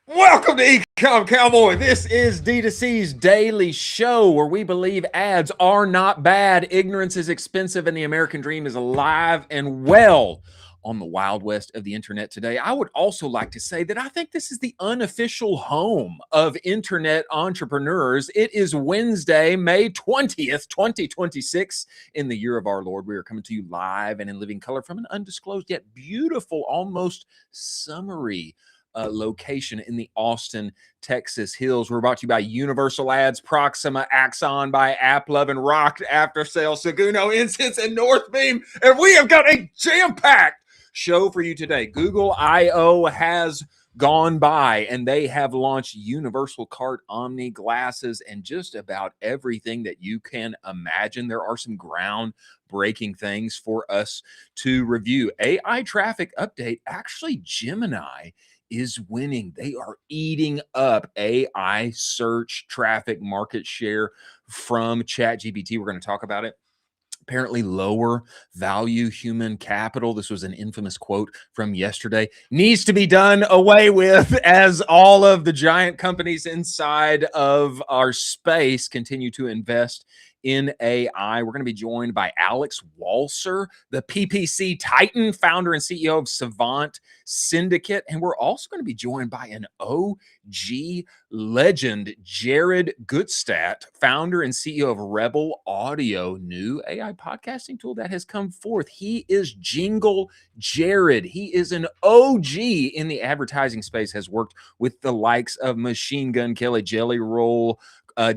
Welcome to Ecomm, Cowboy. This is D2C's daily show where we believe ads are not bad, ignorance is expensive, and the American dream is alive and well on the Wild West of the internet today. I would also like to say that I think this is the unofficial home of internet entrepreneurs. It is Wednesday, May 20th, 2026, in the year of our Lord. We are coming to you live and in living color from an undisclosed yet beautiful, almost summery location in the Austin, Texas hills. We're brought to you by Universal Ads, Proxima, Axon, by AppLove and Rock, After Sales, Seguno, Incense, and Northbeam. And we have got a jam-packed show for you today. Google I/O has gone by and they have launched Universal Cart Omni glasses and just about everything that you can imagine. There are some groundbreaking things for us to review. AI traffic update. Actually, Gemini is winning. They are eating up AI search traffic market share from ChatGPT. We're going to talk about it. Apparently lower value human capital. This was an infamous quote from yesterday. Needs to be done away with as all of the giant companies inside of our space continue to invest in AI. We're going to be joined by Alex Walser, the PPC Titan, founder and CEO of Savant Syndicate. And we're also going to be joined by an OG legend, Jared Gutstadt, founder and CEO of Rebel Audio, new AI podcasting tool that has come forth. He is Jingle Jared. He is an OG in the advertising space, has worked with the likes of Machine Gun Kelly, Jelly Roll,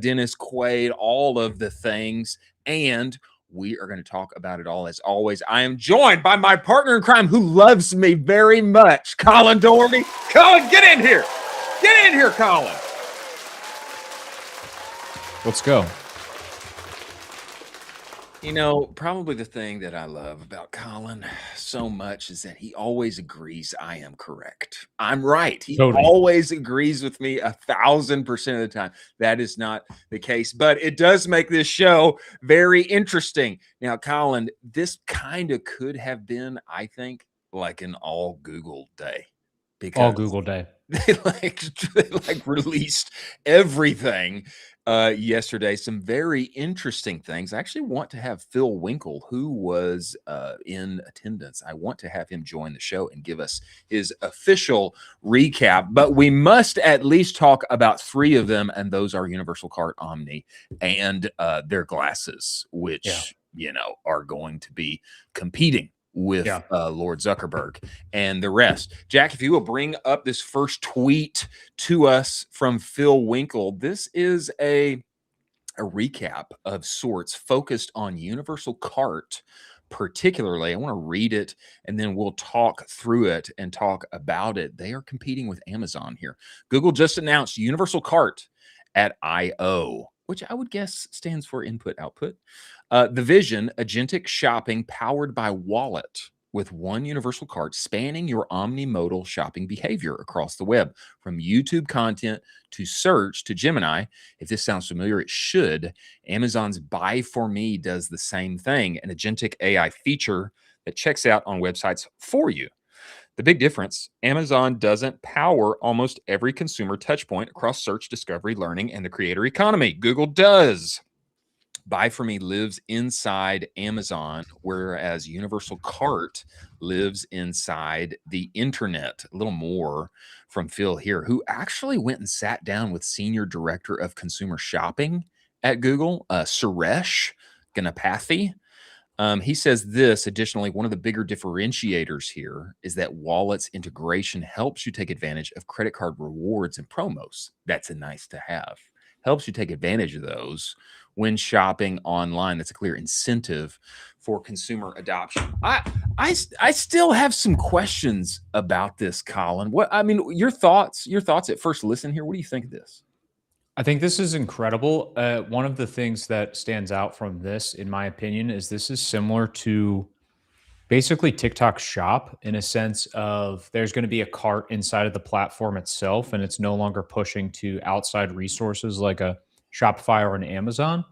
Dennis Quaid, all of the things. And we are going to talk about it all. As always, I am joined by my partner in crime who loves me very much, Colin Doherty. Colin, get in here. Get in here, Colin. Let's go. You know, probably the thing that I love about Colin so much is that he always agrees I am correct. I'm right. He always agrees with me 1,000% of the time. That is not the case, but it does make this show very interesting. Now, Colin, this kind of could have been, I think, like an all Google day. Because all Google day. They like released everything yesterday. Some very interesting things. I actually want to have Phil Winkle, who was in attendance. I want to have him join the show and give us his official recap. But we must at least talk about three of them, and those are Universal Cart Omni and their glasses, which you know are going to be competing with Lord Zuckerberg and the rest. Jack, if you will bring up this first tweet to us from Phil Winkle. This is a recap of sorts focused on Universal Cart particularly. I want to read it and then we'll talk through it and talk about it. They are competing with Amazon here. Google just announced Universal Cart at I/O, which I would guess stands for input output. The vision, agentic shopping powered by Wallet with one universal cart spanning your omnimodal shopping behavior across the web, from YouTube content to search to Gemini. If this sounds familiar, it should. Amazon's Buy For Me does the same thing, an agentic AI feature that checks out on websites for you. The big difference, Amazon doesn't power almost every consumer touchpoint across search, discovery, learning, and the creator economy. Google does. Buy for Me lives inside Amazon, whereas Universal Cart lives inside the internet. A little more from Phil here, who actually went and sat down with Senior Director of Consumer Shopping at Google, Suresh Ganapathy. He says this additionally, one of the bigger differentiators here is that Wallet's integration helps you take advantage of credit card rewards and promos. That's a nice to have. Helps you take advantage of those when shopping online. That's a clear incentive for consumer adoption. I still have some questions about this, Colin. What I mean, your thoughts at first listen here. What do you think of this? I think this is incredible. One of the things that stands out from this, in my opinion, is this is similar to basically TikTok Shop in a sense of there's going to be a cart inside of the platform itself, and it's no longer pushing to outside resources like a Shopify or an Amazon.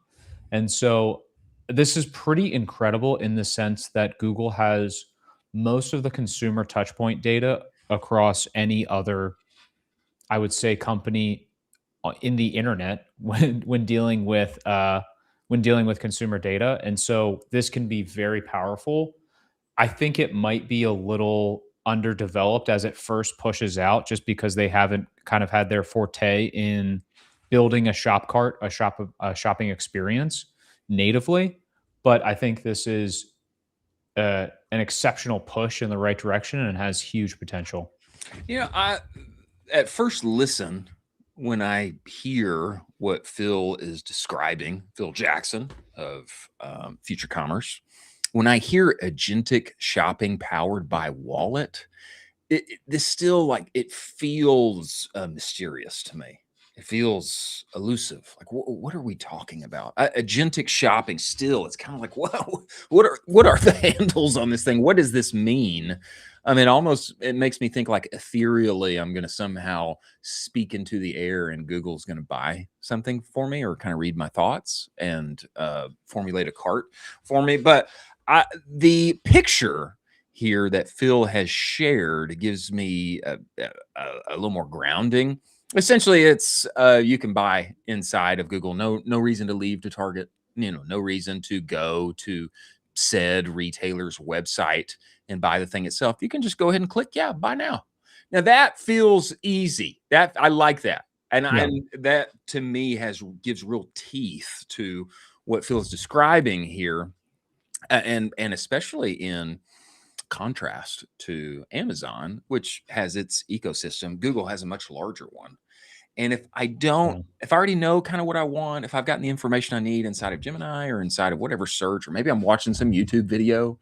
And so this is pretty incredible in the sense that Google has most of the consumer touchpoint data across any other, I would say, company in the internet when dealing with consumer data. And so this can be very powerful. I think it might be a little underdeveloped as it first pushes out, just because they haven't kind of had their forte in building a shop cart, a shopping experience natively. But I think this is an exceptional push in the right direction and has huge potential. I at first listen, when I hear what Phil is describing, Phil Jackson of Future Commerce, when I hear agentic shopping powered by Wallet, this still like it feels mysterious to me. It feels elusive. Like, what are we talking about? Agentic shopping still. It's kind of like, whoa, what are the handles on this thing? What does this mean? I mean, almost it makes me think like ethereally, I'm going to somehow speak into the air, and Google's going to buy something for me, or kind of read my thoughts and formulate a cart for me. But the picture here that Phil has shared gives me a little more grounding. Essentially, it's you can buy inside of Google. No reason to leave to Target. No reason to go to said retailer's website and buy the thing itself. You can just go ahead and click, yeah, buy now. Now that feels easy. That I like that, Yeah. and that to me gives real teeth to what Phil's describing here, and especially in contrast to Amazon, which has its ecosystem. Google has a much larger one. And Yeah. if I already know kind of what I want, if I've gotten the information I need inside of Gemini or inside of whatever search, or maybe I'm watching some YouTube video,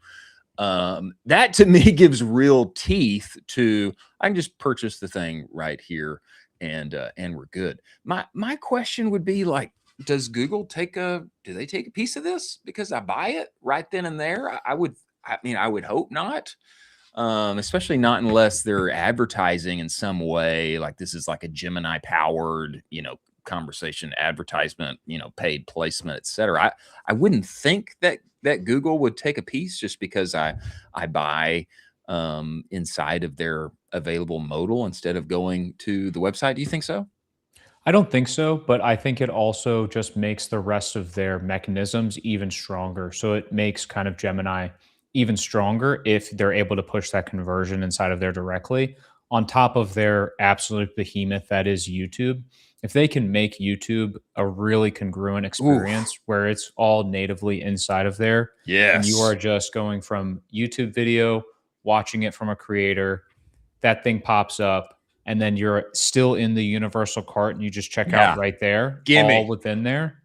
that to me gives real teeth to I can just purchase the thing right here and we're good. My question would be like, does Google do they take a piece of this because I buy it right then and there? I would hope not. Especially not unless they're advertising in some way, like this is like a Gemini powered, conversation advertisement, paid placement, etc. I wouldn't think that Google would take a piece just because I buy inside of their available modal instead of going to the website. Do you think so? I don't think so, but I think it also just makes the rest of their mechanisms even stronger. So it makes kind of Gemini even stronger if they're able to push that conversion inside of there directly, on top of their absolute behemoth that is YouTube. If they can make YouTube a really congruent Oof. experience where it's all natively inside of there, and you Yes. are just going from YouTube video, watching it from a creator, that thing pops up, and then you're still in the universal cart and you just check out Yeah. right there, all Gimme. within there.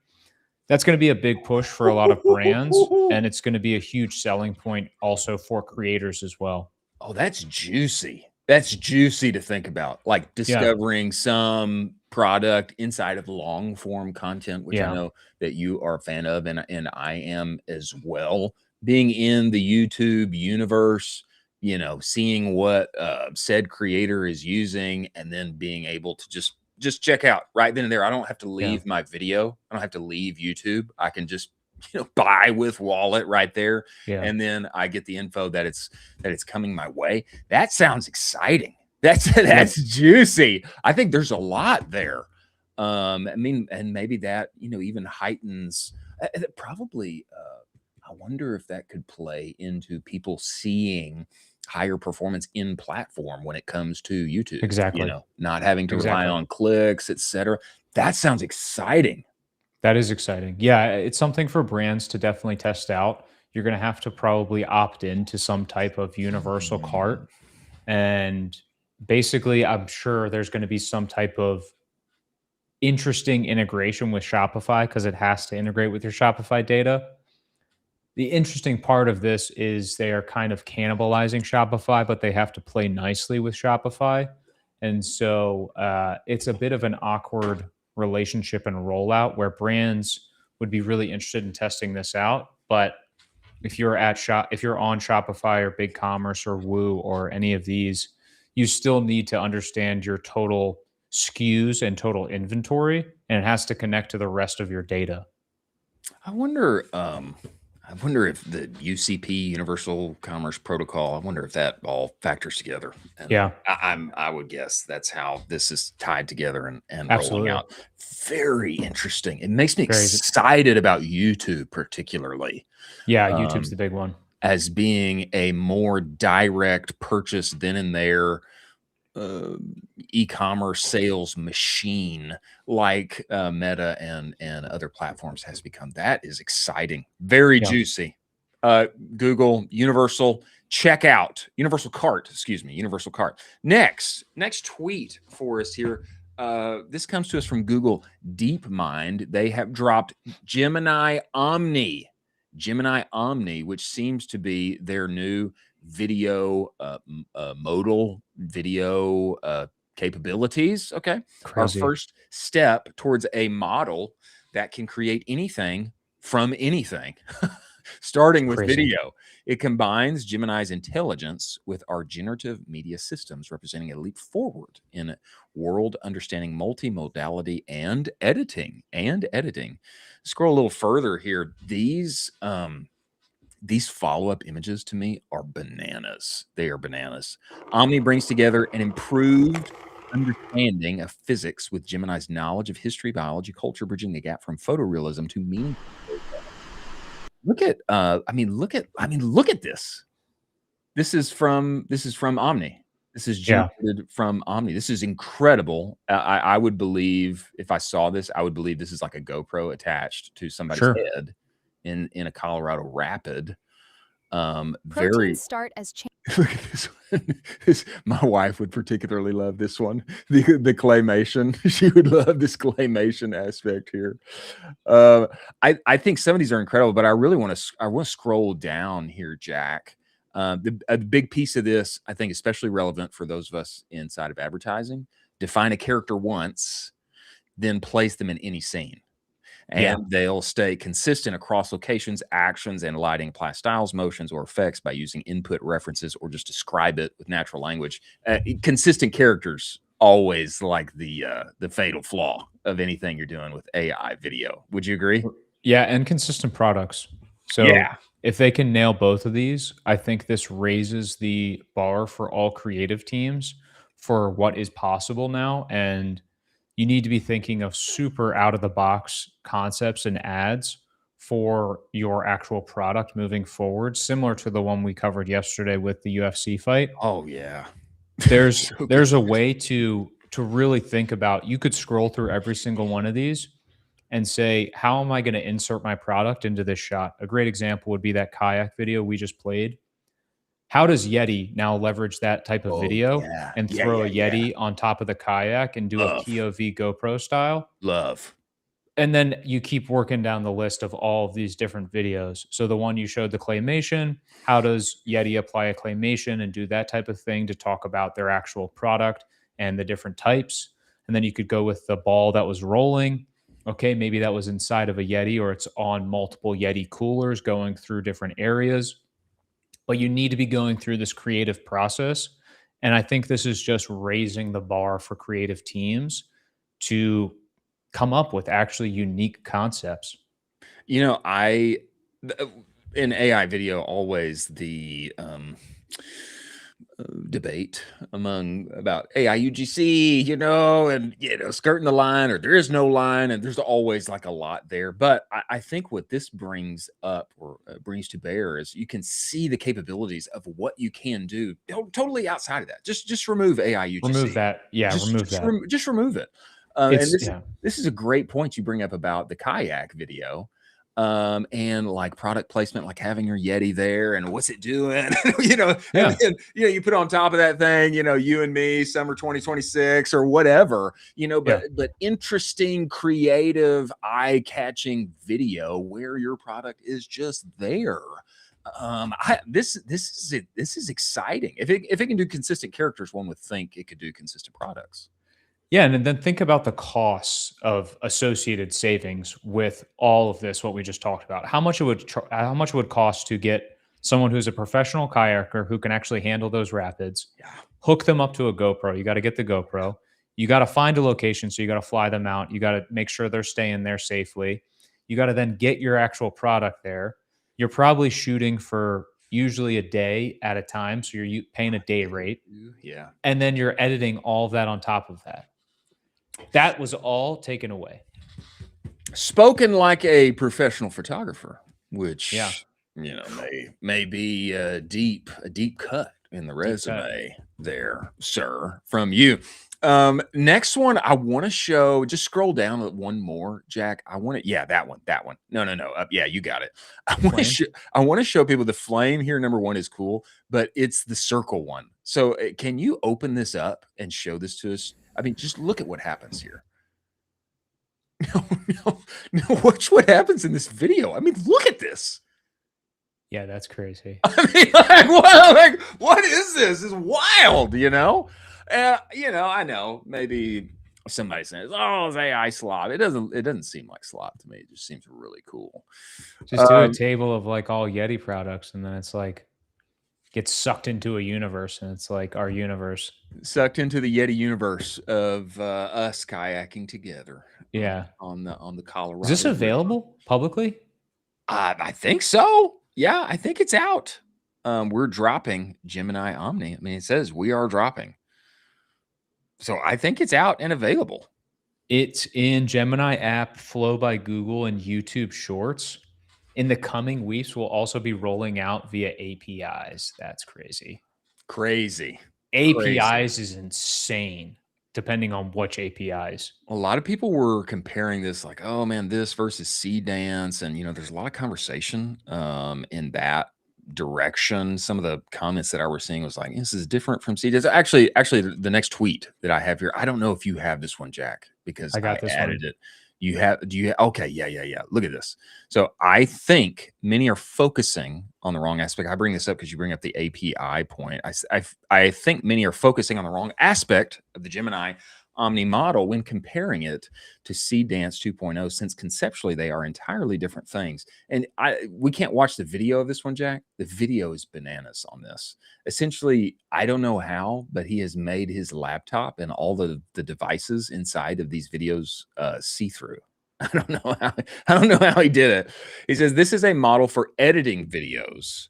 That's going to be a big push for a lot of brands, and it's going to be a huge selling point also for creators as well. Oh, that's juicy. That's juicy to think about, like Yeah. discovering some product inside of long form content, which I Yeah. know that you are a fan of, and I am as well. Being in the YouTube universe, seeing what said creator is using, and then being able to just check out right then and there. I don't have to Yeah. leave my video. I don't have to leave YouTube. I can just buy with wallet right there, Yeah, and then I get the info that it's coming my way. That sounds exciting. That's yep, juicy. I think there's a lot there. I mean, and maybe that even heightens probably. I wonder if that could play into people seeing higher performance in platform when it comes to YouTube. exactly, Not having to rely exactly. on clicks, etc. That sounds exciting. That is exciting. Yeah, it's something for brands to definitely test out. You're going to have to probably opt into some type of universal Hmm. cart. And basically, I'm sure there's going to be some type of interesting integration with Shopify because it has to integrate with your Shopify data. The interesting part of this is they are kind of cannibalizing Shopify, but they have to play nicely with Shopify. And so it's a bit of an awkward relationship and rollout where brands would be really interested in testing this out. But if you're on Shopify or BigCommerce or Woo or any of these, you still need to understand your total SKUs and total inventory, and it has to connect to the rest of your data. I wonder. I wonder if the UCP Universal Commerce Protocol. I wonder if that all factors together. And Yeah, I would guess that's how this is tied together and rolling absolutely. out. Very interesting. It makes me Very, excited about YouTube, particularly. yeah, YouTube's Um, the big one. as being a more direct purchase then and there uh, e-commerce sales machine like Meta and other platforms has become. That is exciting, very Yeah. juicy. Uh, Google Universal Checkout, Universal Cart, excuse me, Universal Cart. Next tweet for us here. This comes to us from Google DeepMind. They have dropped Gemini Omni. Gemini Omni, which seems to be their new video modal video capabilities. Okay. Our Crazy. first step towards a model that can create anything from anything, It's starting with crazy. video. It combines Gemini's intelligence with our generative media systems, representing a leap forward in world understanding multimodality and editing. Scroll a little further here. These follow-up images to me are bananas. They are bananas. Omni brings together an improved understanding of physics with Gemini's knowledge of history, biology, culture, bridging the gap from photorealism to meaningful storytelling. Look at this. This is from Omni. This is Yeah. generated from Omni. This is incredible. I would believe if I saw this, I would believe this is like a GoPro attached to somebody's Sure. head in a Colorado rapid. Proteins Very start as look at this one. My wife would particularly love this one. The claymation. She would love this claymation aspect here. Uh, I think some of these are incredible, but I want to scroll down here, Jack. A big piece of this, I think, especially relevant for those of us inside of advertising. Define a character once, then place them in any scene, Yeah. and they'll stay consistent across locations, actions, and lighting, apply styles, motions, or effects by using input references or just describe it with natural language. Consistent characters always like the fatal flaw of anything you're doing with AI video. Would you agree? Yeah, and consistent products. So Yeah. if they can nail both of these, I think this raises the bar for all creative teams for what is possible now. And you need to be thinking of super out of the box concepts and ads for your actual product moving forward, similar to the one we covered yesterday with the UFC fight. Oh yeah. There's So good. there's a way to really think about, you could scroll through every single one of these and say, how am I going to insert my product into this shot? A great example would be that kayak video we just played. How does Yeti now leverage that type of Oh video yeah. and Yeah, throw yeah, a yeah. Yeti on top of the kayak and do a Love. POV GoPro style? Love. And then you keep working down the list of all of these different videos. So the one you showed, the claymation, how does Yeti apply a claymation and do that type of thing to talk about their actual product and the different types? And then you could go with the ball that was rolling. Okay, maybe that was inside of a Yeti or it's on multiple Yeti coolers going through different areas. But you need to be going through this creative process. And I think this is just raising the bar for creative teams to come up with actually unique concepts. You know, in AI video, always the debate among about AI UGC, and skirting the line, or there is no line, and there's always like a lot there. But I think what this brings up, or brings to bear, is you can see the capabilities of what you can do totally outside of that. Just remove AI Remove UGC. that. Yeah, remove that. Just remove it. And It's this yeah. this is a great point you bring up about the kayak video, and like product placement, like having your Yeti there, and what's it doing, and Yeah. then you put on top of that thing, you and me, summer 2026 or whatever, Yeah. but interesting, creative, eye-catching video where your product is just there. This is exciting. If it can do consistent characters, one would think it could do consistent products. Yeah, and then think about the costs of associated savings with all of this. What we just talked about, how much it would cost to get someone who's a professional kayaker who can actually handle those rapids, Yeah. hook them up to a GoPro. You got to get the GoPro. You got to find a location, so you got to fly them out. You got to make sure they're staying there safely. You got to then get your actual product there. You're probably shooting for usually a day at a time, so you're paying a day rate, Yeah. and then you're editing all of that on top of that. That was all taken away. Spoken like a professional photographer, which Yeah. may be a deep cut in the Deep cut. resume there, sir, from you. Next one, I want to show. Just scroll down one more, Jack. Yeah, that one. No, up. Yeah, you got it. I want to show people the flame here. Number one is cool, but it's the circle one. So can you open this up and show this to us? I mean, just look at what happens here. No. Watch what happens in this video. I mean, look at this. Yeah, that's crazy. I mean, what is this? It's wild, I know maybe somebody says, "Oh, it's AI slop." It doesn't seem like slop to me. It just seems really cool. Just do a table of like all Yeti products, and then it's like gets sucked into a universe, and it's like our universe. Sucked into the Yeti universe of us kayaking together. Yeah. On the Colorado. Is this available publicly? I think so. Yeah, I think it's out. We're dropping Gemini Omni. I mean, it says we are dropping. So I think it's out and available. It's in Gemini app, Flow by Google, and YouTube Shorts. In the coming weeks, we'll also be rolling out via APIs. That's crazy. APIs is insane, depending on which APIs. A lot of people were comparing this like, oh man, this versus C Dance. And, there's a lot of conversation in that direction. Some of the comments that I was seeing was like, this is different from C Dance. Actually, the next tweet that I have here, I don't know if you have this one, Jack, because I added it. Okay. Yeah. Look at this. So I think many are focusing on the wrong aspect. I bring this up because you bring up the API point. I think many are focusing on the wrong aspect of the Gemini Omni model when comparing it to C Dance 2.0, since conceptually they are entirely different things. And we can't watch the video of this one, Jack. The video is bananas on this. Essentially, I don't know how, but he has made his laptop and all the devices inside of these videos see-through. I don't know how he did it. He says this is a model for editing videos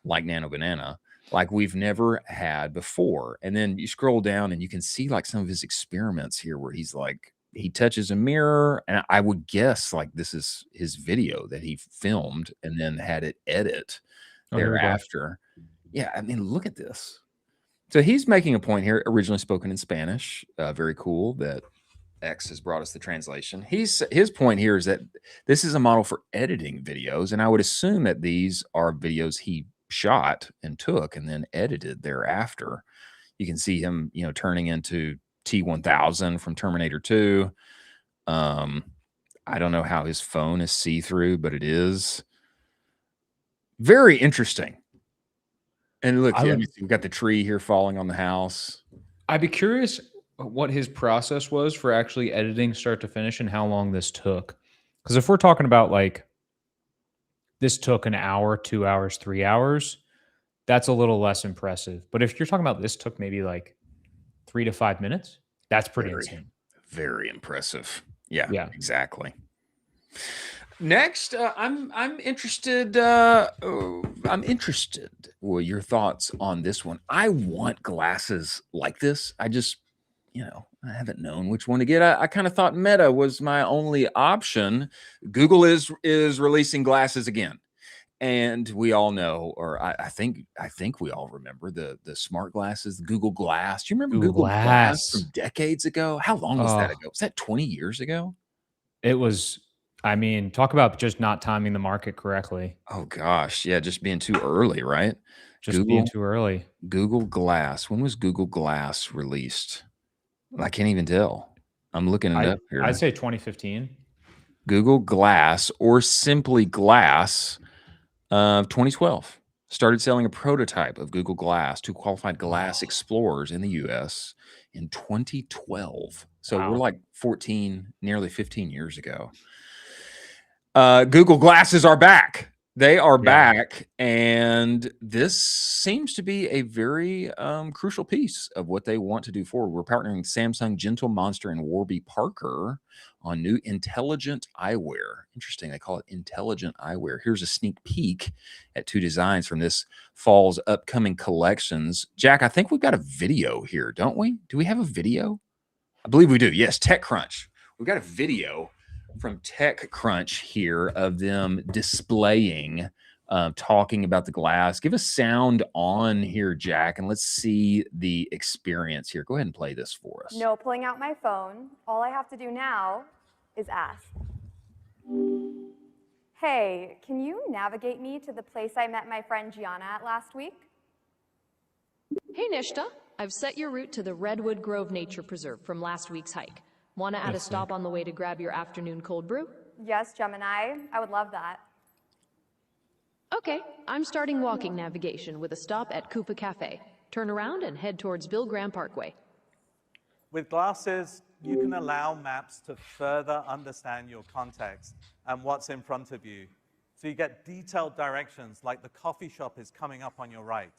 like Nano Banana, like we've never had before. And then you scroll down and you can see like some of his experiments here where he's like, he touches a mirror, and I would guess like this is his video that he filmed and then had it edit thereafter. Yeah, I mean, look at this. So he's making a point here, originally spoken in Spanish. Very cool that X has brought us the translation. His point here is that this is a model for editing videos, and I would assume that these are videos he shot and took and then edited thereafter. You can see him, turning into T-1000 from Terminator 2. I don't know how his phone is see-through, but it is very interesting. And look, we've got the tree here falling on the house. I'd be curious what his process was for actually editing start to finish and how long this took. Because if we're talking about like this took an hour, 2 hours, 3 hours, that's a little less impressive. But if you're talking about this took maybe like 3 to 5 minutes, that's pretty insane. Very impressive. Yeah, exactly. Next, I'm interested. I'm interested. Well, your thoughts on this one? I want glasses like this. I just, I haven't known which one to get. I kind of thought Meta was my only option. Google is releasing glasses again, and we all know, or I think we all remember the smart glasses, the Google Glass. Do you remember Google Google Glass from Glass. decades ago? How long was that Oh, ago? Was that 20 years ago? it was. I mean, talk about just not timing the market correctly. Oh gosh, yeah, just being too early, right? Just being Google too early. Google Glass. When was Google Glass released? I can't even tell. I'm looking it up I'd here. say 2015. Google Glass or simply Glass of 2012 started selling a prototype of Google Glass to qualified glass Oh, explorers in the US in 2012. So we're wow. like 14, nearly 15 years ago. Google Glasses are back. They are Yeah. back, and this seems to be a very crucial piece of what they want to do forward. We're partnering with Samsung, Gentle Monster, and Warby Parker on new intelligent eyewear. Interesting, they call it intelligent eyewear. Here's a sneak peek at two designs from this fall's upcoming collections. Jack, I think we've got a video here, don't we? Do we have a video? I believe we do. Yes, TechCrunch. We've got a video from TechCrunch here of them displaying, talking about the glass. Give us sound on here, Jack, and let's see the experience here. Go ahead and play this for us. No pulling out my phone. All I have to do now is ask. Hey, can you navigate me to the place I met my friend Gianna at last week? Hey Nishta, I've set your route to the Redwood Grove Nature Preserve from last week's hike. Want to add a stop on the way to grab your afternoon cold brew? Yes, Gemini. I would love that. Okay, I'm starting walking navigation with a stop at Koopa Cafe. Turn around and head towards Bill Graham Parkway. With glasses, you can allow maps to further understand your context and what's in front of you. So you get detailed directions like the coffee shop is coming up on your right.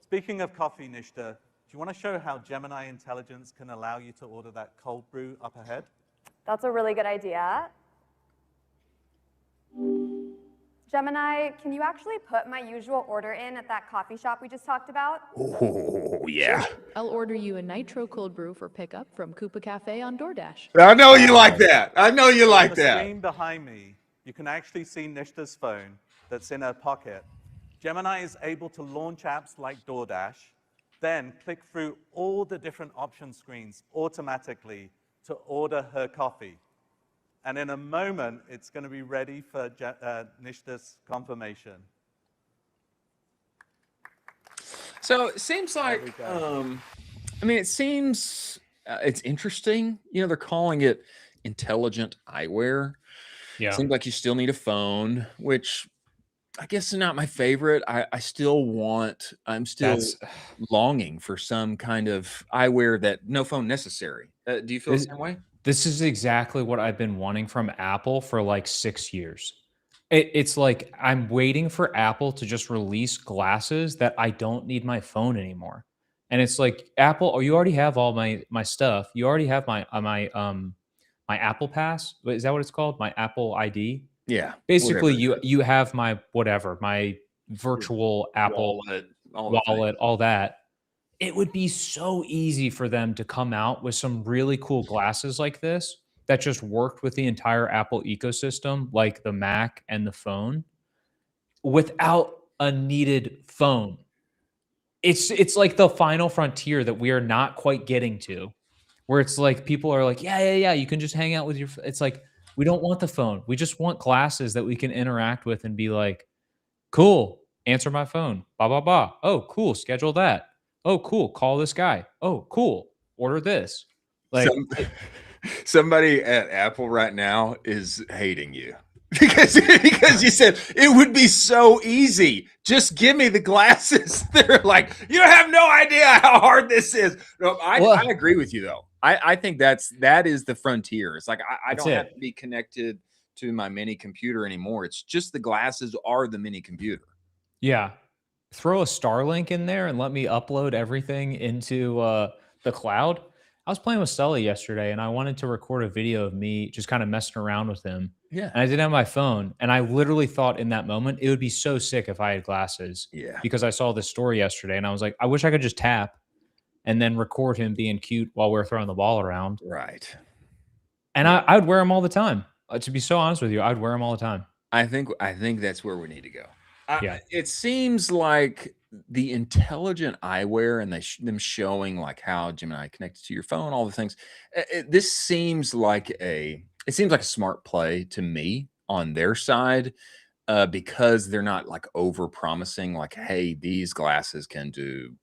Speaking of coffee, Nishta, do you want to show how Gemini Intelligence can allow you to order that cold brew up ahead? That's a really good idea. Gemini, can you actually put my usual order in at that coffee shop we just talked about? Oh, yeah. I'll order you a nitro cold brew for pickup from Koopa Cafe on DoorDash. I know you like that. I know you On like the that. screen behind me, you can actually see Nishta's phone that's in her pocket. Gemini is able to launch apps like DoorDash, then click through all the different option screens automatically to order her coffee. And in a moment, it's going to be ready for Nishta's confirmation. So it seems like, we go. it seems it's interesting. They're calling it intelligent eyewear. Yeah. Seems like you still need a phone, which I guess is not my favorite. I'm still That's longing for some kind of eyewear that no phone necessary. Do you feel the this, same way? this is exactly what I've been wanting from Apple for like 6 years. It's like I'm waiting for Apple to just release glasses that I don't need my phone anymore. And it's like, Apple, oh, you already have all my stuff. You already have my Apple Pass. Is that what it's called? My Apple ID. Yeah. Basically, whatever. you have my whatever, my virtual Apple wallet, all that. It would be so easy for them to come out with some really cool glasses like this that just worked with the entire Apple ecosystem, like the Mac and the phone, without a needed phone. It's like the final frontier that we are not quite getting to, where it's like people are like, yeah, you can just hang out with your. It's like we don't want the phone. We just want glasses that we can interact with and be like, cool, answer my phone. Blah blah blah. Oh, cool, schedule that. Oh, cool, call this guy. Oh, cool, order this. Like, Somebody at Apple right now is hating you because you said it would be so easy. Just give me the glasses. They're like, you have no idea how hard this is. No, I agree with you though. I think that is the frontier. It's like I don't have to be connected to my mini computer anymore. It's just the glasses are the mini computer. yeah, throw a Starlink in there and let me upload everything into the cloud. I was playing with Sully yesterday, and I wanted to record a video of me just kind of messing around with him. Yeah. And I didn't have my phone, and I literally thought in that moment it would be so sick if I had glasses. Yeah. Because I saw this story yesterday, and I was like, I wish I could just tap and then record him being cute while we're throwing the ball around. Right. And I would wear them all the time. To be so honest with you, I'd wear them all the time. I think that's where we need to go. Yeah. It seems like the intelligent eyewear and them showing like how Gemini connected to your phone, all the things. This seems like a smart play to me on their side, because they're not like over promising, like, hey, these glasses can do,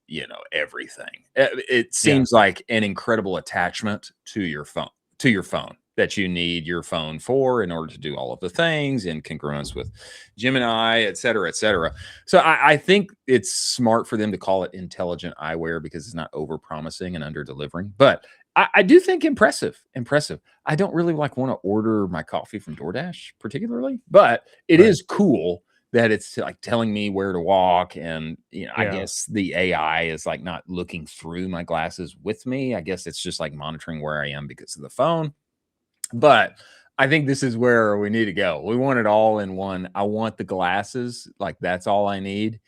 everything. It seems like an incredible attachment to your phone that you need your phone for in order to do all of the things in congruence with Gemini, et cetera, et cetera. So I think it's smart for them to call it intelligent eyewear because it's not over promising and under delivering. But I do think impressive. I don't really want to order my coffee from DoorDash particularly, but it is cool that it's like telling me where to walk. And, I guess the AI is like not looking through my glasses with me. I guess it's just like monitoring where I am because of the phone. But I think this is where we need to go. We want it all in one. I want the glasses, like that's all I need.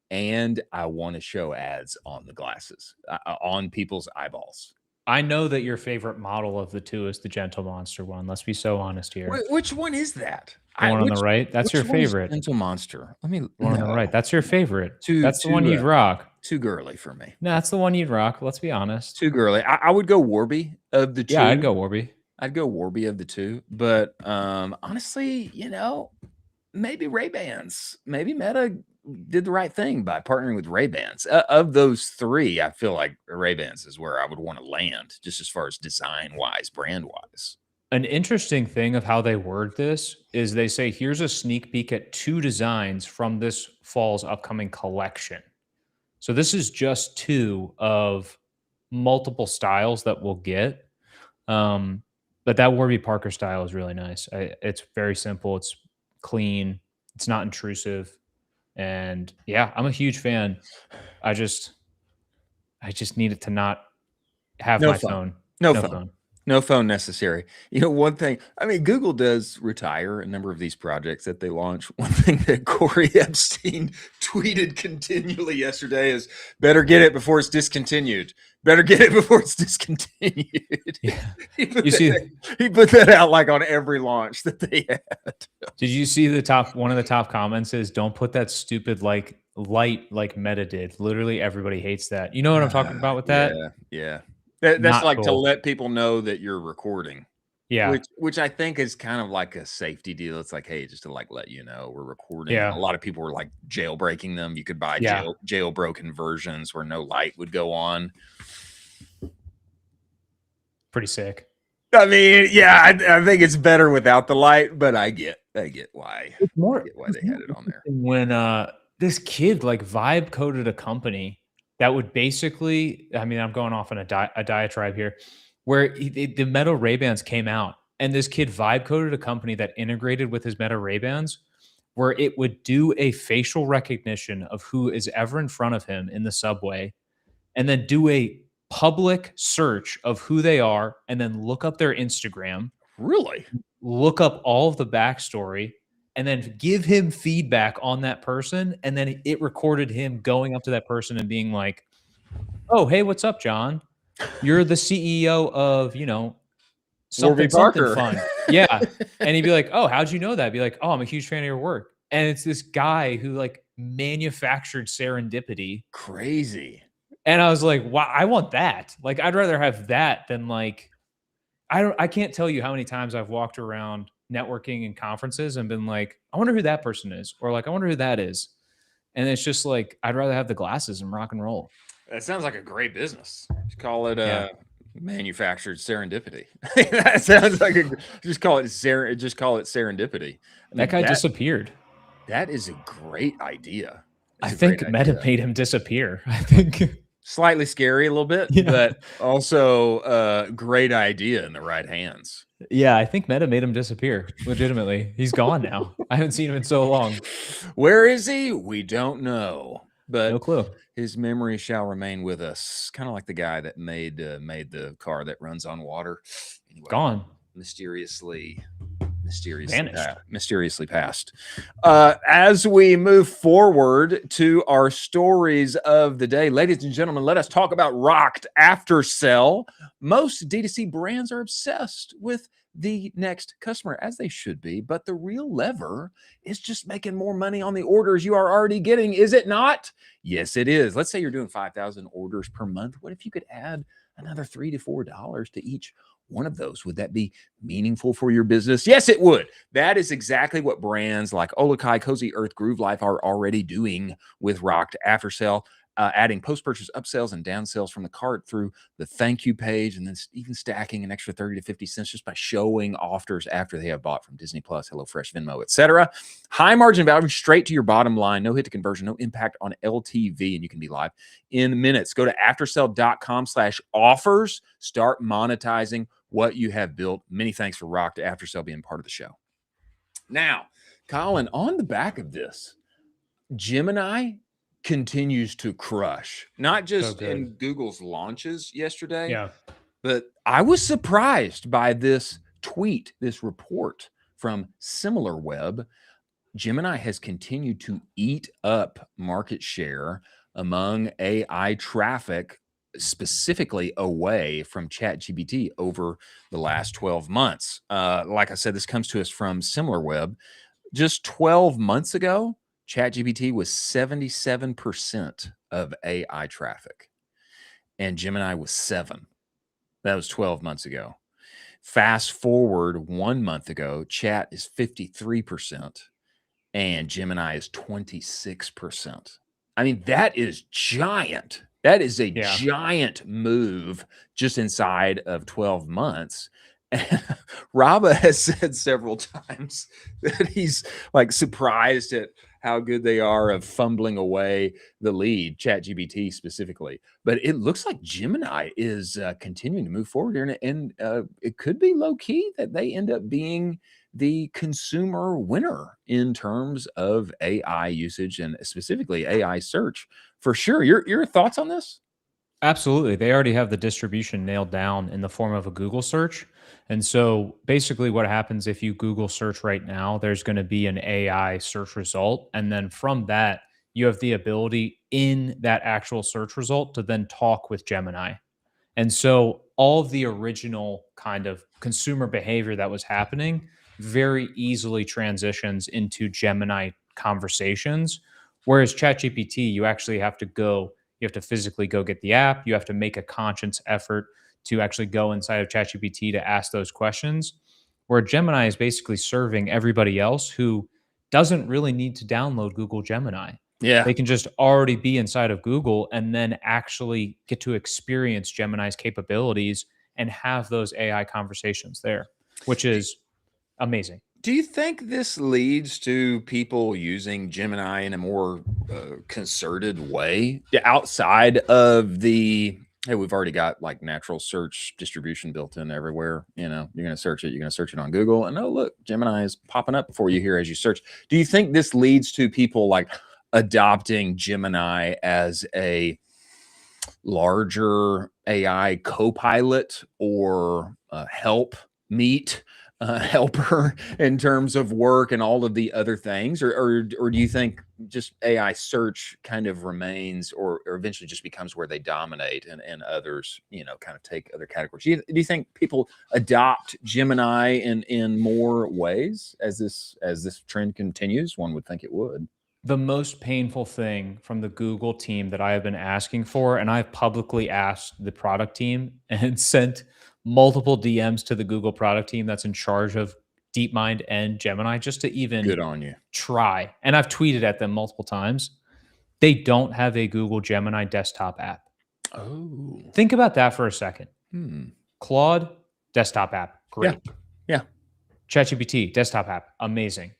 And I want to show ads on the glasses, on people's eyeballs. I know that your favorite model of the two is the Gentle Monster one. Let's be so honest here. Which one is that? The one on the right? That's your favorite. Gentle Monster. One on the right. That's your favorite. That's the one too, you'd rock. Too girly for me. No, that's the one you'd rock. Let's be honest. Too girly. I would go Warby of the two. Yeah, I'd go Warby. I'd go Warby of the two. But honestly, maybe Ray-Bans. Maybe Meta did the right thing by partnering with Ray-Bans. Of those three, I feel like Ray-Bans is where I would want to land, just as far as design-wise, brand-wise. An interesting thing of how they word this is they say, here's a sneak peek at 2 designs from this fall's upcoming collection. So this is just 2 of multiple styles that we'll get. But that Warby Parker style is really nice. It's very simple. It's clean. It's not intrusive. And yeah, I'm a huge fan. I just need it to not have my phone. No phone. No phone necessary. One thing, Google does retire a number of these projects that they launch. One thing that Corey Epstein tweeted continually yesterday is, better get it before it's discontinued. Better get it before it's discontinued. Yeah. He put that out like on every launch that they had. Did you see one of the top comments is, don't put that stupid light like Meta did. Literally everybody hates that. You know what I'm talking about with that? Yeah. That's Not like cool. To let people know that you're recording. Yeah. Which I think is kind of like a safety deal. It's like, hey, just to like let you know we're recording. Yeah. A lot of people were like jailbreaking them. You could buy jailbroken versions where no light would go on. Pretty sick. I think it's better without the light, but I get why. It's more why they had it on there. When this kid like vibe coded a company that would basically, I'm going off on a diatribe here, where the Meta Ray-Bans came out, and this kid vibe coded a company that integrated with his Meta Ray-Bans, where it would do a facial recognition of who is ever in front of him in the subway, and then do a public search of who they are, and then look up their Instagram. Really? Look up all of the backstory, and then give him feedback on that person. And then it recorded him going up to that person and being like, oh, hey, what's up, John? You're the CEO of, something fun. Yeah. And he'd be like, oh, how'd you know that? I'd be like, oh, I'm a huge fan of your work. And it's this guy who like manufactured serendipity. Crazy. And I was like, wow, I want that. Like, I'd rather have that than like, I can't tell you how many times I've walked around networking and conferences and been like, I wonder who that person is, or like, I wonder who that is. And it's just like, I'd rather have the glasses and rock and roll. That sounds like a great business. Just call it manufactured serendipity. That sounds like just call it serendipity. That guy disappeared. That is a great idea. I think Meta made him disappear. I think slightly scary a little bit, but also great idea in the right hands. Yeah, I think Meta made him disappear. Legitimately. He's gone now. I haven't seen him in so long. Where is he? We don't know. but No clue. his memory shall remain with us. Kind of like the guy that made the car that runs on water. Anyway, Gone. mysteriously Vanished. mysteriously passed. As we move forward to our stories of the day, ladies and gentlemen, let us talk about Rocked After Sell. Most D2C brands are obsessed with the next customer, as they should be, but the real lever is just making more money on the orders you are already getting, is it not? Yes, it is. Let's say you're doing 5,000 orders per month. What if you could add another $3 to $4 to each one of those? Would that be meaningful for your business? Yes, it would. That is exactly what brands like Olokai, Cozy Earth, Groove Life are already doing with Rocked After Sell, adding post-purchase upsells and downsells from the cart through the thank you page, and then even stacking an extra 30 to 50 cents just by showing offers after they have bought from Disney Plus, HelloFresh, Venmo, etc. High margin value straight to your bottom line. No hit to conversion, no impact on LTV, and you can be live in minutes. Go to aftersell.com/offers. Start monetizing what you have built. Many thanks for Rocked After Sell being part of the show. Now, Colin, on the back of this, Gemini continues to crush, not just in Google's launches yesterday, but I was surprised by this tweet, this report from SimilarWeb. Gemini has continued to eat up market share among AI traffic, specifically away from ChatGPT over the last 12 months. Like I said, this comes to us from SimilarWeb. Just 12 months ago, ChatGPT was 77% of AI traffic, and Gemini was 7%. That was 12 months ago. Fast forward 1 month ago, Chat is 53%, and Gemini is 26%. I mean, that is giant. That is a giant move just inside of 12 months. And Raba has said several times that he's like surprised at how good they are of fumbling away the lead, ChatGPT specifically. But it looks like Gemini is continuing to move forward here, and it could be low key that they end up being the consumer winner in terms of AI usage and specifically AI search for sure. Your thoughts on this? Absolutely. They already have the distribution nailed down in the form of a Google search. And so basically what happens if you Google search right now, there's going to be an AI search result. And then from that, you have the ability in that actual search result to then talk with Gemini. And so all of the original kind of consumer behavior that was happening very easily transitions into Gemini conversations. Whereas ChatGPT, you actually have to you have to physically go get the app. You have to make a conscious effort to actually go inside of ChatGPT to ask those questions. Where Gemini is basically serving everybody else who doesn't really need to download Google Gemini. Yeah. They can just already be inside of Google and then actually get to experience Gemini's capabilities and have those AI conversations there, which is amazing. Do you think this leads to people using Gemini in a more concerted way outside of the, hey, we've already got like natural search distribution built in everywhere. You know, you're going to search it on Google, and oh, look, Gemini is popping up for you here as you search. Do you think this leads to people like adopting Gemini as a larger AI co-pilot or helper in terms of work and all of the other things, or do you think just AI search kind of remains or eventually just becomes where they dominate and others, you know, kind of take other categories? Do you think people adopt Gemini in more ways as this trend continues? One would think it would. The most painful thing from the Google team that I have been asking for, and I've publicly asked the product team and sent multiple DMs to the Google product team that's in charge of DeepMind and Gemini just to even Good on you. try. And I've tweeted at them multiple times. They don't have a Google Gemini desktop app. Oh. Think about that for a second. Claude, desktop app. Great. Yeah. ChatGPT, desktop app. Amazing.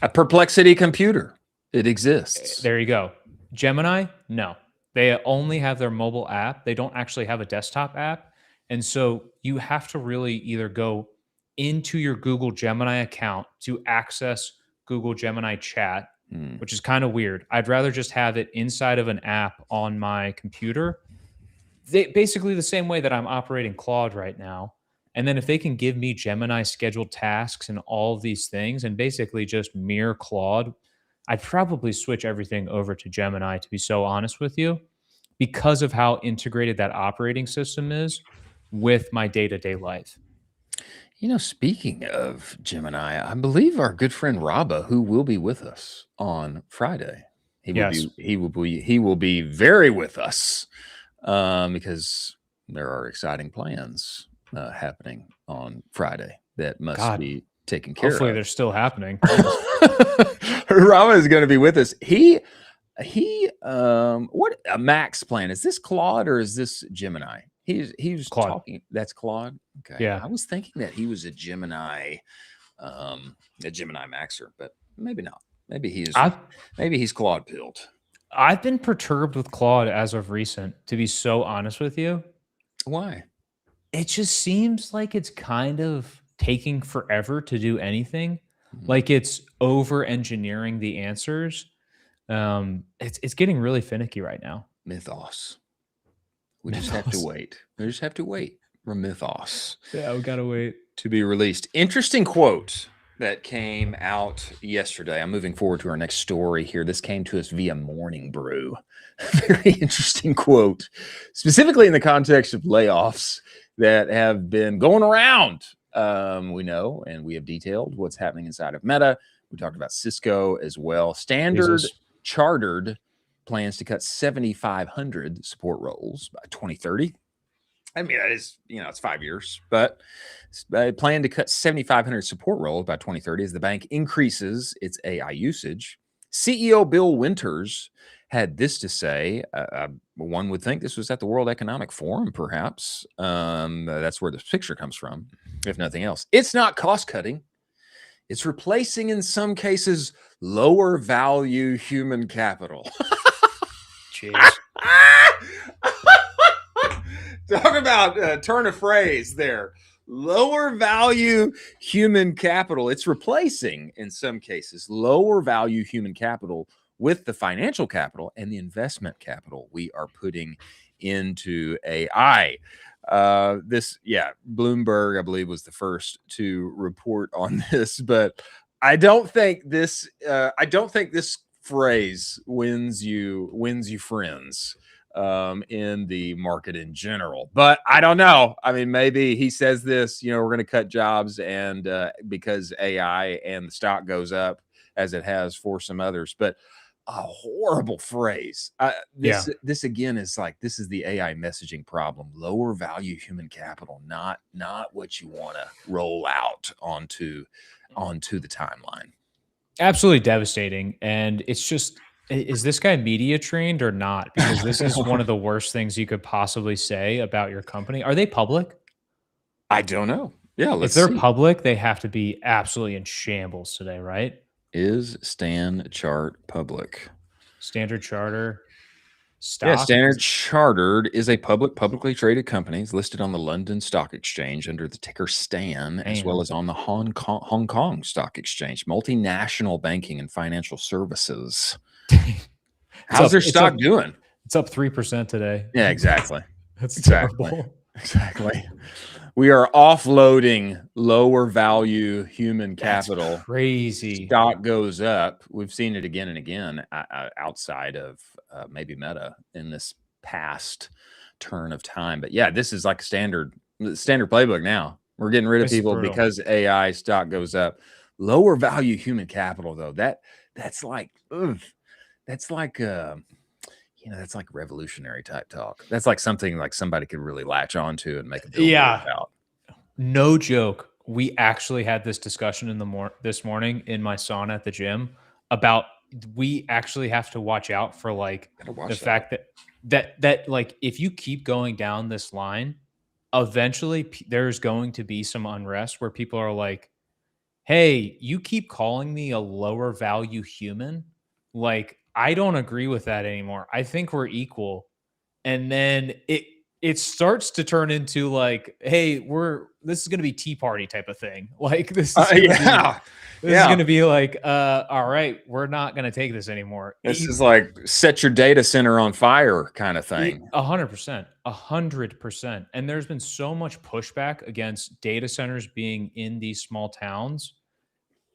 A Perplexity computer. It exists. There you go. Gemini, no. They only have their mobile app. They don't actually have a desktop app. And so you have to really either go into your Google Gemini account to access Google Gemini chat, which is kind of weird. I'd rather just have it inside of an app on my computer, basically the same way that I'm operating Claude right now. And then if they can give me Gemini scheduled tasks and all of these things and basically just mirror Claude, I'd probably switch everything over to Gemini, to be so honest with you, because of how integrated that operating system is with my day-to-day life. Speaking of Gemini, I believe our good friend Rabba, who will be with us on Friday, he will be very with us because there are exciting plans happening on Friday that must be taken care Hopefully of. they're still happening. Rabba is going to be with us. What a Max plan? Is this Claude or is this Gemini? He was Claude. talking. That's Claude. Okay. Yeah. I was thinking that he was a Gemini Maxer, but maybe not. Maybe he's Claude pilled. I've been perturbed with Claude as of recent, to be so honest with you. Why? It just seems like it's kind of taking forever to do anything. Like it's over engineering the answers. It's getting really finicky right now. Mythos. We just have to wait. We just have to wait for Mythos. Yeah, we gotta wait to be released. Interesting quote that came out yesterday. I'm moving forward to our next story here. This came to us via Morning Brew. Very interesting quote, specifically in the context of layoffs that have been going around. We know, and we have detailed what's happening inside of Meta. We talked about Cisco as well. Standard Chartered plans to cut 7,500 support roles by 2030. I mean, that is, it's 5 years, but they plan to cut 7,500 support roles by 2030 as the bank increases its AI usage. CEO Bill Winters had this to say. One would think this was at the World Economic Forum, perhaps. That's where this picture comes from, if nothing else. It's not cost cutting. It's replacing, in some cases, lower value human capital. Jeez. Talk about turn of phrase there. Lower value human capital. It's replacing, in some cases, lower value human capital with the financial capital and the investment capital we are putting into AI. Bloomberg, I believe, was the first to report on this, but I don't think this phrase wins you friends in the market in general. But I don't know. I mean, maybe he says this, we're going to cut jobs, and because AI and the stock goes up as it has for some others. But a horrible phrase. This again is like, this is the AI messaging problem. Lower value human capital, not what you want to roll out onto the timeline. Absolutely devastating. And it's just, is this guy media trained or not? Because this is one of the worst things you could possibly say about your company. Are they public? I don't know. Yeah, if they're public, they have to be absolutely in shambles today, right? Is Stan Chart public? Standard Charter stock? Yeah, Standard Chartered is a publicly traded company. It's listed on the London Stock Exchange under the ticker STAN, as well as on the Hong Kong Stock Exchange. Multinational banking and financial services. How's their stock doing? It's up 3% today. Yeah, exactly. That's terrible. Exactly. We are offloading lower value human capital. That's crazy. Stock goes up. We've seen it again and again outside of maybe Meta in this past turn of time. But yeah, this is like standard playbook now. We're getting rid of people because AI stock goes up. Lower value human capital, though, that's like that's like revolutionary type talk. That's like something like somebody could really latch onto and make a bill about. No joke. We actually had this discussion this morning in my sauna at the gym about we actually have to watch out for like the fact that like if you keep going down this line, eventually there's going to be some unrest where people are like, hey, you keep calling me a lower value human. Like, I don't agree with that anymore. I think we're equal. And then it starts to turn into like, hey, this is going to be Tea Party type of thing. Like this is This is going to be like, all right, we're not going to take this anymore. This is like set your data center on fire kind of thing. 100%, 100%. And there's been so much pushback against data centers being in these small towns.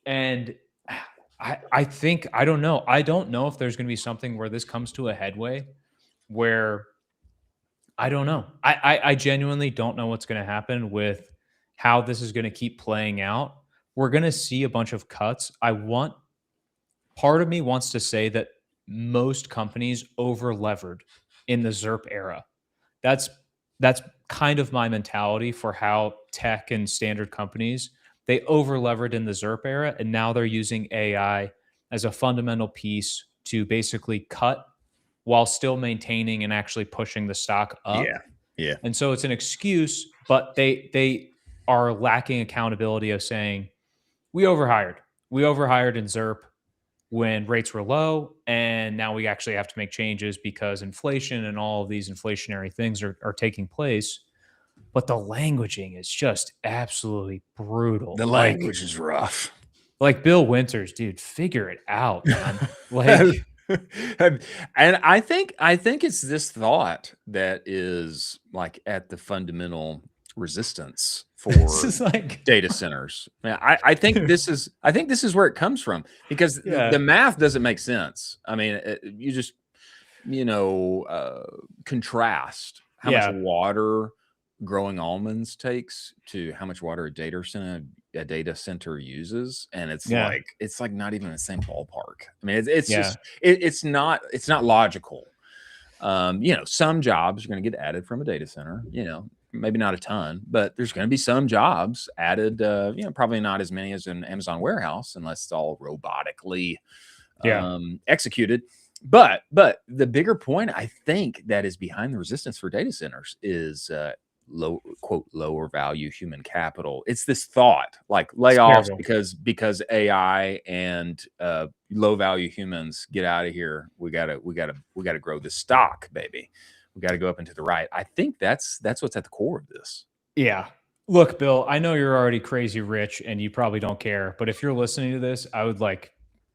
And I think, I don't know. I don't know if there's going to be something where this comes to a headway where I don't know. I genuinely don't know what's going to happen with how this is going to keep playing out. We're going to see a bunch of cuts. Part of me wants to say that most companies over levered in the ZERP era. That's kind of my mentality for how tech and standard companies, they over levered in the ZERP era, and now they're using AI as a fundamental piece to basically cut while still maintaining and actually pushing the stock up. Yeah. And so it's an excuse, but they are lacking accountability of saying, we overhired in ZERP when rates were low, and now we actually have to make changes because inflation and all of these inflationary things are taking place. But the languaging is just absolutely brutal. The language is rough. Like Bill Winters, dude, figure it out, man. Like, and I think it's this thought that is like at the fundamental resistance for like data centers. I think this is where it comes from, because the math doesn't make sense. I mean, you just contrast how much water growing almonds takes to how much water a data center uses, and it's like not even the same ballpark. I mean, it's not logical. Some jobs are going to get added from a data center, maybe not a ton, but there's going to be some jobs added, probably not as many as an Amazon warehouse, unless it's all robotically executed. But the bigger point, I think, that is behind the resistance for data centers is lower value human capital. It's this thought like layoffs because AI and low value humans get out of here. We gotta grow the stock, baby. We got to go up and to the right. I think that's what's at the core of this. Yeah. Look, Bill, I know you're already crazy rich and you probably don't care, but if you're listening to this, I would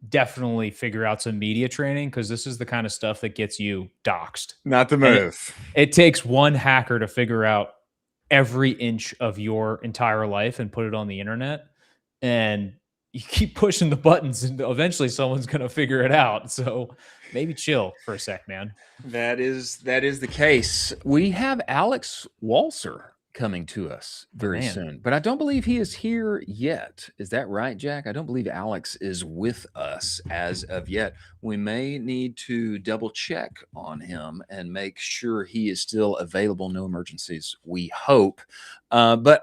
definitely figure out some media training, because this is the kind of stuff that gets you doxxed. Not the move. It takes one hacker to figure out every inch of your entire life and put it on the internet, and you keep pushing the buttons and eventually someone's going to figure it out. So maybe chill for a sec, man. That is the case. We have Alex Walser coming to us very soon, but I don't believe he is here yet. Is that right, Jack? I don't believe Alex is with us as of yet. We may need to double check on him and make sure he is still available. No emergencies, we hope. But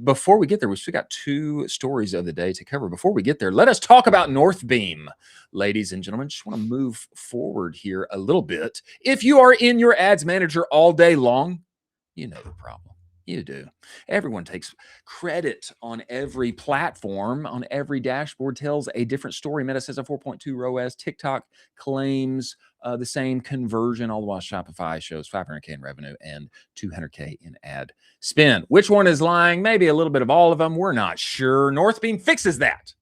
before we get there, we've still got two stories of the day to cover. Before we get there, let us talk about Northbeam. Ladies and gentlemen, just want to move forward here a little bit. If you are in your ads manager all day long, you know the problem. You do. Everyone takes credit on every platform, on every dashboard, tells a different story. Meta says a 4.2 ROAS. TikTok claims the same conversion, all the while Shopify shows $500K in revenue and $200K in ad spend. Which one is lying? Maybe a little bit of all of them. We're not sure. Northbeam fixes that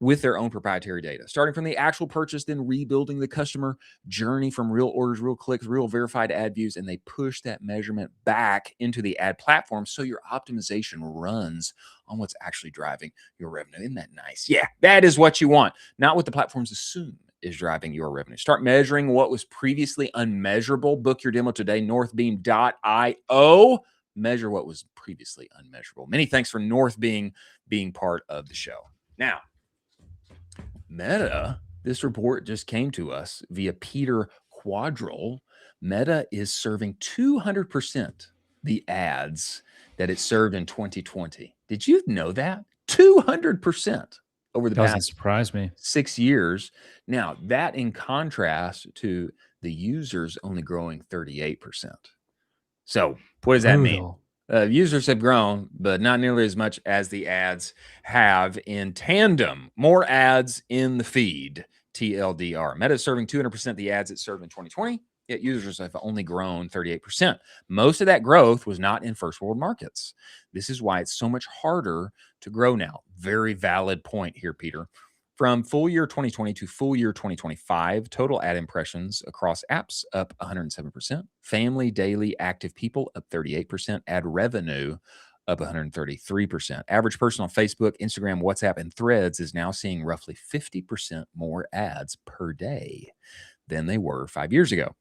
with their own proprietary data, starting from the actual purchase, then rebuilding the customer journey from real orders, real clicks, real verified ad views, and they push that measurement back into the ad platform so your optimization runs on what's actually driving your revenue. Isn't that nice? Yeah, that is what you want, not what the platforms assume is driving your revenue. Start measuring what was previously unmeasurable. Book your demo today, northbeam.io. Measure what was previously unmeasurable. Many thanks for Northbeam being part of the show. Now, Meta, this report just came to us via Peter Quadrille. Meta is serving 200% the ads that it served in 2020. Did you know that? 200% over the Doesn't past surprise me. 6 years. Now, that in contrast to the users only growing 38%. So what does that mean? Users have grown, but not nearly as much as the ads have in tandem. More ads in the feed, TLDR. Meta is serving 200% the ads it served in 2020. yet users have only grown 38%. Most of that growth was not in first world markets. This is why it's so much harder to grow now. Very valid point here, Peter. From full year 2020 to full year 2025, total ad impressions across apps up 107%, family daily active people up 38%, ad revenue up 133%. Average person on Facebook, Instagram, WhatsApp, and Threads is now seeing roughly 50% more ads per day than they were 5 years ago.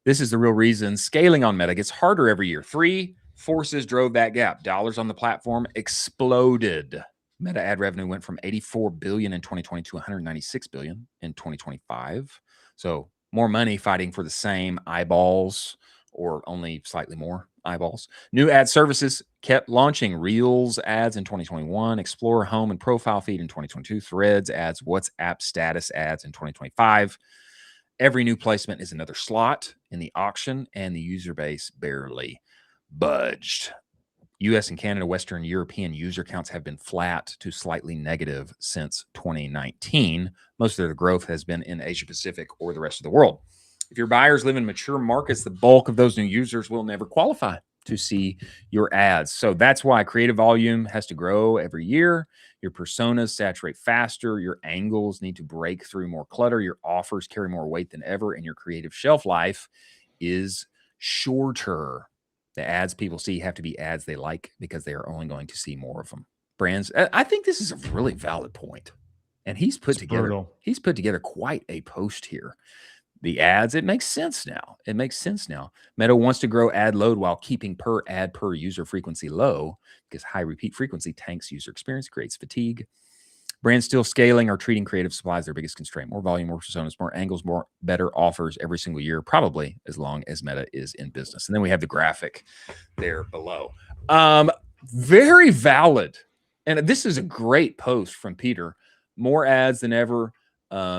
This is the real reason scaling on Meta gets harder every year. 3 forces drove that gap. Dollars on the platform exploded. Meta ad revenue went from 84 billion in 2020 to 196 billion in 2025. So more money fighting for the same eyeballs, or only slightly more eyeballs. New ad services kept launching. Reels ads in 2021, Explorer home and profile feed in 2022, Threads ads, WhatsApp status ads in 2025. Every new placement is another slot in the auction, and the user base barely budged. US and Canada, Western European user counts have been flat to slightly negative since 2019. Most of the growth has been in Asia Pacific or the rest of the world. If your buyers live in mature markets, the bulk of those new users will never qualify to see your ads. So that's why creative volume has to grow every year. Your personas saturate faster. Your angles need to break through more clutter. Your offers carry more weight than ever, and your creative shelf life is shorter. The ads people see have to be ads they like because they are only going to see more of them. Brands, I think this is a really valid point. And he's put together quite a post here. The ads, it makes sense now. It makes sense now. Meta wants to grow ad load while keeping per ad per user frequency low, because high repeat frequency tanks user experience, creates fatigue. Brands still scaling or treating creative supplies their biggest constraint. More volume, more personas, more angles, more better offers every single year, probably as long as Meta is in business. And then we have the graphic there below. Very valid. And this is a great post from Peter. More ads than ever.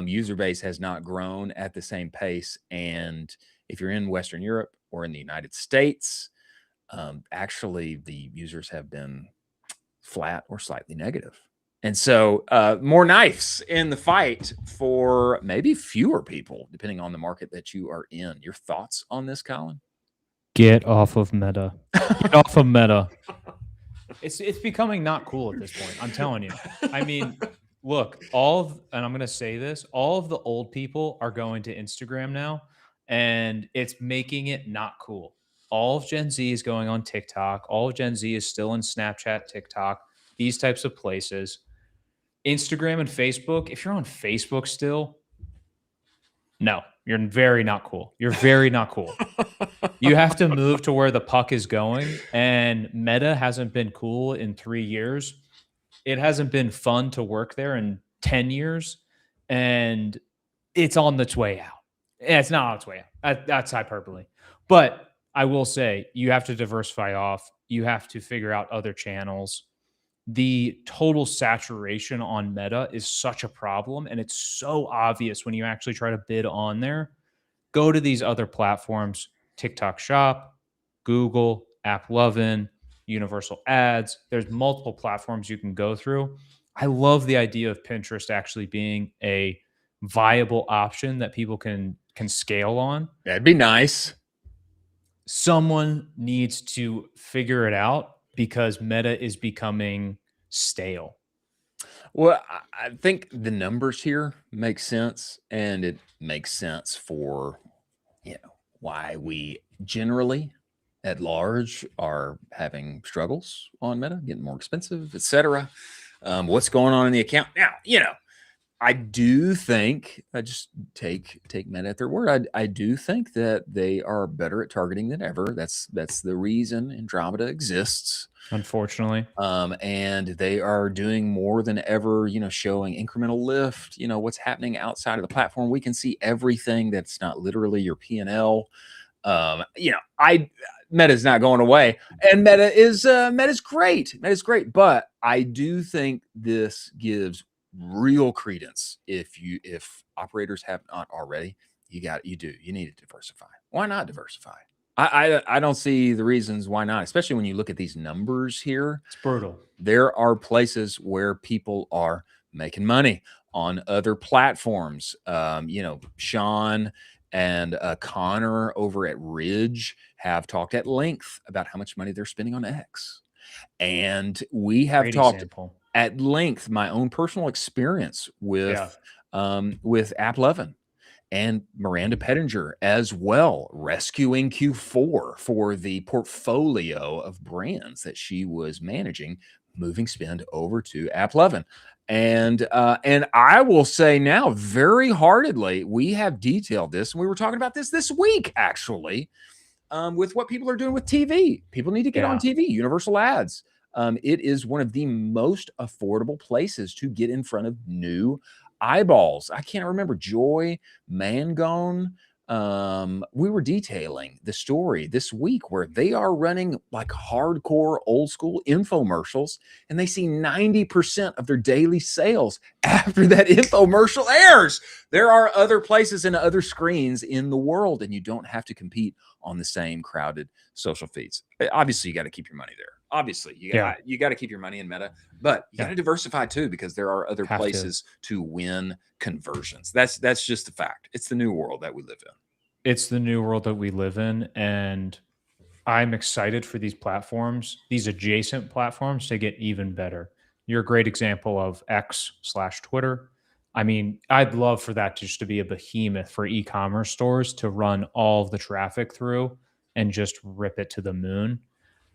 User base has not grown at the same pace. And if you're in Western Europe or in the United States, actually the users have been flat or slightly negative. And so more knives in the fight for maybe fewer people, depending on the market that you are in. Your thoughts on this, Colin? Get off of Meta. Get off of Meta. It's becoming not cool at this point. I'm telling you. I mean, look, and I'm going to say this, all of the old people are going to Instagram now, and it's making it not cool. All of Gen Z is going on TikTok. All of Gen Z is still in Snapchat, TikTok, these types of places. Instagram and Facebook, if you're on Facebook still, no, you're very not cool. You're very not cool. You have to move to where the puck is going, and Meta hasn't been cool in 3 years. It hasn't been fun to work there in 10 years, and it's on its way out. It's not on its way out. That's hyperbole. But I will say, you have to diversify off. You have to figure out other channels. The total saturation on Meta is such a problem, and it's so obvious when you actually try to bid on there. Go to these other platforms, TikTok Shop, Google, AppLovin, Universal Ads. There's multiple platforms you can go through. I love the idea of Pinterest actually being a viable option that people can scale on. That'd be nice. Someone needs to figure it out, because Meta is becoming stale. Well, I think the numbers here make sense, and it makes sense for, why we generally at large are having struggles on Meta, getting more expensive, etc. What's going on in the account now? I do think, I just take Meta at their word. I do think that they are better at targeting than ever. That's the reason Andromeda exists, unfortunately. And they are doing more than ever, showing incremental lift, what's happening outside of the platform. We can see everything that's not literally your P&L. Meta's not going away, and Meta's great. Meta's great, but I do think this gives real credence. If operators have not already, you need to diversify. Why not diversify? I don't see the reasons why not, especially when you look at these numbers here. It's brutal. There are places where people are making money on other platforms. Sean and Connor over at Ridge have talked at length about how much money they're spending on X. And we have Great talked example. at length my own personal experience with AppLovin and Miranda Pettinger as well, rescuing Q4 for the portfolio of brands that she was managing, moving spend over to AppLovin. And I will say now, very heartedly, we have detailed this, and we were talking about this week, actually, with what people are doing with TV. People need to get on TV, universal ads. It is one of the most affordable places to get in front of new eyeballs. I can't remember, Joy Mangone. We were detailing the story this week where they are running like hardcore old school infomercials, and they see 90% of their daily sales after that infomercial airs. There are other places and other screens in the world, and you don't have to compete on the same crowded social feeds. Obviously, you got to keep your money there. Obviously, you got to keep your money in Meta, but you got to diversify too, because there are other places to win conversions. That's just the fact. It's the new world that we live in. It's the new world that we live in, and I'm excited for these platforms, these adjacent platforms, to get even better. You're a great example of X/Twitter. I mean, I'd love for that just to be a behemoth for e-commerce stores to run all of the traffic through and just rip it to the moon.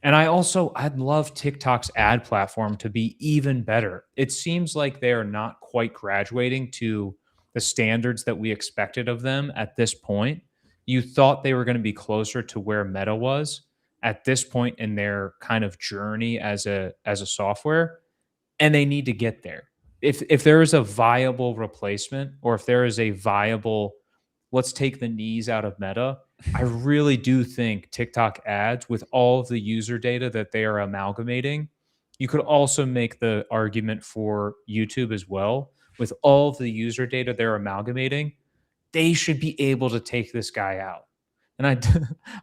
And I'd love TikTok's ad platform to be even better. It seems like they are not quite graduating to the standards that we expected of them at this point. You thought they were going to be closer to where Meta was at this point in their kind of journey as a software, and they need to get there. If there is a viable replacement, or if there is a viable, let's take the knees out of Meta, I really do think TikTok ads, with all of the user data that they are amalgamating, you could also make the argument for YouTube as well. With all of the user data they're amalgamating, they should be able to take this guy out. And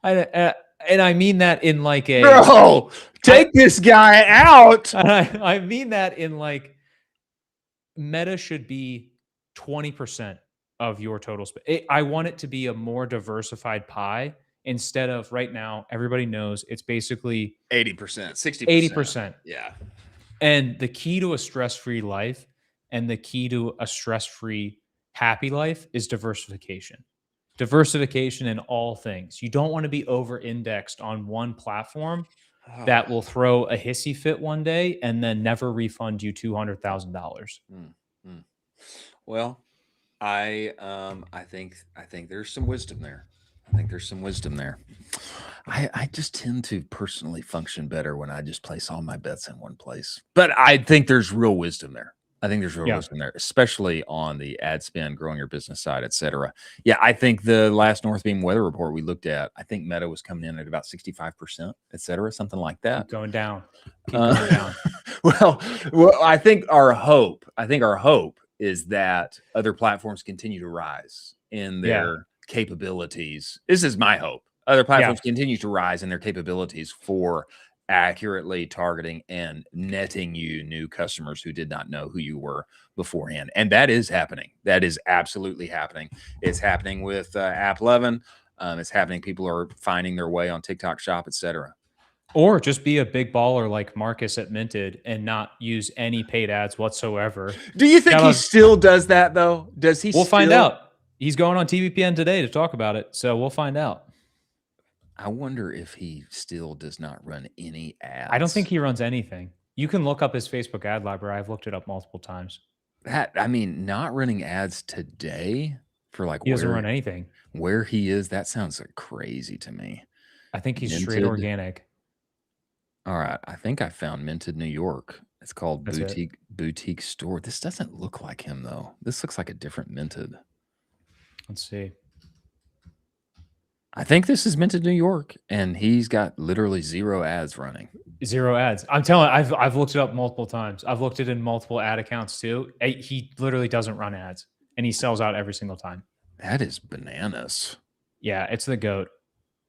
I mean that in like a Bro, take this guy out. I mean that in like, Meta should be 20% of your total spend. I want it to be a more diversified pie, instead of right now, everybody knows it's basically 80%, 60%. 80%. Yeah. And the key to a stress-free life and the key to a stress-free, happy life is diversification. Diversification in all things. You don't want to be over-indexed on one platform that will throw a hissy fit one day and then never refund you $200,000. Well, I think there's some wisdom there. I think there's some wisdom there. I just tend to personally function better when I just place all my bets in one place. But I think there's real wisdom there. I think there's real wisdom there, especially on the ad spend, growing your business side, et cetera. Yeah, I think the last Northbeam weather report we looked at, I think Meta was coming in at about 65%, et cetera, something like that. Keep going down. Keep going down. Well, I think our hope is that other platforms continue to rise in their capabilities. This is my hope. Other platforms continue to rise in their capabilities for accurately targeting and netting you new customers who did not know who you were beforehand. And that is happening. That is absolutely happening. It's happening with AppLovin. It's happening. People are finding their way on TikTok Shop, etc. Or just be a big baller like Marcus at Minted and not use any paid ads whatsoever. Do you think he still does that though? Does he? We'll find out. He's going on TVPN today to talk about it, so we'll find out. I wonder if he still does not run any ads. I don't think he runs anything. You can look up his Facebook ad library. I've looked it up multiple times. Not running ads today for like he doesn't run anything. Where he is, that sounds like crazy to me. I think he's straight organic. All right, I think I found Minted New York. It's called Boutique Store. This doesn't look like him though. This looks like a different Minted. Let's see. I think this is Minted New York, and he's got literally 0 ads running. 0 ads. I'm telling you, I've looked it up multiple times. I've looked it in multiple ad accounts too. He literally doesn't run ads, and he sells out every single time. That is bananas. Yeah, it's the GOAT.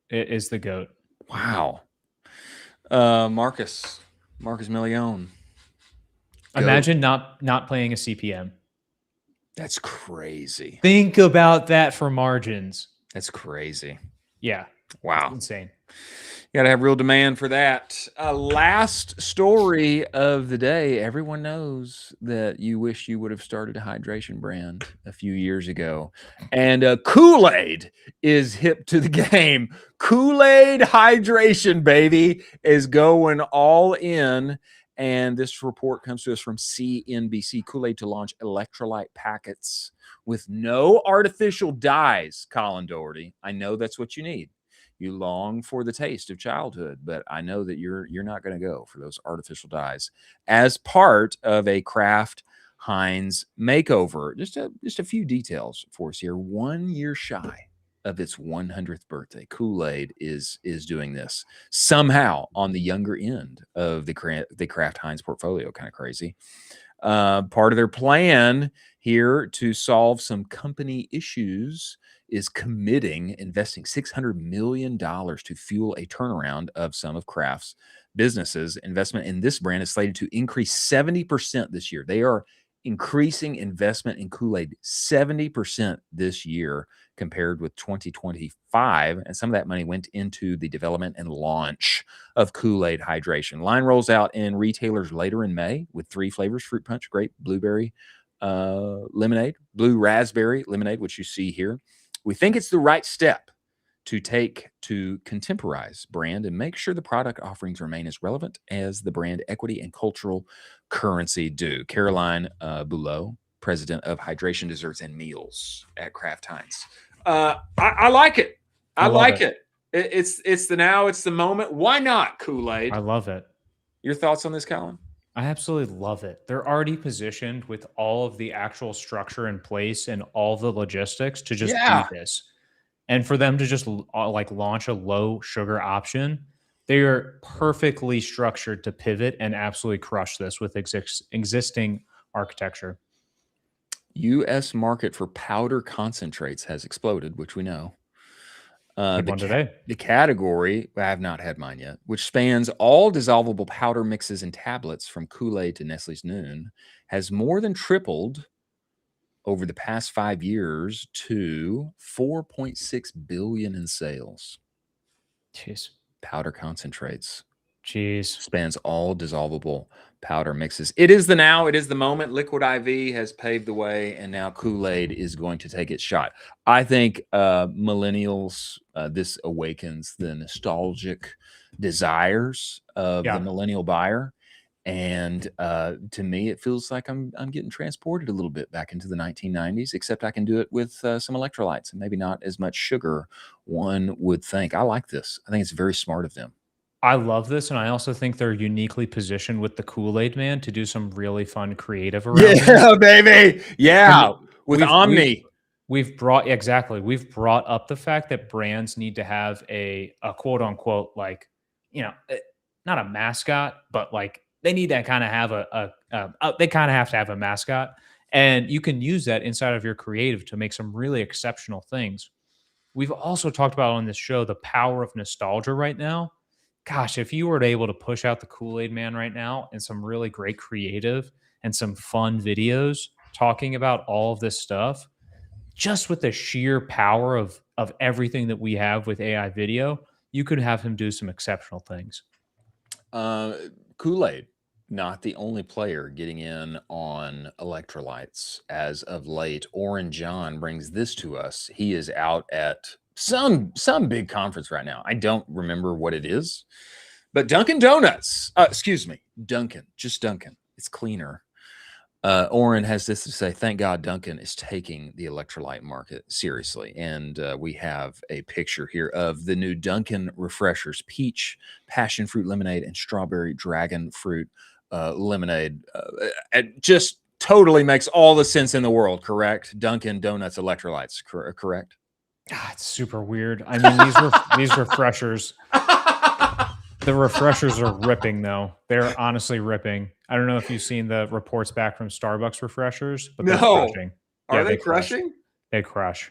It is the GOAT. Wow. Marcus Million. Imagine not playing a CPM. That's crazy. Think about that for margins. That's crazy. Yeah. Wow. It's insane. You got to have real demand for that. Last story of the day. Everyone knows that you wish you would have started a hydration brand a few years ago. And Kool-Aid is hip to the game. Kool-Aid hydration, baby, is going all in. And this report comes to us from CNBC. Kool-Aid to launch electrolyte packets with no artificial dyes, Colin Doherty. I know that's what you need. You long for the taste of childhood, but I know that you're not going to go for those artificial dyes as part of a Kraft Heinz makeover. Just a few details for us here. 1 year shy of its 100th birthday, Kool-Aid is doing this somehow on the younger end of the Kraft Heinz portfolio. Kind of crazy. Part of their plan here to solve some company issues is investing $600 million to fuel a turnaround of some of Kraft's businesses. Investment in this brand is slated to increase 70% this year. They are increasing investment in Kool-Aid 70% this year compared with 2025. And some of that money went into the development and launch of Kool-Aid hydration. Line rolls out in retailers later in May with 3 flavors: fruit punch, grape, blueberry, lemonade, blue raspberry lemonade, which you see here. We think it's the right step to take to contemporize brand and make sure the product offerings remain as relevant as the brand equity and cultural currency do. Caroline Boulot, president of Hydration Desserts and Meals at Kraft Heinz. I like it. I like it. It's the now, it's the moment. Why not Kool-Aid? I love it. Your thoughts on this, Colin? I absolutely love it. They're already positioned with all of the actual structure in place and all the logistics to just do this. And for them to just like launch a low sugar option, they are perfectly structured to pivot and absolutely crush this with existing architecture. U.S. market for powder concentrates has exploded, which we know. The category, I have not had mine yet, which spans all dissolvable powder mixes and tablets from Kool-Aid to Nestle's Noon, has more than tripled over the past 5 years to $4.6 billion in sales. Jeez. Powder concentrates. Jeez. Spans all dissolvable powder mixes. It is the now, it is the moment. Liquid IV has paved the way, and now Kool-Aid is going to take its shot. I think millennials, this awakens the nostalgic desires of the millennial buyer. And to me, it feels like I'm getting transported a little bit back into the 1990s, except I can do it with some electrolytes and maybe not as much sugar one would think. I like this. I think it's very smart of them. I love this, and I also think they're uniquely positioned with the Kool-Aid Man to do some really fun creative around this. Baby. Yeah, with Omni. We've brought up the fact that brands need to have a quote unquote, like, not a mascot, but like they need to kind of have they kind of have to have a mascot, and you can use that inside of your creative to make some really exceptional things. We've also talked about on this show the power of nostalgia right now. Gosh, if you were able to push out the Kool-Aid Man right now and some really great creative and some fun videos talking about all of this stuff, just with the sheer power of everything that we have with AI video, you could have him do some exceptional things. Kool-Aid, not the only player getting in on electrolytes as of late. Oren John brings this to us. He is out at some big conference right now. I don't remember what it is, but Dunkin' Donuts, Dunkin', just Dunkin'. It's cleaner. Oren has this to say: thank God Dunkin' is taking the electrolyte market seriously. And we have a picture here of the new Dunkin' refreshers: peach, passion fruit lemonade, and strawberry dragon fruit lemonade. It just totally makes all the sense in the world, correct? Dunkin' Donuts electrolytes, correct? God, it's super weird. I mean, these refreshers, the refreshers are ripping though. They're honestly ripping. I don't know if you've seen the reports back from Starbucks refreshers, but they're crushing. Are they crushing? They crush.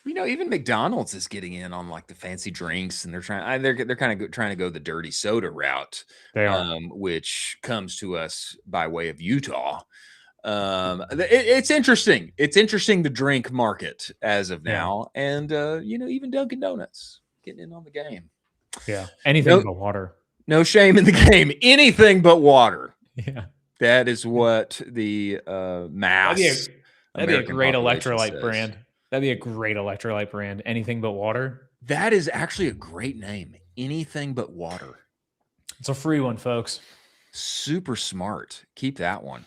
Even McDonald's is getting in on like the fancy drinks, and they're kind of trying to go the dirty soda route. They are, which comes to us by way of Utah. It's interesting. It's interesting, the drink market as of Yeah. now. And, even Dunkin' Donuts getting in on the game. Yeah. Anything but water. No shame in the game. Anything but water. Yeah. That is what the mass That'd be a great population electrolyte says. brand. That'd be a great electrolyte brand. Anything but water. That is actually a great name. Anything but water. It's a free one, folks. Super smart. Keep that one.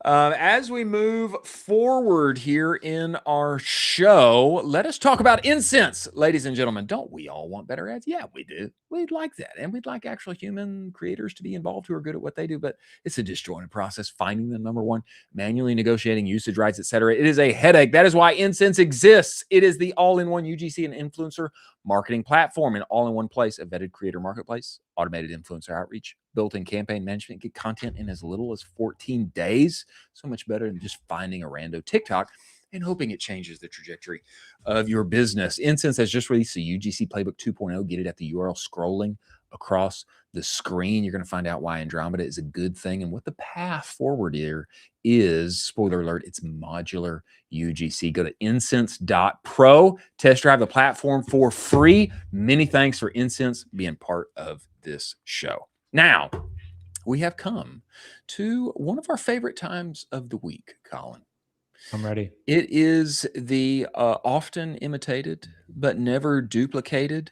As we move forward here in our show, let us talk about incense, ladies and gentlemen. Don't we all want better ads? Yeah, we do. We'd like that. And we'd like actual human creators to be involved who are good at what they do, but it's a disjointed process, finding them, number one, manually negotiating usage rights, etc. It is a headache. That is why Incense exists. It is the all-in-one UGC and influencer marketing platform, an all-in-one place, a vetted creator marketplace, automated influencer outreach, built-in campaign management, get content in as little as 14 days. So much better than just finding a rando TikTok and hoping it changes the trajectory of your business. Incense has just released the UGC Playbook 2.0. Get it at the URL scrolling across the screen. You're going to find out why Andromeda is a good thing and what the path forward here is. Spoiler alert, it's modular UGC. Go to incense.pro, test drive the platform for free. Many thanks for Incense being part of this show. Now, we have come to one of our favorite times of the week, Colin. I'm ready. It is the often imitated but never duplicated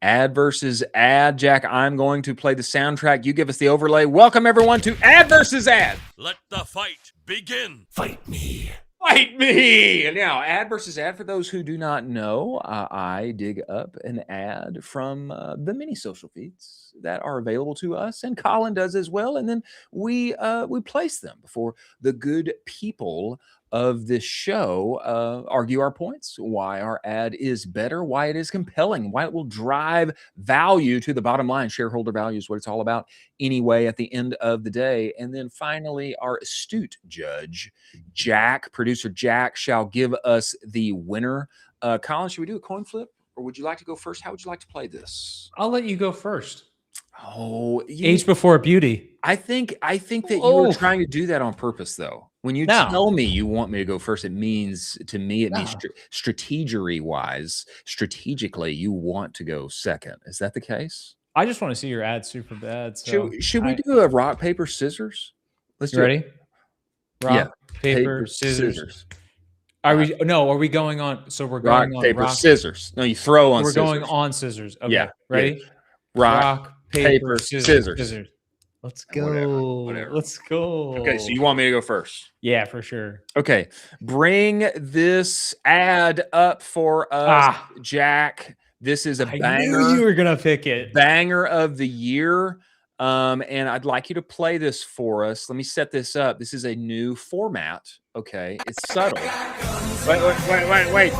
ad versus ad. Jack, I'm going to play the soundtrack. You give us the overlay. Welcome, everyone, to Ad versus Ad. Let the fight begin. Fight me. Fight me. Now, ad versus ad, for those who do not know, I dig up an ad from the many social feeds that are available to us, and Colin does as well. And then we place them before the good people of this show, argue our points, why our ad is better, why it is compelling, why it will drive value to the bottom line. Shareholder value is what it's all about anyway at the end of the day. And then finally, our astute judge, Jack, producer Jack, shall give us the winner. Colin, should we do a coin flip, or would you like to go first? How would you like to play this? I'll let you go first. Oh, Age before beauty. I think that you were trying to do that on purpose, though. When you tell me you want me to go first, it means to me, it means strategically, you want to go second. Is that the case? I just want to see your ad super bad. So should we do a rock, paper, scissors? Let's do ready? It. Rock, paper, scissors. Are we going on? So we're going rock, on paper, rock, scissors. No, you throw on. We're scissors. going on scissors. Okay, yeah. ready? Yeah. Rock, paper, scissors. Let's go. Whatever. Let's go. Okay, so you want me to go first? Yeah, for sure. Okay, bring this ad up for us, Jack. This is a banger. I knew you were gonna pick it. Banger of the year. And I'd like you to play this for us. Let me set this up. This is a new format. Okay, it's subtle. Wait.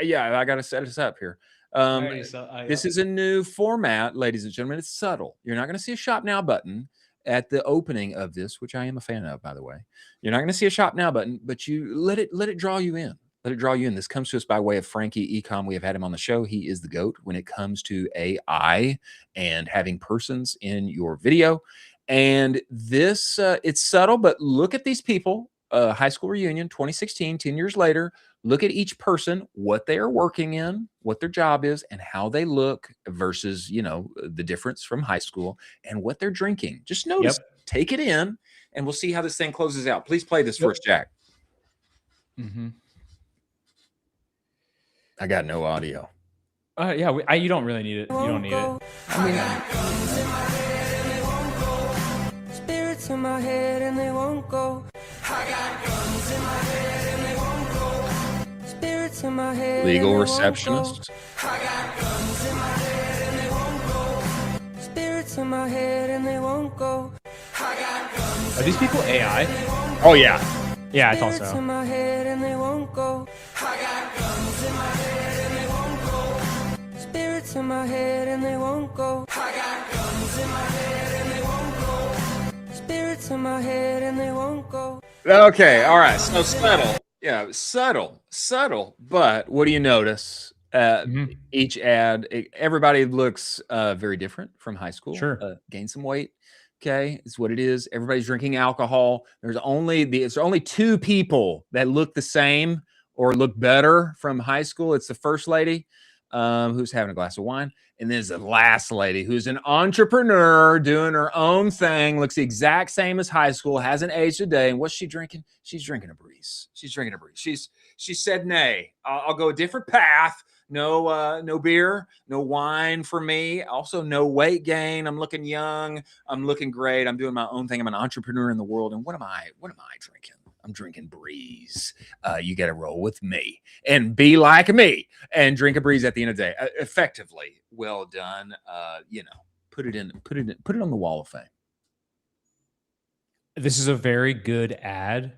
Yeah, I gotta set this up here. This is a new format, ladies and gentlemen. It's subtle. You're not going to see a shop now button at the opening of this, which I am a fan of, by the way. You're not going to see a shop now button, but you let it draw you in. Let it draw you in. This comes to us by way of Frankie Ecomm. We have had him on the show. He is the GOAT when it comes to AI and having persons in your video. And this, it's subtle, but look at these people. High school reunion, 2016, 10 years later. Look at each person, what they are working in, what their job is, and how they look versus, the difference from high school and what they're drinking. Just notice, take it in, and we'll see how this thing closes out. Please play this first, Jack. Mm-hmm. I got no audio. Yeah, you don't really need it. You don't need it. Spirits in my head and they won't go. I got guns in my head and they won't go. Spirits in my head. Legal receptionist. I got guns in my head and they won't go. Spirits in my head and they won't go. I got guns. Are these people AI? Oh yeah. Yeah, I thought Spirits so. in my head and they won't go. I got guns in my head and they won't go. Spirits in my head and they won't go. I got guns in my head and they won't go. Spirits in my head and they won't go. Okay, all right. So subtle. Yeah, subtle. But what do you notice? Each ad, everybody looks very different from high school. Sure. Gain some weight, Okay, it's what it is. Everybody's drinking alcohol. There's only two people that look the same or look better from high school. It's the first lady, who's having a glass of wine, and there's the last lady who's an entrepreneur doing her own thing, looks the exact same as high school, hasn't aged a day. And what's she drinking? She's drinking a breeze. She said, nay, I'll go a different path. No beer, no wine for me. Also, no weight gain. I'm looking young. I'm looking great. I'm doing my own thing. I'm an entrepreneur in the world. And what am I drinking? I'm drinking breeze. You got to roll with me and be like me and drink a breeze at the end of the day. Effectively, well done. Put it on the wall of fame. This is a very good ad.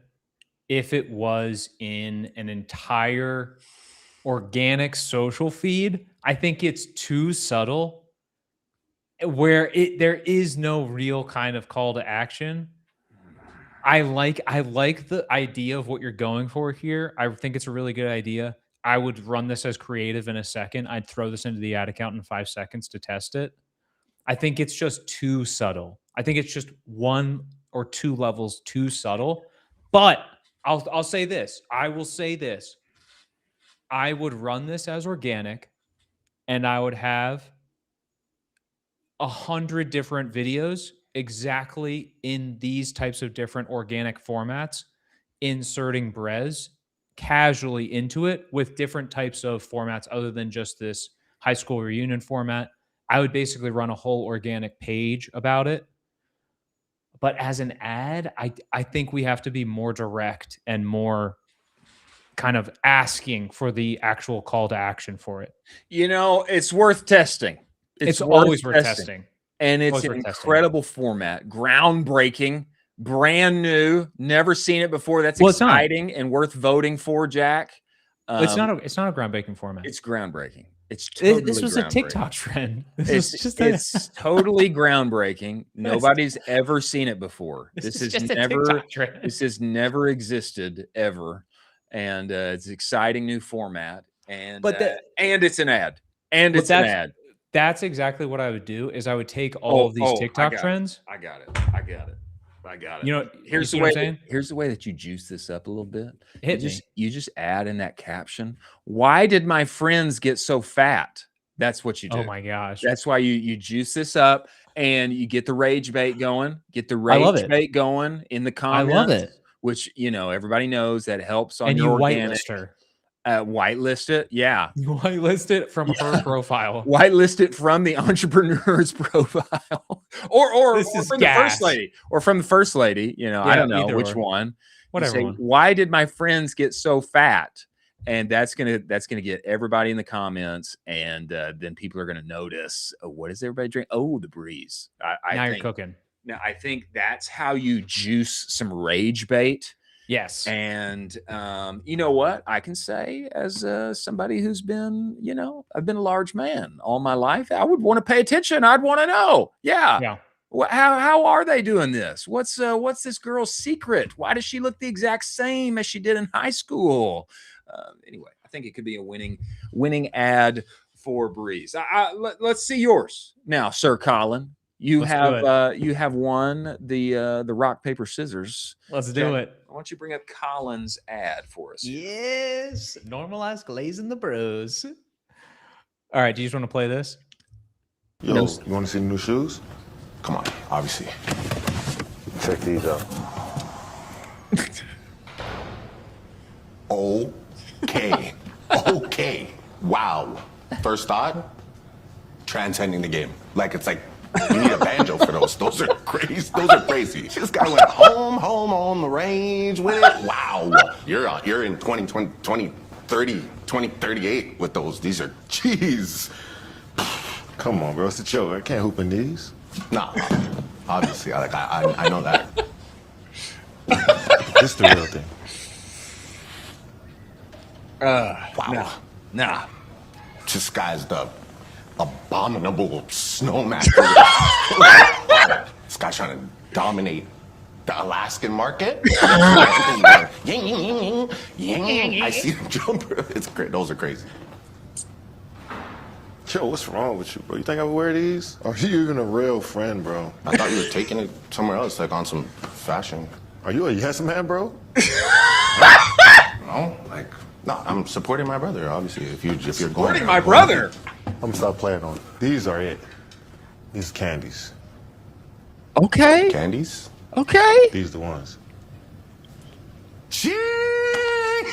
If it was in an entire organic social feed, I think it's too subtle where there is no real kind of call to action. I like the idea of what you're going for here. I think it's a really good idea. I would run this as creative in a second. I'd throw this into the ad account in 5 seconds to test it. I think it's just too subtle. I think it's just 1 or 2 levels too subtle. But I'll say this. I will say this. I would run this as organic, and I would have 100 different videos exactly in these types of different organic formats, inserting Brez casually into it with different types of formats other than just this high school reunion format. I would basically run a whole organic page about it. But as an ad, I think we have to be more direct and more kind of asking for the actual call to action for it. It's worth testing. It's always worth testing. And it's an incredible format, groundbreaking, brand new, never seen it before. That's exciting and worth voting for, Jack. It's not a groundbreaking format. It's groundbreaking. It's totally this was a TikTok trend. It's totally groundbreaking. Nobody's ever seen it before. This has never existed ever. And it's an exciting new format. And it's an ad. And it's an ad. That's exactly what I would do. Is I would take all of these TikTok trends. I got it. Here's the way that you juice this up a little bit. You just add in that caption. Why did my friends get so fat? That's what you do. Oh my gosh. That's why you juice this up and you get the rage bait going. Get the rage bait going in the comments. I love it. Which everybody knows that helps on and your you organic. Whitelist her. Whitelist it, yeah. You whitelist it from her profile. Whitelist it from the entrepreneur's profile, or from the first lady, from the first lady. I don't know which one. Whatever. Why did my friends get so fat? And that's gonna get everybody in the comments, and then people are gonna notice. Oh, what is everybody drinking? Oh, the breeze. You're cooking. Now I think that's how you juice some rage bait. Yes. And you know what I can say as somebody who's been, I've been a large man all my life. I would want to pay attention. I'd want to know. Yeah. How are they doing this? What's this girl's secret? Why does she look the exact same as she did in high school? Anyway, I think it could be a winning ad for Breeze. Let's see yours now, Sir Colin. You have won the rock, paper, scissors. Let's do it. Why don't you bring up Colin's ad for us? Yes. Normalize glazing the bros. All right. Do you just want to play this? Yo, you want to see the new shoes? Come on, obviously. Check these out. Okay. Wow. First thought, transcending the game. It's like you need a banjo for those. Those are crazy. This guy went home on the range with it. Wow. You're in 2038 with those. These are, jeez. Come on, bro. It's a joke. I can't hoop in these. Nah. Obviously, I know that. This is the real thing. Wow. Nah. This guy's the abominable snowman. This guy's trying to dominate the Alaskan market. I see the jumper. It's great. Those are crazy. Yo, what's wrong with you, bro? You think I would wear these? Are you even a real friend, bro? I thought you were taking it somewhere else, like on some fashion. Are you a yes man, bro? No, like, no, I'm supporting my brother, obviously. If you're going Supporting my brother. I'm gonna stop playing on it. These are it. These candies. Okay. Candies? Okay. These the ones. Cheese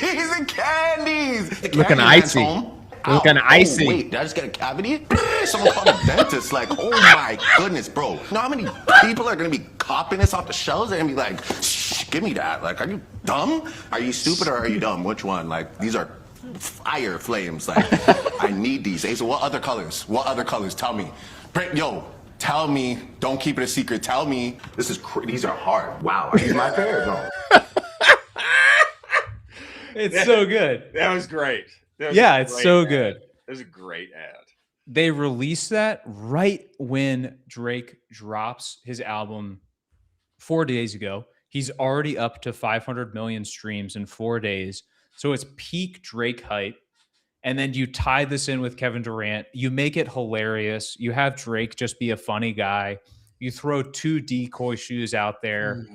and candies! The Looking candy icy. man's home. Looking icy. Oh, wait, did I just get a cavity? Someone called a dentist. Like, oh my goodness, bro. You know how many people are gonna be copping this off the shelves? They're gonna be like, shh, give me that. Like, are you dumb? Are you stupid or are you dumb? Which one? Like, these are fire flames. Like, I need these. Hey, so what other colors? What other colors? Tell me. Yo, tell me. Don't keep it a secret. Tell me. This is these are hard. Wow. Are these my pair or no? It's so good. That was great. Yeah, it's so good. It was a great ad. They released that right when Drake drops his album 4 days ago. He's already up to 500 million streams in 4 days. So it's peak Drake hype. And then you tie this in with Kevin Durant. You make it hilarious. You have Drake just be a funny guy. You throw 2 decoy shoes out there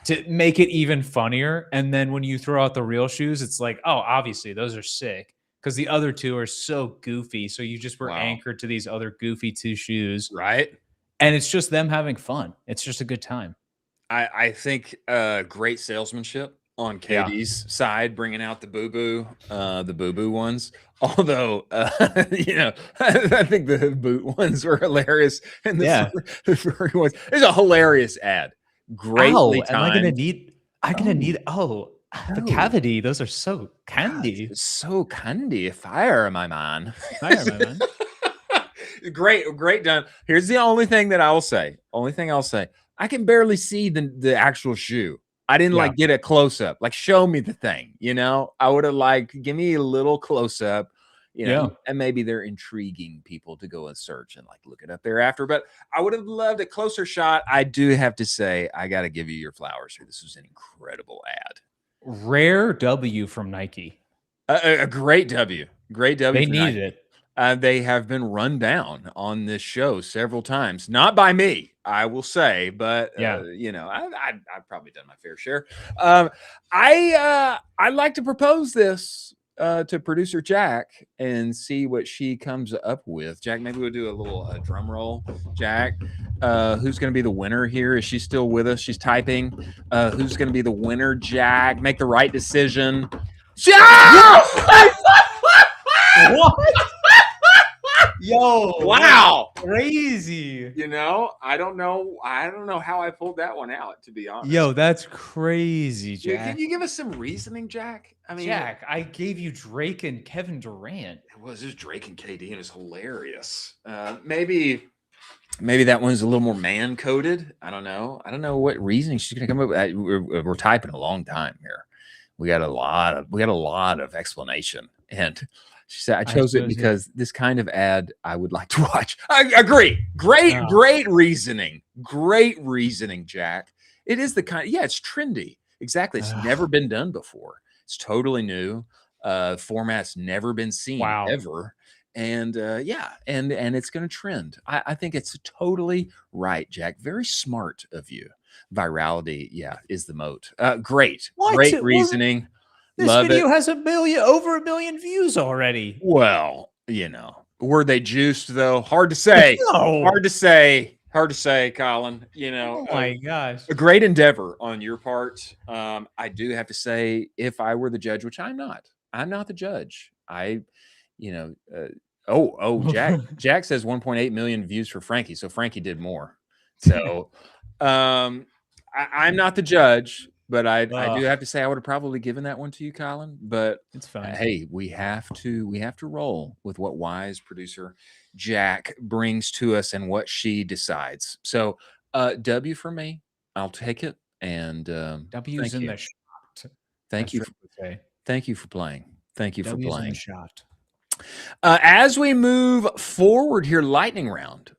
to make it even funnier. And then when you throw out the real shoes, it's like, oh, obviously those are sick because the other 2 are so goofy. So you just were anchored to these other goofy 2 shoes. Right. And it's just them having fun. It's just a good time. I think great salesmanship on KD's side, bringing out the boo-boo ones. Although, you know, I think the boot ones were hilarious. And the furry ones. It's a hilarious ad. Greatly timed. Am I gonna need? The cavity. Those are so candy. God, so candy. Fire, my man. Fire, my man. Great done. Here's the only thing that I will say. I can barely see the actual shoe. I didn't like get a close up. Like, show me the thing, you know? I would have like, give me a little close up, you know, and maybe they're intriguing people to go and search and like look it up thereafter. But I would have loved a closer shot. I do have to say, I got to give you your flowers here. This was an incredible ad. Rare W from Nike. A great W. Great W. They needed it. They have been run down on this show several times, not by me, I will say, but you know, I've probably done my fair share. I'd like to propose this to producer Jack and see what she comes up with. Jack, maybe we'll do a little drum roll. Jack, who's going to be the winner here? Is she still with us? She's typing. Who's going to be the winner? Jack, make the right decision. What? Yo, wow, crazy. You know, I don't know how I pulled that one out, to be honest. Yo, that's crazy, Jack. Can you give us some reasoning, Jack? I mean, Jack, I gave you Drake and Kevin Durant. It was just Drake and KD, and it's hilarious. Maybe that one's a little more man coded. I don't know what reasoning she's gonna come up with. We're typing a long time here. We got a lot of explanation, and she said, I chose it because this kind of ad I would like to watch. I agree. Great reasoning. Great reasoning, Jack. It is the kind, it's trendy. Exactly. It's never been done before. It's totally new. Format's never been seen ever. And and it's going to trend. I think it's totally right, Jack. Very smart of you. Virality, is the moat. Great reasoning. This video has over a million views already. Well, you know, were they juiced though? Hard to say. No. Hard to say, Colin. You know, oh my gosh, a great endeavor on your part. I do have to say, if I were the judge, which I'm not the judge. Jack says 1.8 million views for Frankie, so Frankie did more. So, I'm not the judge. But I do have to say I would have probably given that one to you, Colin. But it's fine. Hey, we have to roll with what wise producer Jack brings to us and what she decides. So W for me. I'll take it. And W's in the shot. Thank you for playing. Thank you for W's playing. In the shot. As we move forward here, lightning round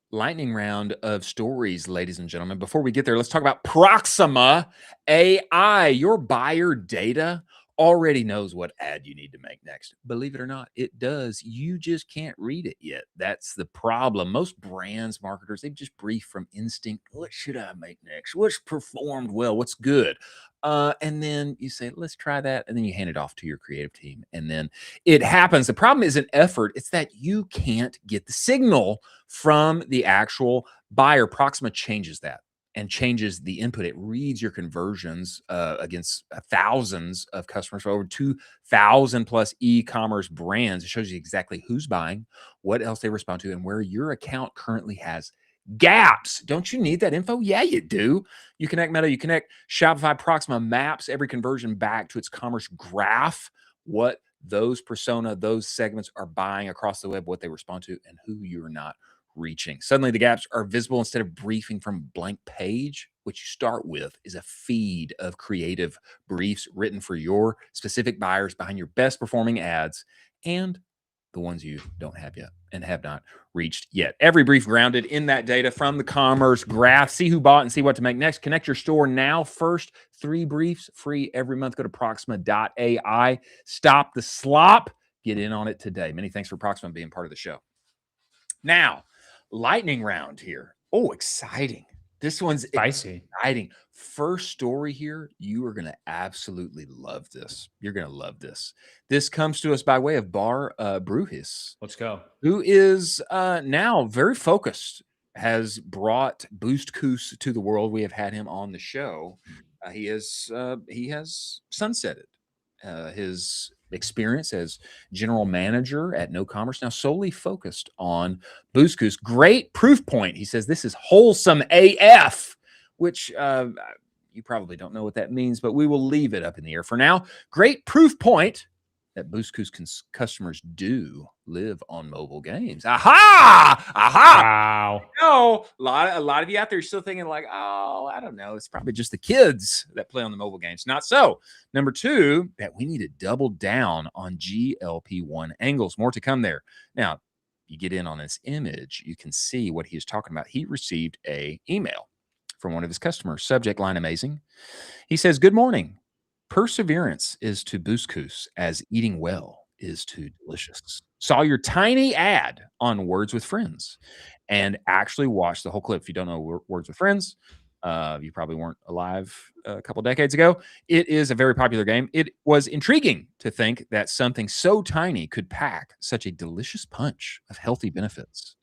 of stories, ladies and gentlemen. Before we get there, let's talk about Proxima AI. Your buyer data already knows what ad you need to make next. Believe it or not, it does. You just can't read it yet. That's the problem. Most brands, marketers, they just brief from instinct. What should I make next? What's performed well? What's good? And then you say, let's try that. And then you hand it off to your creative team. And then it happens. The problem isn't effort. It's that you can't get the signal from the actual buyer. Proxima changes that and changes the input. It reads your conversions against thousands of customers for over 2,000 plus e-commerce brands. It shows you exactly who's buying, what else they respond to, and where your account currently has gaps. Don't you need that info? Yeah, you do. You connect Meta, you connect Shopify. Proxima maps every conversion back to its commerce graph, what those persona, those segments are buying across the web, what they respond to, and who you're not reaching. Suddenly the gaps are visible instead of briefing from a blank page. What you start with is a feed of creative briefs written for your specific buyers behind your best performing ads and the ones you don't have yet and have not reached yet. Every brief grounded in that data from the commerce graph. See who bought and see what to make next. Connect your store now. First 3 briefs free every month. Go to Proxima.ai. Stop the slop. Get in on it today. Many thanks for Proxima being part of the show. Now, lightning round here. Oh, exciting. This one's Spicy. exciting. First story here. You are going to absolutely love this. You're going to love this. This comes to us by way of Bar Bruhis, Let's go. who is now very focused, has brought Boostcous to the world. We have had him on the show. He has sunsetted his experience as general manager at No Commerce, now solely focused on Boostcous. Great proof point. He says this is wholesome AF, which you probably don't know what that means, but we will leave it up in the air for now. Great proof point that Boostcous customers do live on mobile games. Aha! Aha! Wow. No, a lot of you out there are still thinking like, oh, I don't know. It's probably just the kids that play on the mobile games. Not so. Number 2, that we need to double down on GLP-1 angles. More to come there. Now, you get in on this image, you can see what he is talking about. He received a email from one of his customers. Subject line amazing. He says, good morning. Perseverance is to Boostcous as eating well is to delicious. Saw your tiny ad on Words with Friends and actually watched the whole clip. If you don't know Words with Friends, you probably weren't alive a couple decades ago. It is a very popular game. It was intriguing to think that something so tiny could pack such a delicious punch of healthy benefits.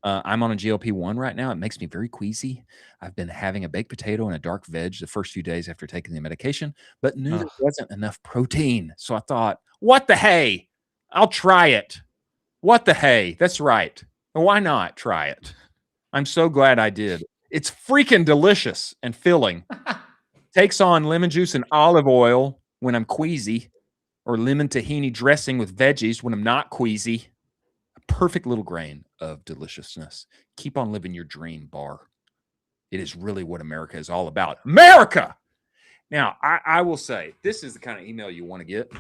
I'm on a GLP-1 right now. It makes me very queasy. I've been having a baked potato and a dark veg the first few days after taking the medication, but knew there wasn't enough protein. So I thought, what the hey? I'll try it. What the hey? That's right. Why not try it? I'm so glad I did. It's freaking delicious and filling. Takes on lemon juice and olive oil when I'm queasy, or lemon tahini dressing with veggies when I'm not queasy. Perfect little grain of deliciousness. Keep on living your dream, Bar. It is really what America is all about. America! Now, I will say, this is the kind of email you want to get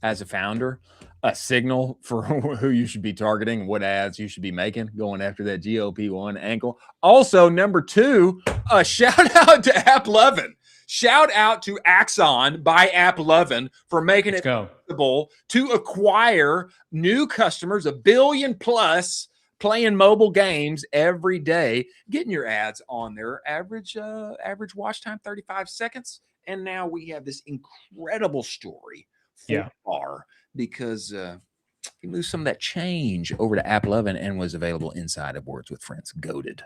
as a founder, a signal for who you should be targeting, what ads you should be making, going after that GLP-1 angle. Also, number 2, a shout out to AppLovin. Shout out to Axon by AppLovin for making it possible to acquire new customers, 1 billion plus, playing mobile games every day, getting your ads on there. Average watch time, 35 seconds. And now we have this incredible story for Bar because he moved some of that change over to AppLovin and was available inside of Words with Friends. Goated.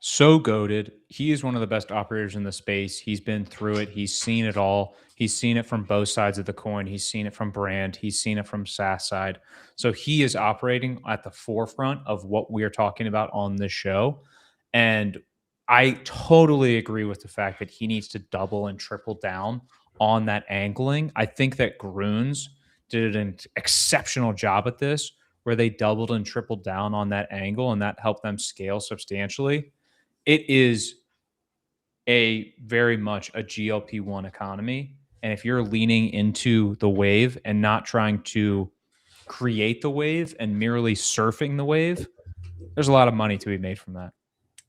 So goated. He is one of the best operators in the space. He's been through it. He's seen it all. He's seen it from both sides of the coin. He's seen it from brand. He's seen it from SaaS side. So he is operating at the forefront of what we are talking about on this show. And I totally agree with the fact that he needs to double and triple down on that angling. I think that Groons did an exceptional job at this, where they doubled and tripled down on that angle, and that helped them scale substantially. It is a very much a GLP-1 economy. And if you're leaning into the wave and not trying to create the wave and merely surfing the wave, there's a lot of money to be made from that.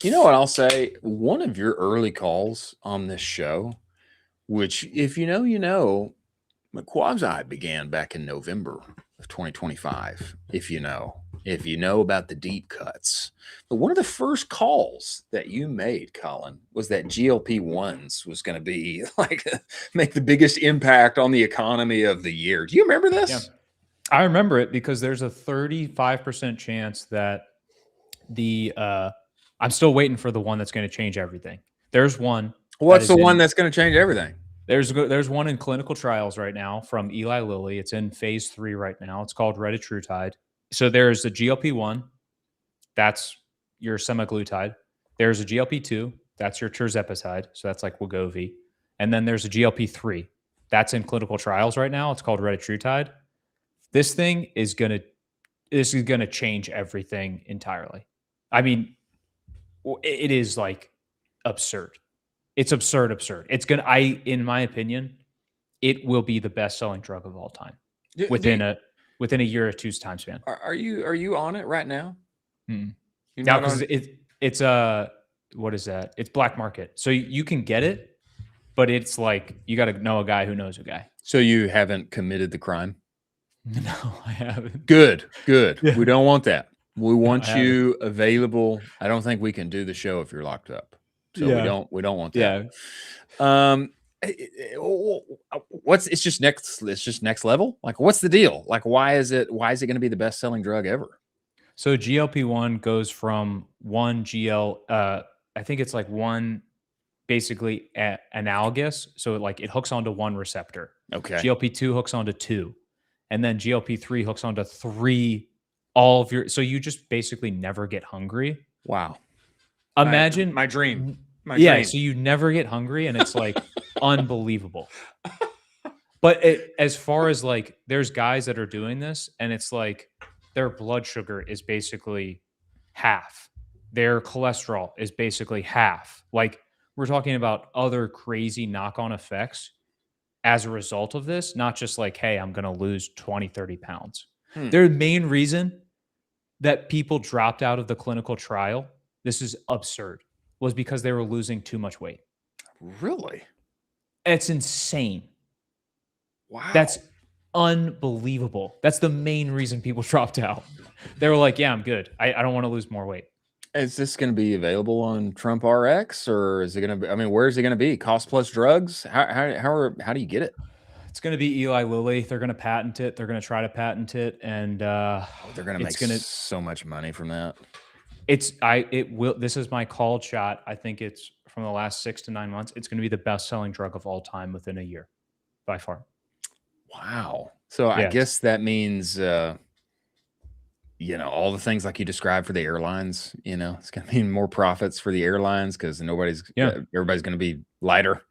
You know what I'll say? One of your early calls on this show, which if you know, Quasi began back in November of 2025, if you know about the deep cuts. But one of the first calls that you made, Colin, was that GLP-1s was going to be like make the biggest impact on the economy of the year. Do you remember this? Yeah. I remember it because there's a 35% chance that I'm still waiting for the one that's going to change everything. There's one. What's the one that's going to change everything? There's one in clinical trials right now from Eli Lilly. It's in phase 3 right now. It's called retatrutide. So there's a GLP-1. That's your semaglutide. There's a GLP-2. That's your tirzepatide. So that's like Wegovy. And then there's a GLP-3. That's in clinical trials right now. It's called retatrutide. This thing is gonna change everything entirely. I mean, it is like absurd. It's absurd. It's in my opinion, it will be the best-selling drug of all time within a year or two's time span. Are you on it right now? No, because it's what is that? It's black market, so you can get it, but it's like you got to know a guy who knows a guy. So you haven't committed the crime? No, I haven't. Good. Yeah. We don't want that. We want you available. I don't think we can do the show if you're locked up. So we don't want that. Yeah. It's just next level. Like, what's the deal? Like, why is it going to be the best selling drug ever? So GLP-1 goes from one I think it's like one basically analogous. So it hooks onto one receptor. Okay. GLP-2 hooks onto 2, and then GLP-3 hooks onto 3. So you just basically never get hungry. Wow. Imagine my dream. So you never get hungry, and it's like unbelievable. But as far as like, there's guys that are doing this, and it's like their blood sugar is basically half. Their cholesterol is basically half. Like, we're talking about other crazy knock-on effects as a result of this, not just like, hey, I'm going to lose 20, 30 pounds. Their main reason that people dropped out of the clinical trial, this is absurd, was because they were losing too much weight. Really? It's insane. Wow. That's unbelievable. That's the main reason people dropped out. They were like, yeah, I'm good. I don't want to lose more weight. Is this going to be available on Trump RX, or is it going to be, I mean, where is it going to be? Cost plus drugs? How do you get it? It's going to be Eli Lilly. They're going to patent it. They're going to try to patent it. And they're going to make so much money from that. This is my called shot. I think it's from the last 6 to 9 months. It's going to be the best selling drug of all time within a year by far. Wow. So I guess that means, all the things like you described for the airlines, it's going to mean more profits for the airlines because everybody's going to be lighter.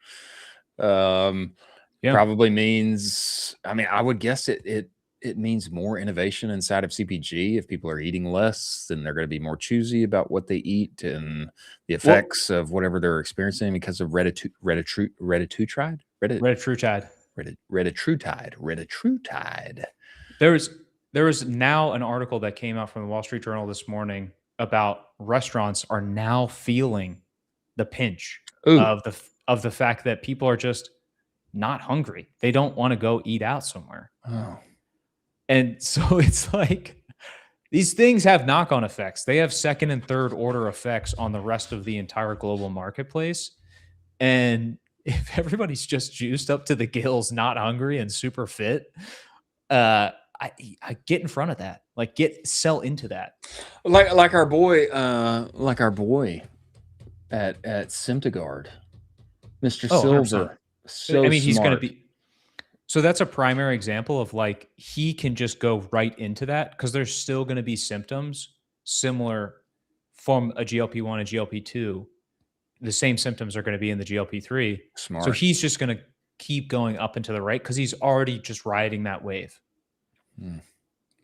Probably means, I would guess it means more innovation inside of CPG. If people are eating less, then they're going to be more choosy about what they eat and the effects of whatever they're experiencing because of retatrutide. There is now an article that came out from the Wall Street Journal this morning about restaurants are now feeling the pinch of the fact that people are just not hungry. They don't want to go eat out somewhere. Oh. And so it's like these things have knock-on effects. They have second and third order effects on the rest of the entire global marketplace. And if everybody's just juiced up to the gills, not hungry and super fit, I get in front of that. Like sell into that. Like our boy at Simtigard, Mr. Silver. 100%. So he's going to smart. be. So that's a primary example of like he can just go right into that because there's still going to be symptoms similar from a GLP-1 and GLP-2. The same symptoms are going to be in the GLP-3. Smart. So he's just going to keep going up and to the right because he's already just riding that wave.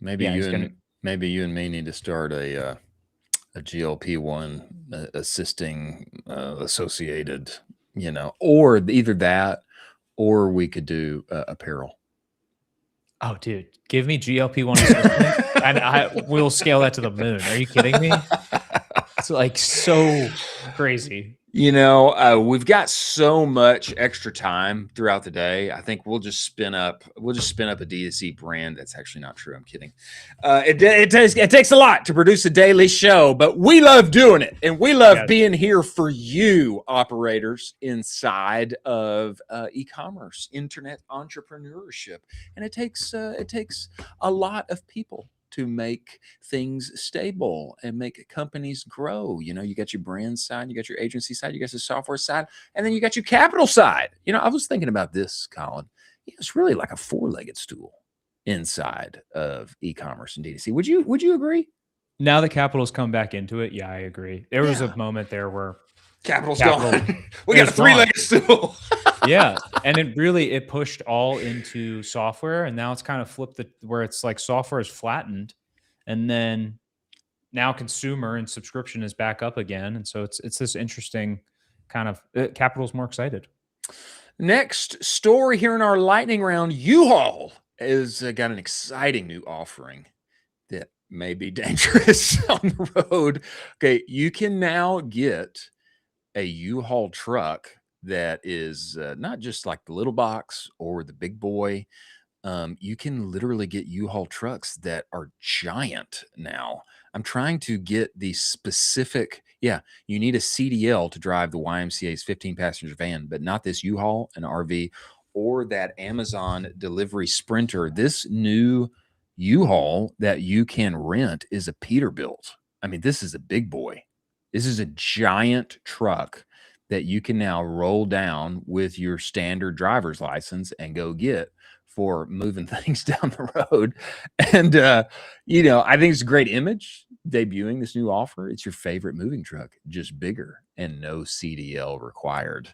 Maybe you and me need to start a GLP-1 assisting associated, or either that, or we could do apparel. Oh, dude, give me GLP-1 assistant, and I will scale that to the moon. Are you kidding me? It's like so crazy. We've got so much extra time throughout the day. I think we'll just spin up a D2C brand. That's actually not true. I'm kidding. It takes a lot to produce a daily show, but we love doing it, and we love being here for you, operators, inside of e-commerce, internet entrepreneurship, and it takes a lot of people to make things stable and make companies grow. You got your brand side, you got your agency side, you got your software side, and then you got your capital side. I was thinking about this, Colin. It's really like a four-legged stool inside of e-commerce and D2C. Would you agree? Now the capital's come back into it. Yeah, I agree. There was a moment there where capital's gone. We got a three-legged stool. Yeah, and it pushed all into software, and now it's kind of flipped where it's like software is flattened, and then now consumer and subscription is back up again, and so it's this interesting kind of capital's more excited. Next story here in our lightning round: U-Haul has got an exciting new offering that may be dangerous on the road. Okay, you can now get a U-Haul truck that is not just like the little box or the big boy. You can literally get U-Haul trucks that are giant now. I'm trying to get the specific. Yeah, you need a CDL to drive the YMCA's 15-passenger van, but not this U-Haul, an RV, or that Amazon delivery Sprinter. This new U-Haul that you can rent is a Peterbilt. I mean, this is a big boy. This is a giant truck that you can now roll down with your standard driver's license and go get for moving things down the road. And, I think it's a great image debuting this new offer. It's your favorite moving truck, just bigger and no CDL required.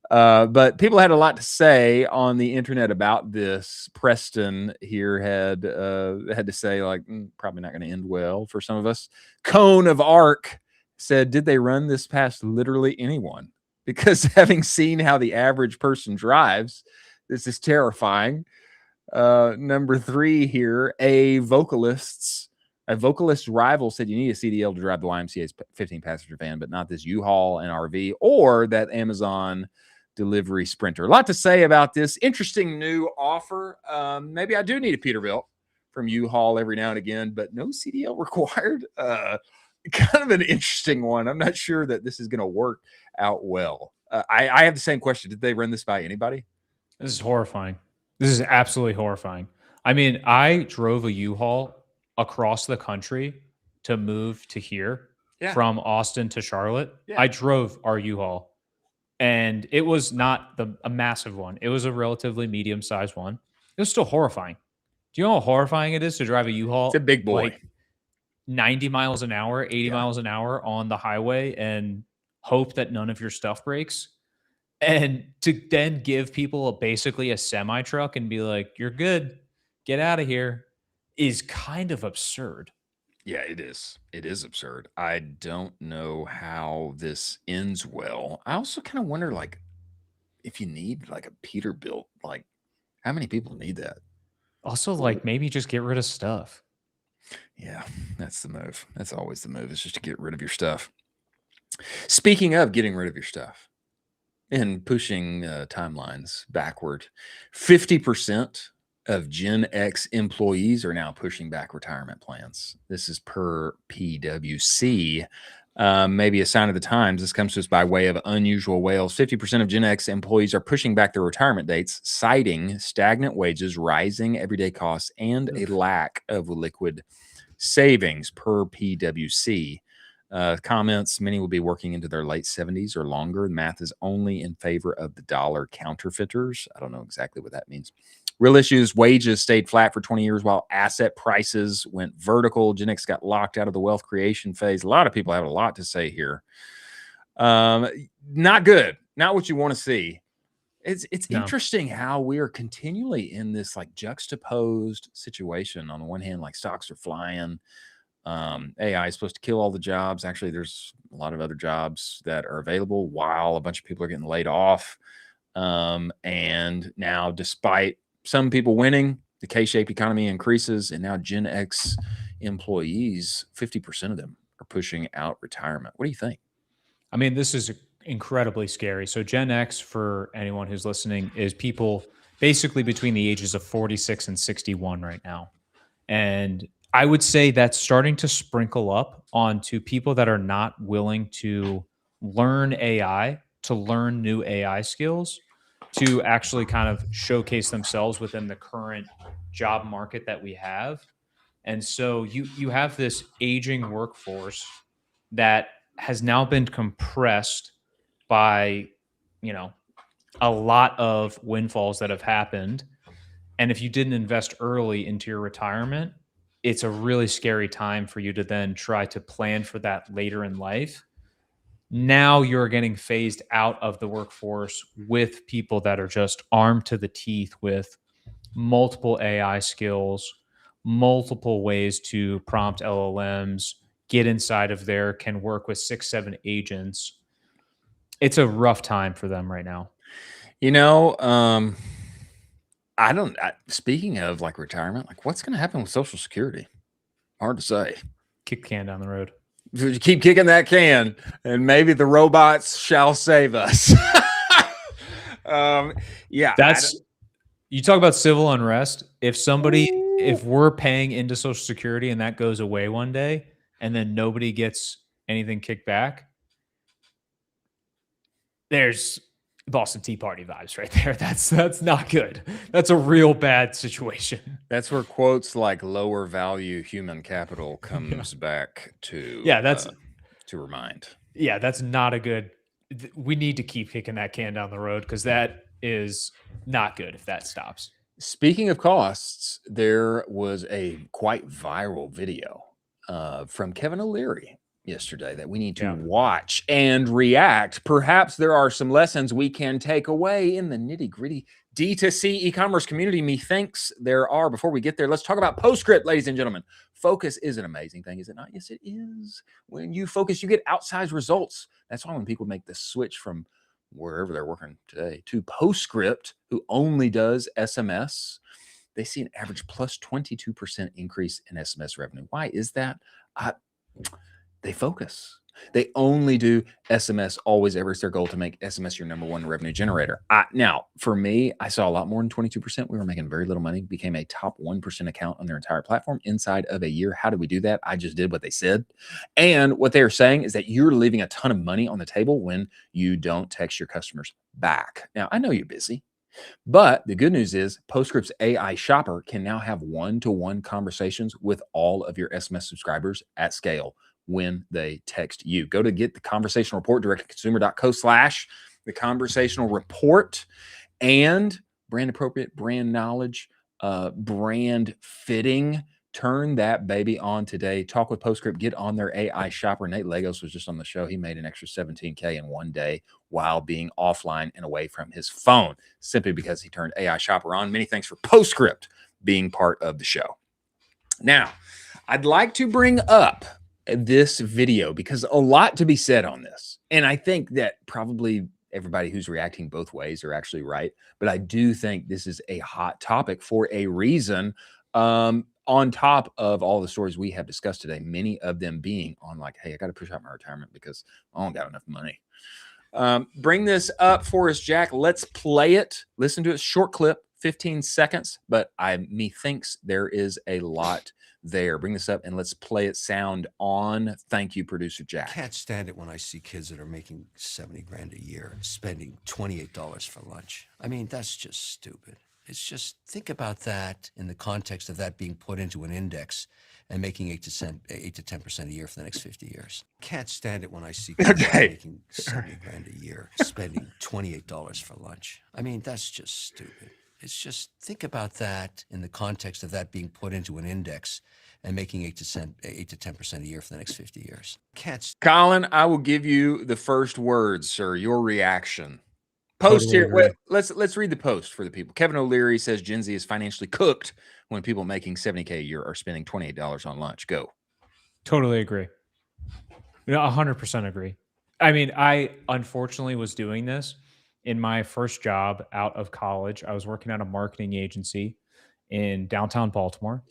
But people had a lot to say on the internet about this. Preston here had to say, like, probably not going to end well for some of us. Cone of Arc said, did they run this past literally anyone? Because having seen how the average person drives, this is terrifying. Number 3 here, a vocalist's rival said you need a CDL to drive the YMCA's 15-passenger van, but not this U-Haul and RV or that Amazon delivery Sprinter. A lot to say about this interesting new offer. Maybe I do need a Peterbilt from U-Haul every now and again, but no CDL required. Kind of an interesting one. I'm not sure that this is going to work out well. I have the same question. Did they run this by anybody? This is horrifying. This is absolutely horrifying. I mean, I drove a U-Haul across the country to move to here from Austin to Charlotte. Yeah. I drove our U-Haul, and it was not a massive one. It was a relatively medium-sized one. It was still horrifying. Do you know how horrifying it is to drive a U-Haul? It's a big boy. Like 90 miles an hour, 80 miles an hour on the highway and hope that none of your stuff breaks. And to then give people basically a semi truck and be like, you're good, get out of here, is kind of absurd. Yeah, it is. It is absurd. I don't know how this ends well. I also kind of wonder, like, if you need like a Peterbilt, like how many people need that? Also, like, maybe just get rid of stuff. Yeah, that's the move. That's always the move, is just to get rid of your stuff. Speaking of getting rid of your stuff and pushing timelines backward, 50% of Gen X employees are now pushing back retirement plans. This is per PwC. Maybe a sign of the times. This comes to us by way of Unusual Whales. 50% of Gen X employees are pushing back their retirement dates, citing stagnant wages, rising everyday costs, and a lack of liquid savings per PwC. Comments, many will be working into their late 70s or longer. The math is only in favor of the dollar counterfeiters. I don't know exactly what that means. Real issues, wages stayed flat for 20 years while asset prices went vertical. Gen X got locked out of the wealth creation phase. A lot of people have a lot to say here. Not good. Not what you want to see. It's interesting how we are continually in this like juxtaposed situation. On the one hand, like stocks are flying. AI is supposed to kill all the jobs. Actually, there's a lot of other jobs that are available while a bunch of people are getting laid off. And now, despite some people winning, the K-shaped economy increases, and now Gen X employees, 50% of them are pushing out retirement. What do you think? I mean, this is incredibly scary. So Gen X, for anyone who's listening, is people basically between the ages of 46 and 61 right now. And I would say that's starting to sprinkle up onto people that are not willing to learn AI, to learn new AI skills, to actually kind of showcase themselves within the current job market that we have. And so you have this aging workforce that has now been compressed by, you know, a lot of windfalls that have happened. And if you didn't invest early into your retirement, it's a really scary time for you to then try to plan for that later in life. Now you're getting phased out of the workforce with people that are just armed to the teeth with multiple AI skills, multiple ways to prompt LLMs, get inside of there, can work with 6, 7 agents. It's a rough time for them right now. You know, speaking of like retirement, like what's going to happen with Social Security? Hard to say. Kick the can down the road. Keep kicking that can, and maybe the robots shall save us. Yeah, That's you talk about civil unrest. If we're paying into Social Security and that goes away one day, and then nobody gets anything kicked back, there's Boston Tea Party vibes right there. That's not good. That's a real bad situation. That's where quotes like "lower value human capital" comes back to. Yeah, that's to remind. Yeah, that's not a good. We need to keep kicking that can down the road because that is not good if that stops. Speaking of costs, there was a quite viral video from Kevin O'Leary yesterday that we need to watch and react. Perhaps there are some lessons we can take away in the nitty-gritty D2C e-commerce community. Methinks there are. Before we get there, let's talk about Postscript, ladies and gentlemen. Focus is an amazing thing, is it not? Yes, it is. When you focus, you get outsized results. That's why when people make the switch from wherever they're working today to Postscript, who only does SMS, they see an average plus 22% increase in SMS revenue. Why is that? They focus. They only do SMS, always ever. It's their goal to make SMS your number one revenue generator. Now, for me, I saw a lot more than 22%. We were making very little money, became a top 1% account on their entire platform inside of a year. How did we do that? I just did what they said. And what they are saying is that you're leaving a ton of money on the table when you don't text your customers back. Now, I know you're busy, but the good news is Postscript's AI shopper can now have one-to-one conversations with all of your SMS subscribers at scale when they text you. Go to get the conversational report, direct-to-consumer.co/the conversational report, and brand appropriate, brand knowledge, brand fitting. Turn that baby on today. Talk with Postscript. Get on their AI shopper. Nate Lagos was just on the show. He made an extra $17K in one day while being offline and away from his phone, simply because he turned AI shopper on. Many thanks for Postscript being part of the show. Now, I'd like to bring up this video because a lot to be said on this. And I think that probably everybody who's reacting both ways are actually right. But I do think this is a hot topic for a reason. On top of all the stories we have discussed today, many of them being on like, hey, I got to push out my retirement because I don't got enough money. Bring this up for us, Jack. Let's play it. Listen to it. Short clip, 15 seconds. But methinks there is a lot there. Bring this up and let's play it sound on. Thank you, producer Jack. Can't stand it when I see kids that are making 70 grand a year and spending $28 for lunch. I mean, that's just stupid. It's just, think about that in the context of that being put into an index and making 8 to 10% a year for the next 50 years. Can't stand it when I see kids making 70 grand a year spending $28 for lunch. I mean, that's just stupid. It's just, think about that in the context of that being put into an index and making 8 to 10% a year for the next 50 years. Colin, I will give you the first words, sir. Your reaction. Post here. Wait, let's read the post for the people. Kevin O'Leary says Gen Z is financially cooked when people making 70K a year are spending $28 on lunch. Go. Totally agree. 100% agree. I mean, I unfortunately was doing this in my first job out of college. I was working at a marketing agency in downtown Baltimore,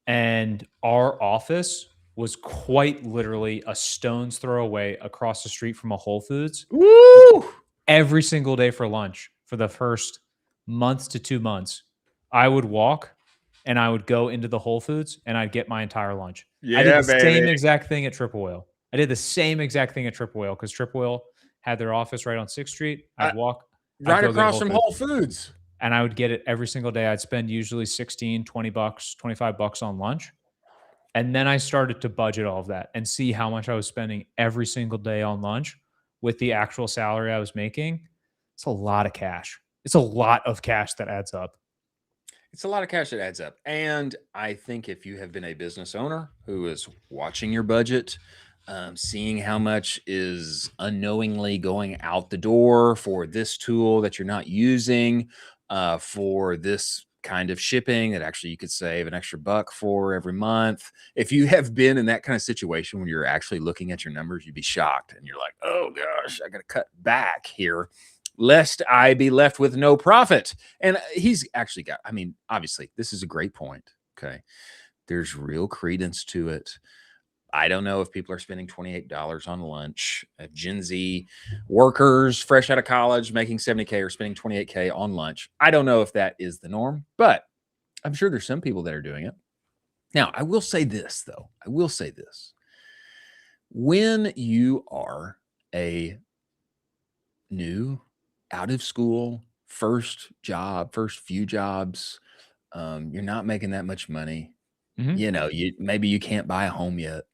and our office was quite literally a stone's throw away across the street from a Whole Foods. Woo! Every single day for lunch for the first month to 2 months, I would walk and I would go into the Whole Foods and I'd get my entire lunch. I did Yeah, the same baby. exact thing at Triple Whale. I did the same exact thing at Triple Whale because Triple Whale had their office right on 6th Street. I'd walk I'd Right go get across from Foods, Whole Foods. and I would get it every single day. I'd spend usually 16, 20 bucks, 25 bucks on lunch. And then I started to budget all of that and see how much I was spending every single day on lunch with the actual salary I was making. It's a lot of cash. It's a lot of cash that adds up. It's a lot of cash that adds up. And I think if you have been a business owner who is watching your budget, seeing how much is unknowingly going out the door for this tool that you're not using, for this kind of shipping that actually you could save an extra buck for every month. If you have been in that kind of situation when you're actually looking at your numbers, you'd be shocked and you're like, oh gosh, I got to cut back here lest I be left with no profit. And he's actually got, I mean, obviously this is a great point. Okay. There's real credence to it. I don't know if people are spending $28 on lunch. Gen Z workers fresh out of college making 70K are spending 28K on lunch. I don't know if that is the norm, but I'm sure there's some people that are doing it. Now, I will say this, though. I will say this. When you are a new, out of school, first job, first few jobs, you're not making that much money. You know, maybe you can't buy a home yet.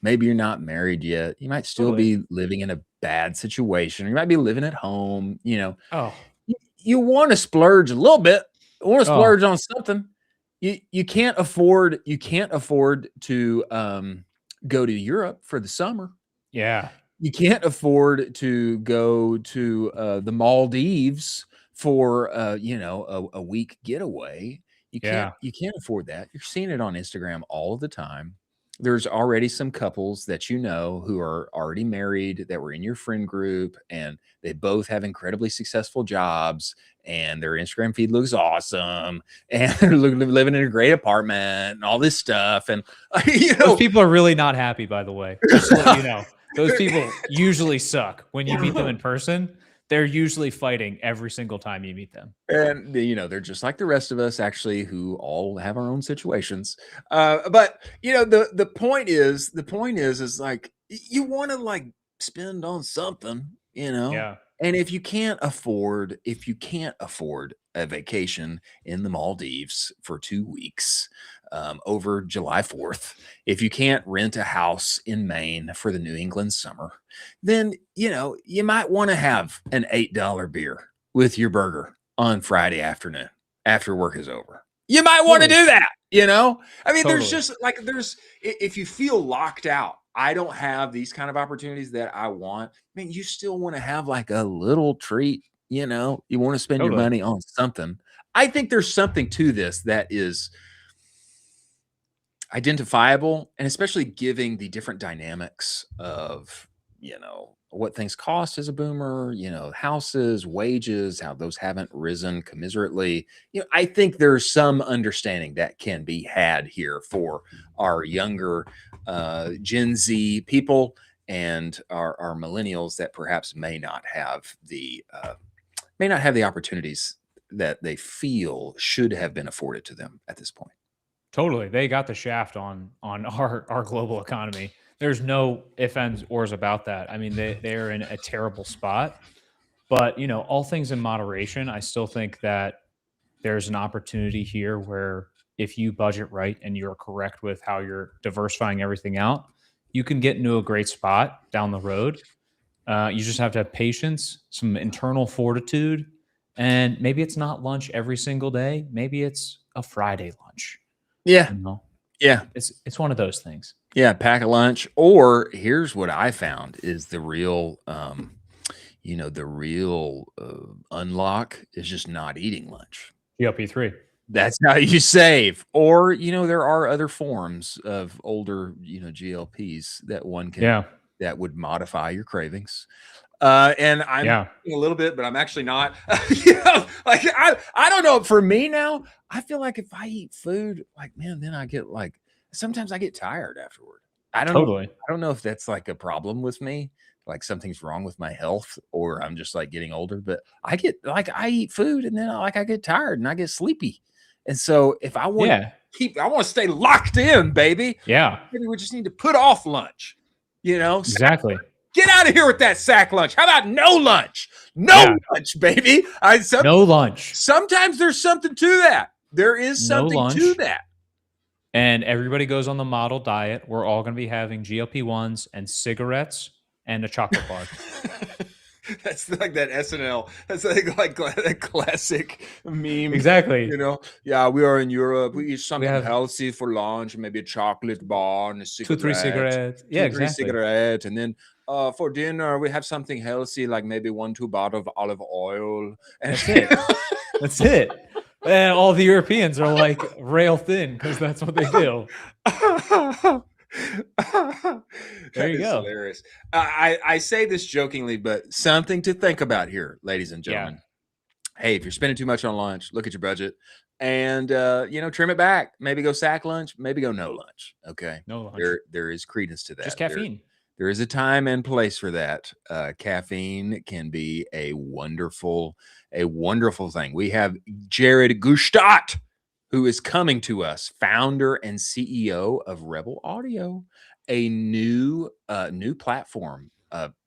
Maybe you're not married yet. You might still be living in a bad situation. You might be living at home. You know, you want to splurge a little bit. You want to splurge on something. You can't afford to go to Europe for the summer. Yeah. You can't afford to go to the Maldives for a week getaway. You can't afford that. You're seeing it on Instagram all the time. There's already some couples that you know who are already married that were in your friend group, and they both have incredibly successful jobs, and their Instagram feed looks awesome, and they're living in a great apartment and all this stuff. And those people are really not happy, by the way. Just to let you know, those people usually suck when you meet them in person. They're usually fighting every single time you meet them. And, they're just like the rest of us, actually, who all have our own situations. But, the point is like, you want to like spend on something, Yeah. And if you can't afford a vacation in the Maldives for 2 weeks over July 4th, if you can't rent a house in Maine for the New England summer, then, you might want to have an $8 beer with your burger on Friday afternoon after work is over. You might want to do that, I mean, there's just like, if you feel locked out, I don't have these kind of opportunities that I want. I mean, you still want to have like a little treat, you want to spend your money on something. I think there's something to this that is identifiable, and especially giving the different dynamics of, what things cost as a boomer, houses, wages, how those haven't risen commiserately. I think there's some understanding that can be had here for our younger Gen Z people and our millennials that perhaps may not have the opportunities that they feel should have been afforded to them at this point. Totally. They got the shaft on our global economy. There's no ifs, ands, ors about that. I mean, they're in a terrible spot. But, all things in moderation, I still think that there's an opportunity here where if you budget right and you're correct with how you're diversifying everything out, you can get into a great spot down the road. You just have to have patience, some internal fortitude, and maybe it's not lunch every single day. Maybe it's a Friday lunch. Yeah. Yeah. It's one of those things. Yeah. Pack a lunch. Or here's what I found is the real, unlock is just not eating lunch. GLP-3. That's how you save. Or, there are other forms of older, GLPs that one can, that would modify your cravings. And I'm a little bit, but I'm actually not. Like I don't know. For me now, I feel like if I eat food, like, man, then I get like, sometimes I get tired afterward. I don't Totally. know. I don't know if that's like a problem with me, like something's wrong with my health, or I'm just like getting older. But I get like I eat food and then I get tired and I get sleepy. And so if I want Yeah. I want to stay locked in, baby. Yeah. Maybe we just need to put off lunch. Exactly. Get out of here with that sack lunch. How about no lunch? No Yeah. lunch, baby. No lunch. Sometimes there's something to that. There is No something lunch. to that. And everybody goes on the model diet. We're all going to be having GLP-1s and cigarettes and a chocolate bar. That's like that SNL. That's like a classic meme. Exactly. Yeah, we are in Europe. We eat something have- healthy for lunch, maybe a chocolate bar and a cigarette. 2-3 cigarettes. Yeah, Two, three exactly. cigarettes. And then for dinner, we have something healthy, like maybe 1-2 bottle of olive oil. And That's it. That's it. And all the Europeans are like rail thin because that's what they do. There you go. Hilarious. I say this jokingly, but something to think about here, ladies and gentlemen. Hey, if you're spending too much on lunch, look at your budget and trim it back. Maybe go sack lunch, maybe go no lunch. Okay. No lunch. There is credence to that. Just caffeine. There is a time and place for that. Caffeine can be a wonderful thing. We have Jared Gutstadt, who is coming to us, founder and CEO of Rebel Audio, a new platform,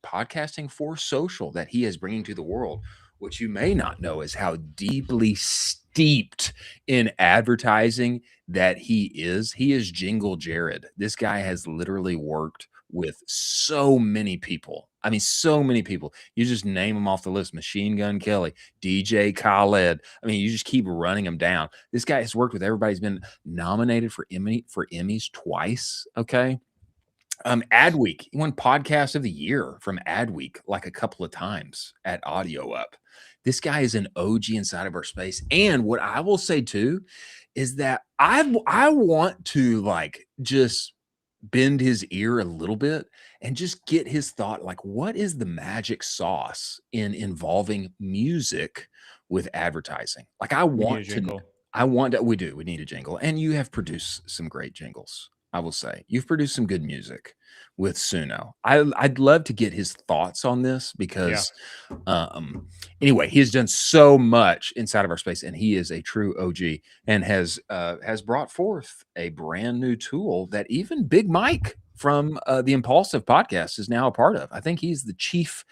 podcasting for social that he is bringing to the world. What you may not know is how deeply steeped in advertising that he is. He is Jingle Jared. This guy has literally worked with so many people. I mean, so many people. You just name them off the list. Machine Gun Kelly, DJ Khaled. I mean, you just keep running them down. This guy has worked with everybody. He's been nominated for Emmys twice. Okay. Adweek. He won Podcast of the Year from Adweek like a couple of times at Audio Up. This guy is an OG inside of our space. And what I will say too is that I want to like just bend his ear a little bit and just get his thought, like, what is the magic sauce in involving music with advertising? Like, we need a jingle. And you have produced some great jingles. I will say you've produced some good music with Suno. I'd love to get his thoughts on this because anyway, he has done so much inside of our space, and he is a true OG and has brought forth a brand new tool that even Big Mike from the Impulsive podcast is now a part of. I think he's the chief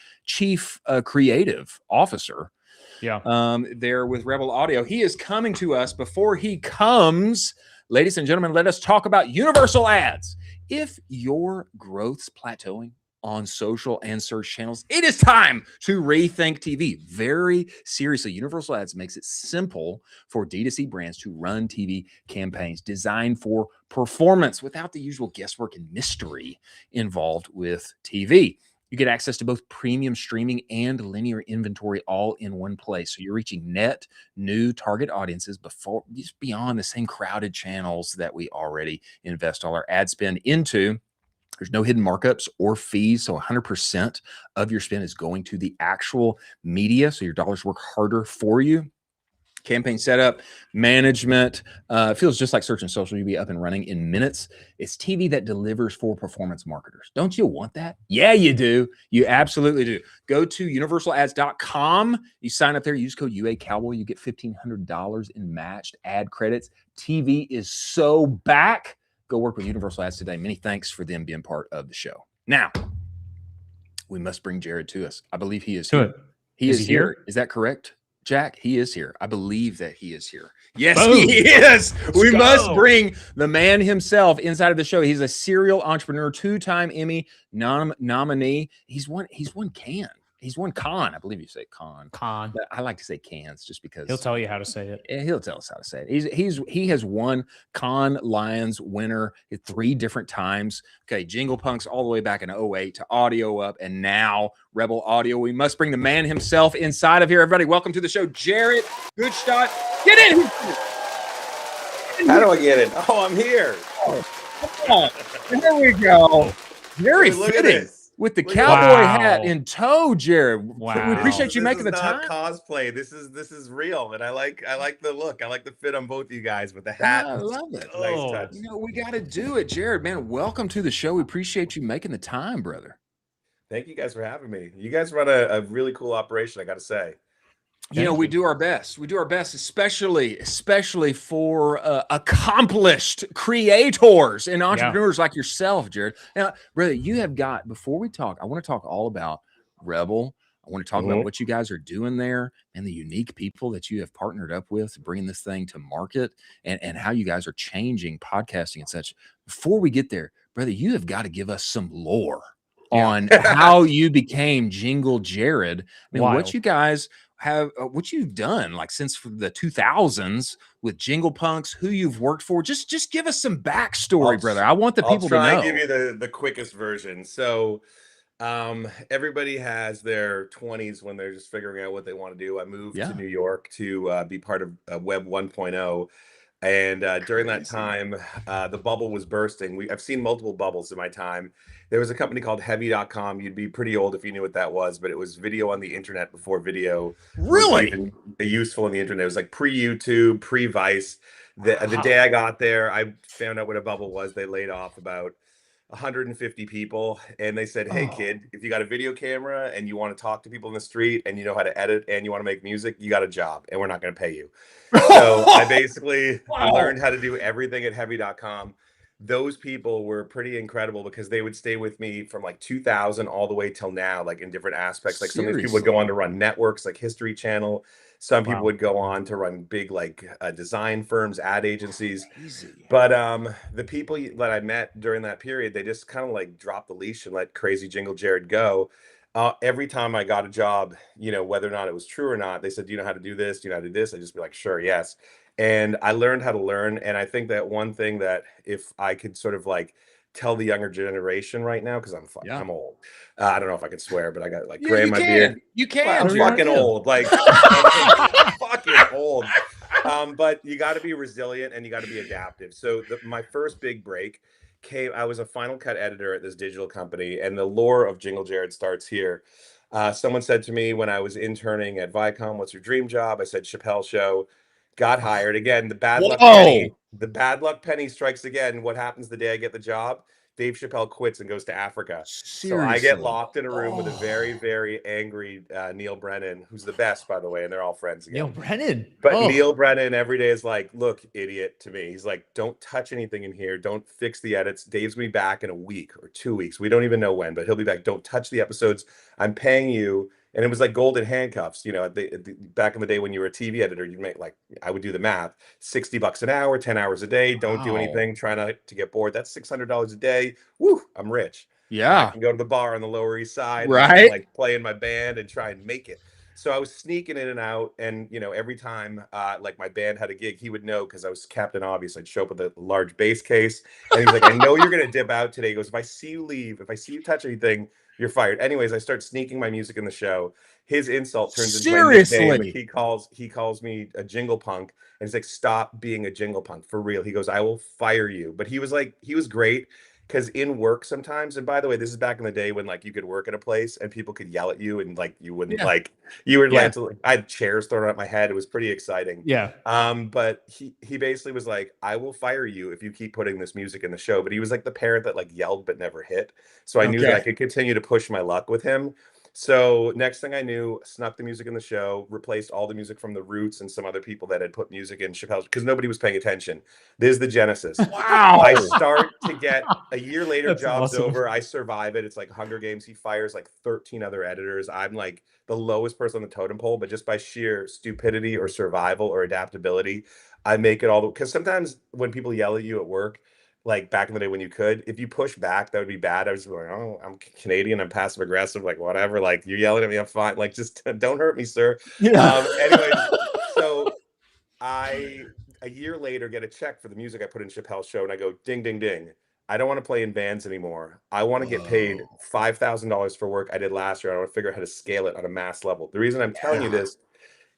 creative officer. There with Rebel Audio. He is coming to us. Before he comes, ladies and gentlemen, let us talk about universal ads. If your growth's plateauing on social and search channels, it is time to rethink TV. Very seriously, universal ads makes it simple for D2C brands to run TV campaigns designed for performance without the usual guesswork and mystery involved with TV. You get access to both premium streaming and linear inventory all in one place. So you're reaching net new target audiences just beyond the same crowded channels that we already invest all our ad spend into. There's no hidden markups or fees. So 100% of your spend is going to the actual media. So your dollars work harder for you. Campaign setup, management, feels just like search and social. You'll be up and running in minutes. It's TV that delivers for performance marketers. Don't you want that? Yeah, you do. You absolutely do. Go to universalads.com. You sign up there, use code UACowboy. You get $1,500 in matched ad credits. TV is so back. Go work with Universal Ads today. Many thanks for them being part of the show. Now, we must bring Jared to us. I believe he is here. He is here. Is that correct? Jack, he is here. I believe that he is here. Yes, boom. He is. We must bring the man himself inside of the show. He's a serial entrepreneur, 2-time Emmy nominee. He's won Cannes. He's won Con. I believe you say Con. But I like to say Cans just because he'll tell you how to say it. He'll tell us how to say it. He has won Con Lions winner 3 different times. Okay, Jingle Punks all the way back in 2008 to Audio Up, and now Rebel Audio. We must bring the man himself inside of here. Everybody, welcome to the show, Jared Gutstadt. Get in. How do I get in? Oh, I'm here. Oh, there we go. Very Look fitting. at this. with the Look at cowboy that. hat Wow. in tow, Jared. We Wow. appreciate you This making is the not time. cosplay. This is real, and I like the look. I like the fit on both of you guys with the hat. I love it. Nice touch. You know, we got to do it, Jared. Man, welcome to the show. We appreciate you making the time, brother. Thank you guys for having me. You guys run a really cool operation, I got to say. You know, we do our best. We do our best, especially for accomplished creators and entrepreneurs like yourself, Jared. Now, brother, you have got, before we talk, I want to talk all about Rebel. I want to talk about what you guys are doing there and the unique people that you have partnered up with to bring this thing to market and how you guys are changing podcasting and such. Before we get there, brother, you have got to give us some lore on how you became Jingle Jared. I mean, what you guys have, what you've done like since the 2000s with Jingle Punks, who you've worked for. Just give us some backstory, brother. I want the people to know. I'll try and give you the quickest version. So everybody has their 20s when they're just figuring out what they want to do. I moved to New York to be part of Web 1.0. And during that time, the bubble was bursting. I've seen multiple bubbles in my time. There was a company called heavy.com. You'd be pretty old if you knew what that was, but it was video on the internet before video was even useful on the internet. It was like pre-YouTube, pre-Vice. The day I got there, I found out what a bubble was. They laid off about 150 people, and they said, hey kid, if you got a video camera and you want to talk to people in the street and you know how to edit and you want to make music, you got a job and we're not going to pay you. So I basically learned how to do everything at heavy.com. Those people were pretty incredible because they would stay with me from like 2000 all the way till now, like in different aspects. Like some of these people would go on to run networks like History Channel. Some people would go on to run big like design firms, ad agencies. But the people that I met during that period, they just kind of like dropped the leash and let crazy Jingle Jared go. Every time I got a job, you know, whether or not it was true or not, they said, do you know how to do this? Do you know how to do this? I'd just be like, sure, yes. And I learned how to learn. And I think that one thing that if I could sort of like tell the younger generation right now, because I'm old. I don't know if I can swear, but I got like gray in my beard. You can. I'm fucking old. Like I'm fucking old. But you got to be resilient and you got to be adaptive. So my first big break came, I was a Final Cut editor at this digital company, and the lore of Jingle Jared starts here. Someone said to me when I was interning at Viacom, what's your dream job? I said Chappelle Show. Got hired. Again, the bad luck penny. The bad luck penny strikes again. What happens the day I get the job? Dave Chappelle quits and goes to Africa. Seriously? So I get locked in a room with a very, very angry Neil Brennan, who's the best, by the way, and they're all friends again. Neil Brennan. But Neil Brennan every day is like, look, idiot, to me. He's like, don't touch anything in here. Don't fix the edits. Dave's gonna be back in a week or 2 weeks. We don't even know when, but he'll be back. Don't touch the episodes. I'm paying you. And it was like golden handcuffs, you know, back in the day when you were a TV editor, you'd make like, I would do the math, $60 an hour, 10 hours a day. Don't do anything, try not to get bored. That's $600 a day. Woo, I'm rich. Yeah. I can go to the bar on the Lower East Side, right? And like play in my band and try and make it. So I was sneaking in and out. And, you know, every time like my band had a gig, he would know because I was Captain Obvious. I'd show up with a large bass case. And he was like, I know you're going to dip out today. He goes, if I see you leave, if I see you touch anything, you're fired. Anyways, I start sneaking my music in the show. His insult turns into my nickname. He calls me a jingle punk, and he's like, "Stop being a jingle punk for real." He goes, "I will fire you." But he was great because in work sometimes. And by the way, this is back in the day when like you could work at a place and people could yell at you and like you wouldn't like you were like I had chairs thrown at my head. It was pretty exciting. Yeah. But he basically was like, I will fire you if you keep putting this music in the show. But he was like the parent that like yelled but never hit. So I knew that I could continue to push my luck with him. So next thing I knew, snuck the music in the show, replaced all the music from the Roots and some other people that had put music in Chappelle's because nobody was paying attention. This is the genesis. Wow. I start to get a year later, job's over. I survive it. It's like Hunger Games. He fires like 13 other editors. I'm like the lowest person on the totem pole, but just by sheer stupidity or survival or adaptability, I make it all. Because sometimes when people yell at you at work, like back in the day when you could, if you push back, that would be bad. I was like, oh, I'm Canadian, I'm passive aggressive, like whatever, like you're yelling at me, I'm fine, like just don't hurt me, sir. Anyways, so I a year later get a check for the music I put in Chappelle's show, and I go ding ding ding, I don't want to play in bands anymore. I want to get paid $5,000 for work I did last year. I want to figure out how to scale it on a mass level. The reason I'm telling you this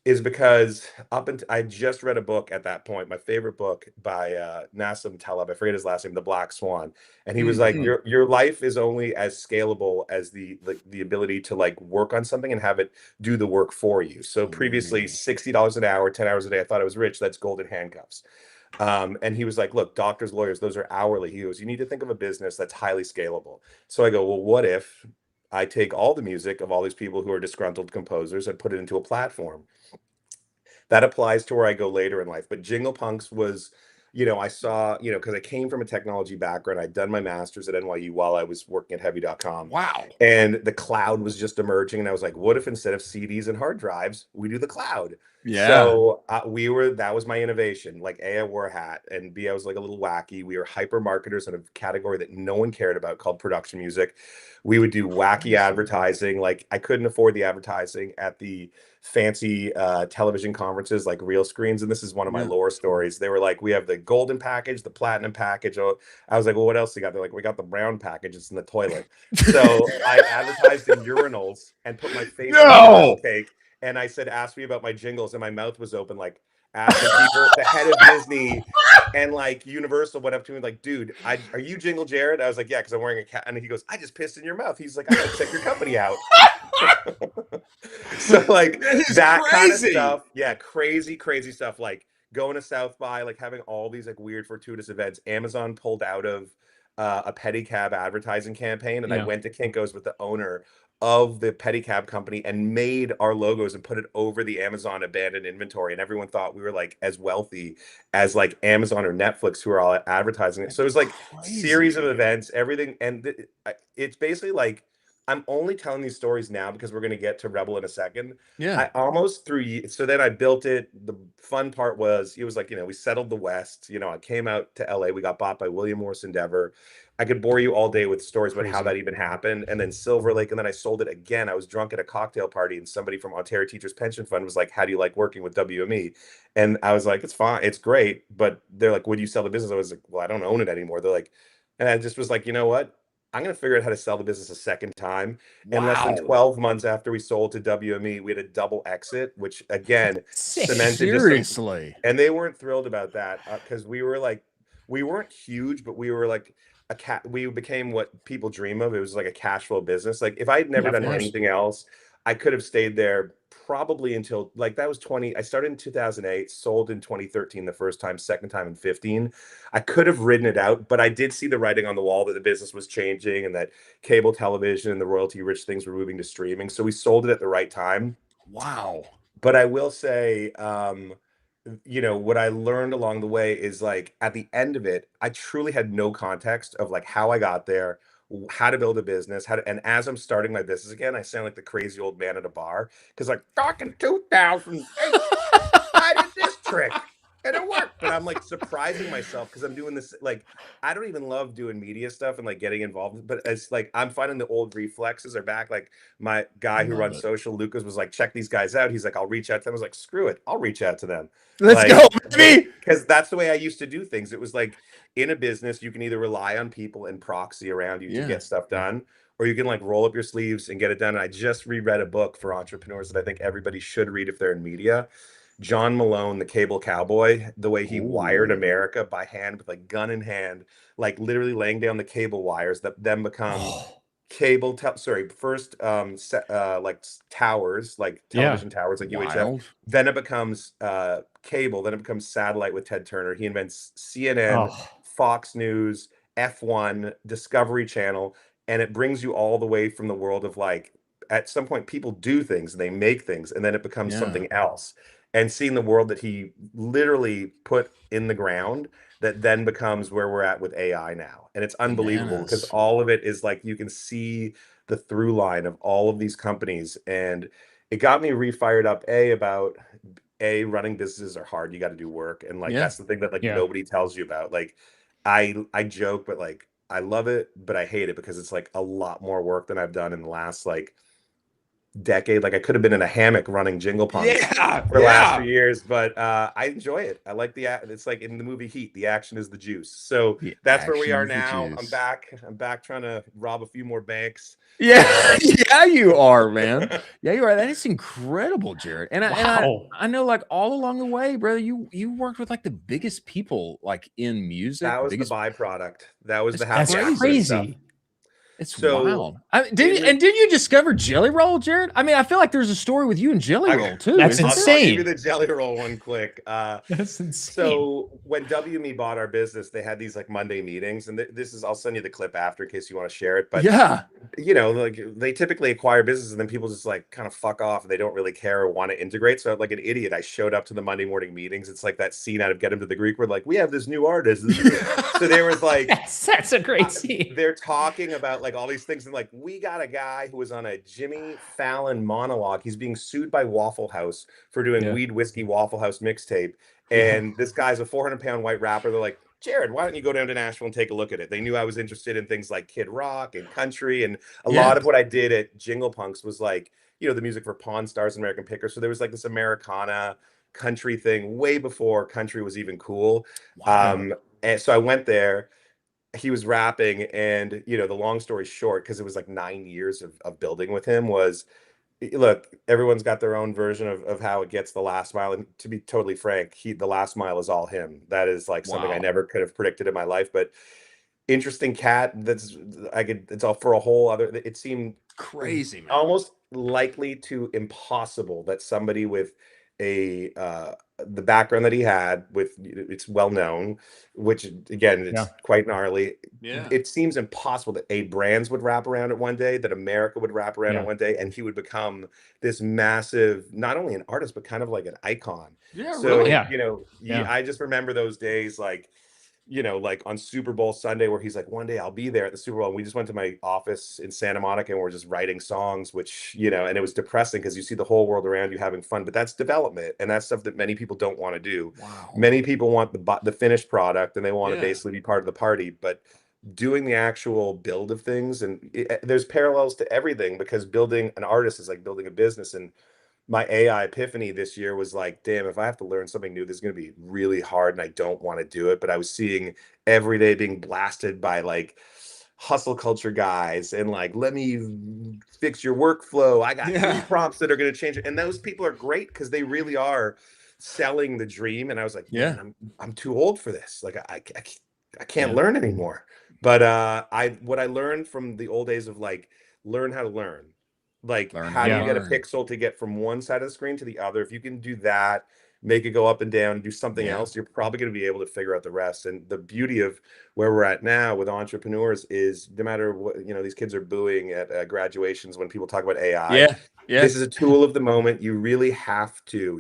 is because up until I just read a book at that point, my favorite book by Nassim Taleb. I forget his last name, The Black Swan, and he was like, "Your life is only as scalable as the ability to like work on something and have it do the work for you." So previously, $60 an hour, 10 hours a day, I thought I was rich. That's golden handcuffs. And he was like, "Look, doctors, lawyers, those are hourly." He goes, "You need to think of a business that's highly scalable." So I go, "Well, what if I take all the music of all these people who are disgruntled composers and put it into a platform?" That applies to where I go later in life. But Jingle Punks was, I saw, because I came from a technology background. I'd done my master's at NYU while I was working at heavy.com. Wow. And the cloud was just emerging. And I was like, what if instead of CDs and hard drives, we do the cloud? Yeah. So that was my innovation. Like A, I wore a hat, and B, I was like a little wacky. We were hyper marketers in a category that no one cared about called production music. We would do wacky advertising. Like I couldn't afford the advertising at the fancy television conferences like real screens. And this is one of my lore stories. They were like, we have the golden package, the platinum package. Oh, I was like, well, what else you got? They're like, we got the brown package. It's in the toilet. So I advertised in urinals and put my face on a urinal cake. And I said, ask me about my jingles. And my mouth was open, like asking people, the head of Disney and like Universal went up to me like, dude, are you Jingle Jared? I was like, yeah, because I'm wearing a cat. And he goes, I just pissed in your mouth. He's like, I gotta check your company out. So like that kind of stuff. Yeah, crazy stuff. Like going to South by, like having all these like weird fortuitous events. Amazon pulled out of a pedicab advertising campaign, and I went to Kinko's with the owner of the pedicab company and made our logos and put it over the Amazon abandoned inventory. And everyone thought we were like as wealthy as like Amazon or Netflix, who are all advertising it. So it was like series of events, everything. And it's basically like, I'm only telling these stories now because we're going to get to Rebel in a second. Yeah. I almost so then I built it. The fun part was, it was like, we settled the West. I came out to LA. We got bought by William Morris Endeavor. I could bore you all day with stories about how that even happened. And then Silver Lake, and then I sold it again. I was drunk at a cocktail party, and somebody from Ontario Teachers Pension Fund was like, how do you like working with WME? And I was like, it's fine. It's great. But they're like, would you sell the business? I was like, well, I don't own it anymore. They're like, and I just was like, you know what? I'm going to figure out how to sell the business a second time. And less than 12 months after we sold to WME, we had a double exit, which again, cemented. Seriously. And they weren't thrilled about that because we weren't huge, but we were like we became what people dream of. It was like a cash flow business. Like if I had never done anything else, I could have stayed there probably until like that was I started in 2008, sold in 2013 the first time, second time in 15. I could have ridden it out, but I did see the writing on the wall that the business was changing and that cable television and the royalty rich things were moving to streaming. So we sold it at the right time. Wow. But I will say, what I learned along the way is like at the end of it, I truly had no context of like how I got there, how to build a business, and as I'm starting my business again, I sound like the crazy old man at a bar because like back in 2008, I did this trick and it worked. But I'm like surprising myself because I'm doing this. Like I don't even love doing media stuff and like getting involved, but it's like I'm finding the old reflexes are back. Like my guy who runs social, Lucas, was like, check these guys out. He's like, I'll reach out to them. I was like, screw it, I'll reach out to them. Let's go, baby. Because that's the way I used to do things. It was like in a business, you can either rely on people and proxy around you to get stuff done, or you can like roll up your sleeves and get it done. And I just reread a book for entrepreneurs that I think everybody should read if they're in media. John Malone, the Cable Cowboy, the way he wired America by hand with like gun in hand, like literally laying down the cable wires that then become first like towers, like television towers like UHF. Then it becomes cable, then it becomes satellite with Ted Turner. He invents CNN, Fox News, F1, Discovery Channel, and it brings you all the way from the world of like at some point people do things and they make things and then it becomes something else. And seeing the world that he literally put in the ground that then becomes where we're at with AI now. And it's unbelievable because all of it is like you can see the through line of all of these companies. And it got me refired up about running businesses are hard. You got to do work. And like that's the thing that like nobody tells you about. Like I joke, but like I love it, but I hate it because it's like a lot more work than I've done in the last like decade. Like I could have been in a hammock running Jingle Punks for the last few years, but I enjoy it. I like it's like in the movie Heat, the action is the juice. So that's where we are now. I'm back trying to rob a few more banks. Yeah, yeah, you are, man. Yeah, you are. That is incredible, Jared. And I know, like all along the way, brother, you worked with like the biggest people, like in music. That was the byproduct. That was the happy crazy. Crazy. It's wild. Did you discover Jelly Roll, Jared? I mean, I feel like there's a story with you and Jelly Roll too. That's insane. I'll give you the Jelly Roll one quick. That's insane. So when WME bought our business, they had these like Monday meetings, and I'll send you the clip after in case you want to share it. But yeah, you know, like they typically acquire businesses and then people just like kind of fuck off and they don't really care or want to integrate. So like an idiot, I showed up to the Monday morning meetings. It's like that scene out of Get Him to the Greek where like, we have this new artist. So there was like, that's a great scene. They're talking about like all these things and like, we got a guy who was on a Jimmy Fallon monologue. He's being sued by Waffle House for doing Weed Whiskey Waffle House mixtape. And this guy's a 400-pound white rapper. They're like, Jared, why don't you go down to Nashville and take a look at it? They knew I was interested in things like Kid Rock and country. And a lot of what I did at Jingle Punks was like, you know, the music for Pawn Stars and American Pickers. So there was like this Americana country thing way before country was even cool. Wow. And so I went there. He was rapping, and you know, the long story short, because it was like 9 years of building with him, was look, everyone's got their own version of how it gets the last mile. And to be totally frank, the last mile is all him. That is like something I never could have predicted in my life. But interesting cat. It's all for a whole other. It seemed crazy, man. Almost likely to impossible that somebody with the background that he had, with it's well known, which again it's quite gnarly. It seems impossible that brands would wrap around it one day, that America would wrap around it one day, and he would become this massive, not only an artist but kind of like an icon. You know, I just remember those days, like, you know, like on Super Bowl Sunday where he's like, one day I'll be there at the Super Bowl. And we just went to my office in Santa Monica and we're just writing songs, which, you know, and it was depressing because you see the whole world around you having fun, but that's development. And that's stuff that many people don't want to do. Many people want the finished product and they want to basically be part of the party, but doing the actual build of things, and there's parallels to everything, because building an artist is like building a business. And my AI epiphany this year was like, damn, if I have to learn something new, this is going to be really hard and I don't want to do it. But I was seeing every day being blasted by like hustle culture guys and like, let me fix your workflow. I got 3 prompts that are going to change it. And those people are great because they really are selling the dream. And I was like, man, I'm too old for this. Like I can't learn anymore. But what I learned from the old days of like, learn how to learn. Like, how do you get a pixel to get from one side of the screen to the other? If you can do that, make it go up and down, do something else, you're probably going to be able to figure out the rest. And the beauty of where we're at now with entrepreneurs is, no matter what, you know, these kids are booing at graduations when people talk about AI. This is a tool of the moment. You really have to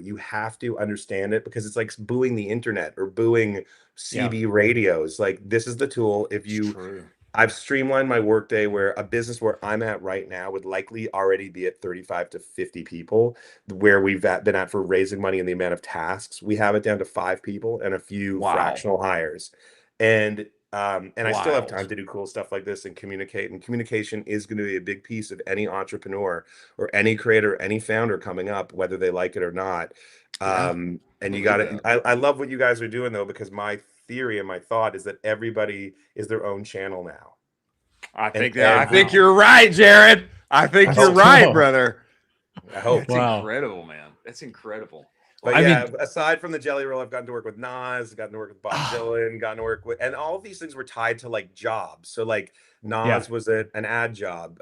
understand it, because it's like booing the internet or booing CB radios. Like, this is the tool. If you I've streamlined my workday, where a business where I'm at right now would likely already be at 35 to 50 people, where we've been at for raising money and the amount of tasks. We have it down to 5 people and a few fractional hires. And I still have time to do cool stuff like this and communicate. And communication is going to be a big piece of any entrepreneur or any creator, any founder coming up, whether they like it or not. And you got to, I love what you guys are doing though, because my theory and my thought is that everybody is their own channel now. I think you're right, Jared. I think you're right, brother. I hope. That's incredible, man. That's incredible. But I mean, aside from the Jelly Roll, I've gotten to work with Nas, gotten to work with Bob Dylan, gotten to work with, and all of these things were tied to like jobs. So like Nas was an ad job,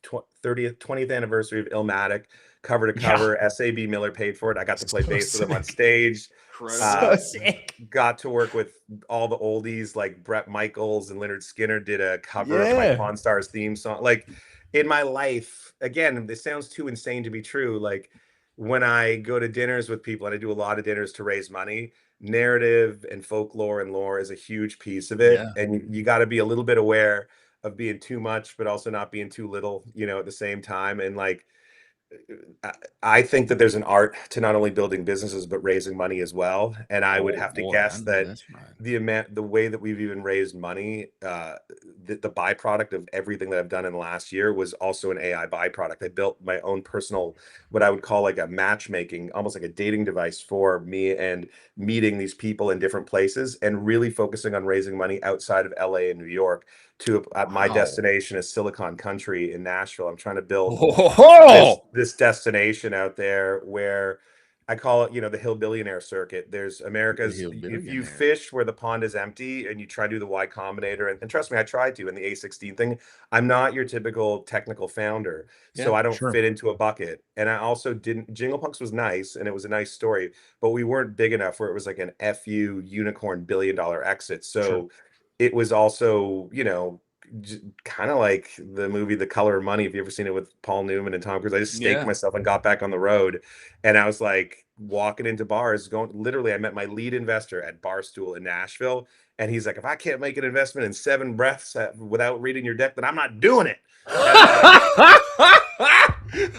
20th anniversary of Illmatic, cover to cover. SAB Miller paid for it. I got to play bass with him on stage. So sick. Got to work with all the oldies, like Bret Michaels and Leonard Skinner did a cover of my Pawn Stars theme song. Like, in my life, again, this sounds too insane to be true. Like, when I go to dinners with people, and I do a lot of dinners to raise money, narrative and folklore and lore is a huge piece of it. And you got to be a little bit aware of being too much, but also not being too little, you know, at the same time. And like, I think that there's an art to not only building businesses but raising money as well. And I would have to guess that the way that we've even raised money, the byproduct of everything that I've done in the last year was also an AI byproduct. I built my own personal, what I would call like a matchmaking, almost like a dating device for me, and meeting these people in different places and really focusing on raising money outside of LA and New York to my destination is Silicon Country in Nashville. I'm trying to build this destination out there where I call it, the hillbillionaire circuit. There's America's, if you fish where the pond is empty and you try to do the Y Combinator, and trust me, I tried to in the A16 thing. I'm not your typical technical founder, so I don't fit into a bucket. And I also didn't, Jingle Punks was nice and it was a nice story, but we weren't big enough where it was like an FU unicorn billion-dollar exit. So it was also, kind of like the movie The Color of Money. If you ever seen it with Paul Newman and Tom Cruise, I just staked myself and got back on the road. And I was like walking into bars, literally, I met my lead investor at Barstool in Nashville. And he's like, if I can't make an investment in 7 breaths without reading your deck, then I'm not doing it.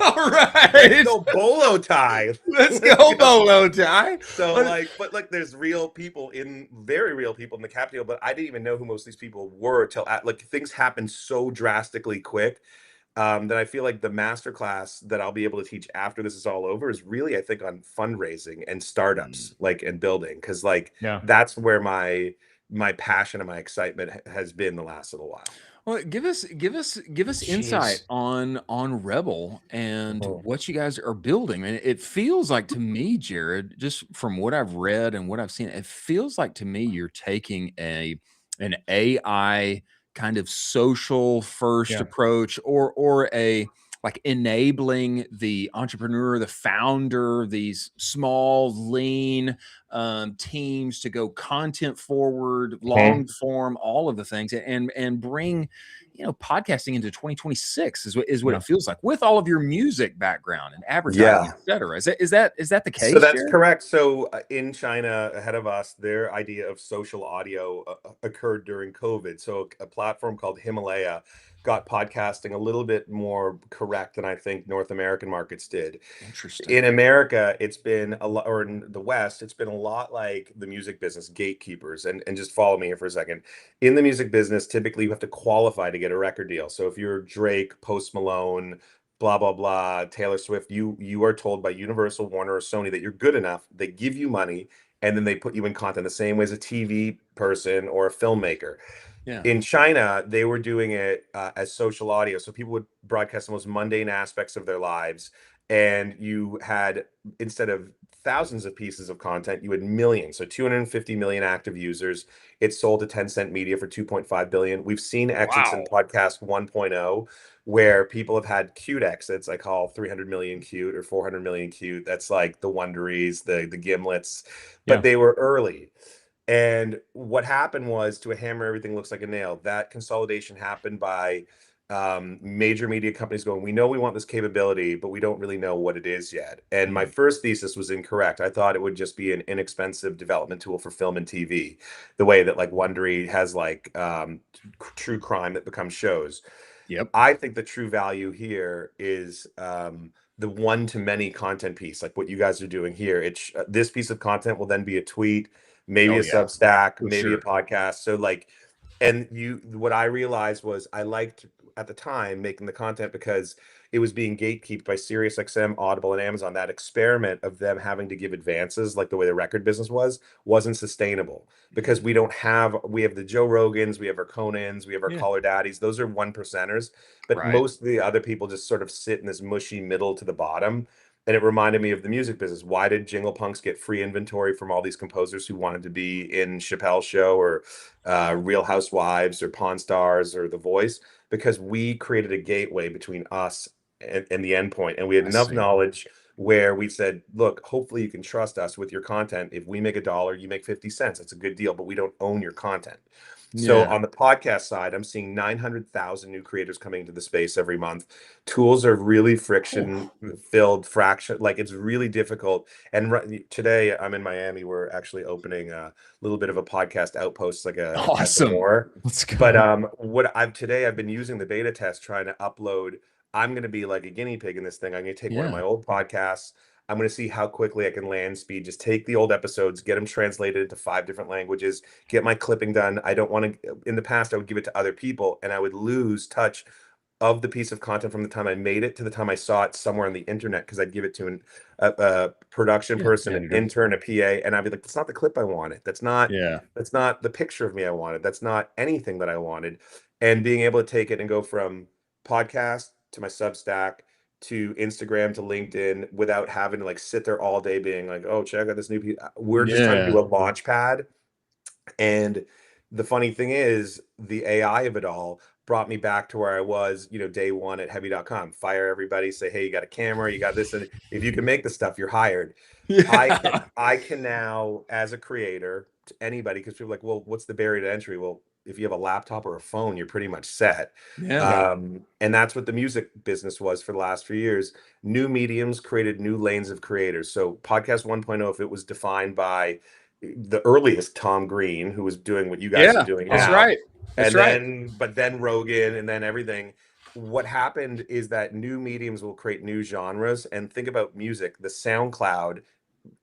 All right. Let's go bolo tie. Let's go bolo tie. So but there's very real people in the cap deal, but I didn't even know who most of these people were till things happened so drastically quick that I feel like the masterclass that I'll be able to teach after this is all over is really, I think, on fundraising and startups, and building, because that's where my passion and my excitement has been the last little while. Well, give us insight on Rebel and what you guys are building. And it feels like to me, Jared, just from what I've read and what I've seen, it feels like to me you're taking an AI kind of social first approach, or a like enabling the entrepreneur, the founder, these small, lean teams to go content forward, long form, all of the things, and bring, podcasting into 2026 is what it feels like, with all of your music background and advertising, et cetera. Is that the case? So that's correct. So in China, ahead of us, their idea of social audio occurred during COVID. So a platform called Himalaya got podcasting a little bit more correct than I think North American markets did. Interesting. In America, it's been a lot, or in the West, it's been a lot like the music business, gatekeepers. And just follow me here for a second. In the music business, typically you have to qualify to get a record deal. So if you're Drake, Post Malone, blah, blah, blah, Taylor Swift, you are told by Universal, Warner, or Sony that you're good enough. They give you money, and then they put you in content the same way as a TV person or a filmmaker. In China, they were doing it as social audio. So people would broadcast the most mundane aspects of their lives. And you had, instead of thousands of pieces of content, you had millions. So 250 million active users. It sold to Tencent Media for 2.5 billion. We've seen exits in podcast 1.0 where people have had cute exits. I call 300 million cute or 400 million cute. That's like the Wonderies, the Gimlets, but they were early. And what happened was, to a hammer, everything looks like a nail. That consolidation happened by major media companies going, we know we want this capability, but we don't really know what it is yet. And my first thesis was incorrect. I thought it would just be an inexpensive development tool for film and TV, the way that like Wondery has like true crime that becomes shows. I think the true value here is the one-to-many content piece, like what you guys are doing here. It's this piece of content will then be a tweet, maybe a Substack, maybe a podcast. So what I realized was I liked at the time making the content because it was being gatekept by SiriusXM, Audible, and Amazon. That experiment of them having to give advances, like the way the record business wasn't sustainable, because we have the Joe Rogans, we have our Conans, we have our Caller Daddies. Those are 1%ers, but most of the other people just sort of sit in this mushy middle to the bottom. And it reminded me of the music business. Why did Jingle Punks get free inventory from all these composers who wanted to be in Chappelle's Show or Real Housewives or Pawn Stars or The Voice? Because we created a gateway between us and the endpoint. And we had enough knowledge where we said, look, hopefully you can trust us with your content. If we make $1, you make 50 cents. It's a good deal, but we don't own your content. So on the podcast side, I'm seeing 900,000 new creators coming into the space every month. Tools are really friction-filled, like it's really difficult. And today I'm in Miami. We're actually opening a little bit of a podcast outpost, like a more. But I've been using the beta test trying to upload. I'm going to be like a guinea pig in this thing. I'm going to take one of my old podcasts. I'm going to see how quickly I can land speed. Just take the old episodes, get them translated into 5 different languages, get my clipping done. I don't want to, in the past, I would give it to other people and I would lose touch of the piece of content from the time I made it to the time I saw it somewhere on the internet, because I'd give it to a production person, an intern, a PA, and I'd be like, that's not the clip I wanted. That's not the picture of me I wanted. That's not anything that I wanted. And being able to take it and go from podcast to my Substack to Instagram to LinkedIn without having to like sit there all day being like, oh, check out this new piece. We're just trying to do a launch pad. And the funny thing is, the AI of it all brought me back to where I was, day one at heavy.com. Fire everybody, say, hey, you got a camera, you got this, and if you can make the stuff, you're hired. I can now, as a creator, to anybody, because people are like, well, what's the barrier to entry? Well, if you have a laptop or a phone, you're pretty much set. And that's what the music business was for the last few years. New mediums created new lanes of creators. So podcast 1.0, if it was defined by the earliest Tom Green, who was doing what you guys are doing now. That's right. But then Rogan, and then everything. What happened is that new mediums will create new genres. And think about music. The SoundCloud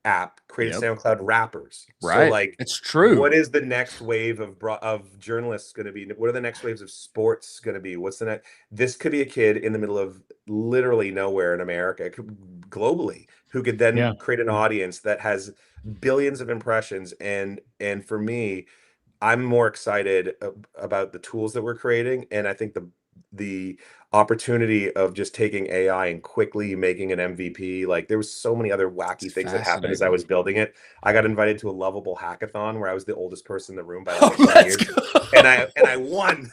app created SoundCloud rappers. Right. So like, it's true. What is the next wave of journalists going to be? What are the next waves of sports going to be? What's the next? This could be a kid in the middle of literally nowhere in America, globally, who could then create an audience that has billions of impressions. And for me, I'm more excited about the tools that we're creating. And I think the opportunity of just taking AI and quickly making an MVP. Like, there was so many other wacky things that happened as I was building it. I got invited to a Lovable hackathon where I was the oldest person in the room by like 10 years. And I won.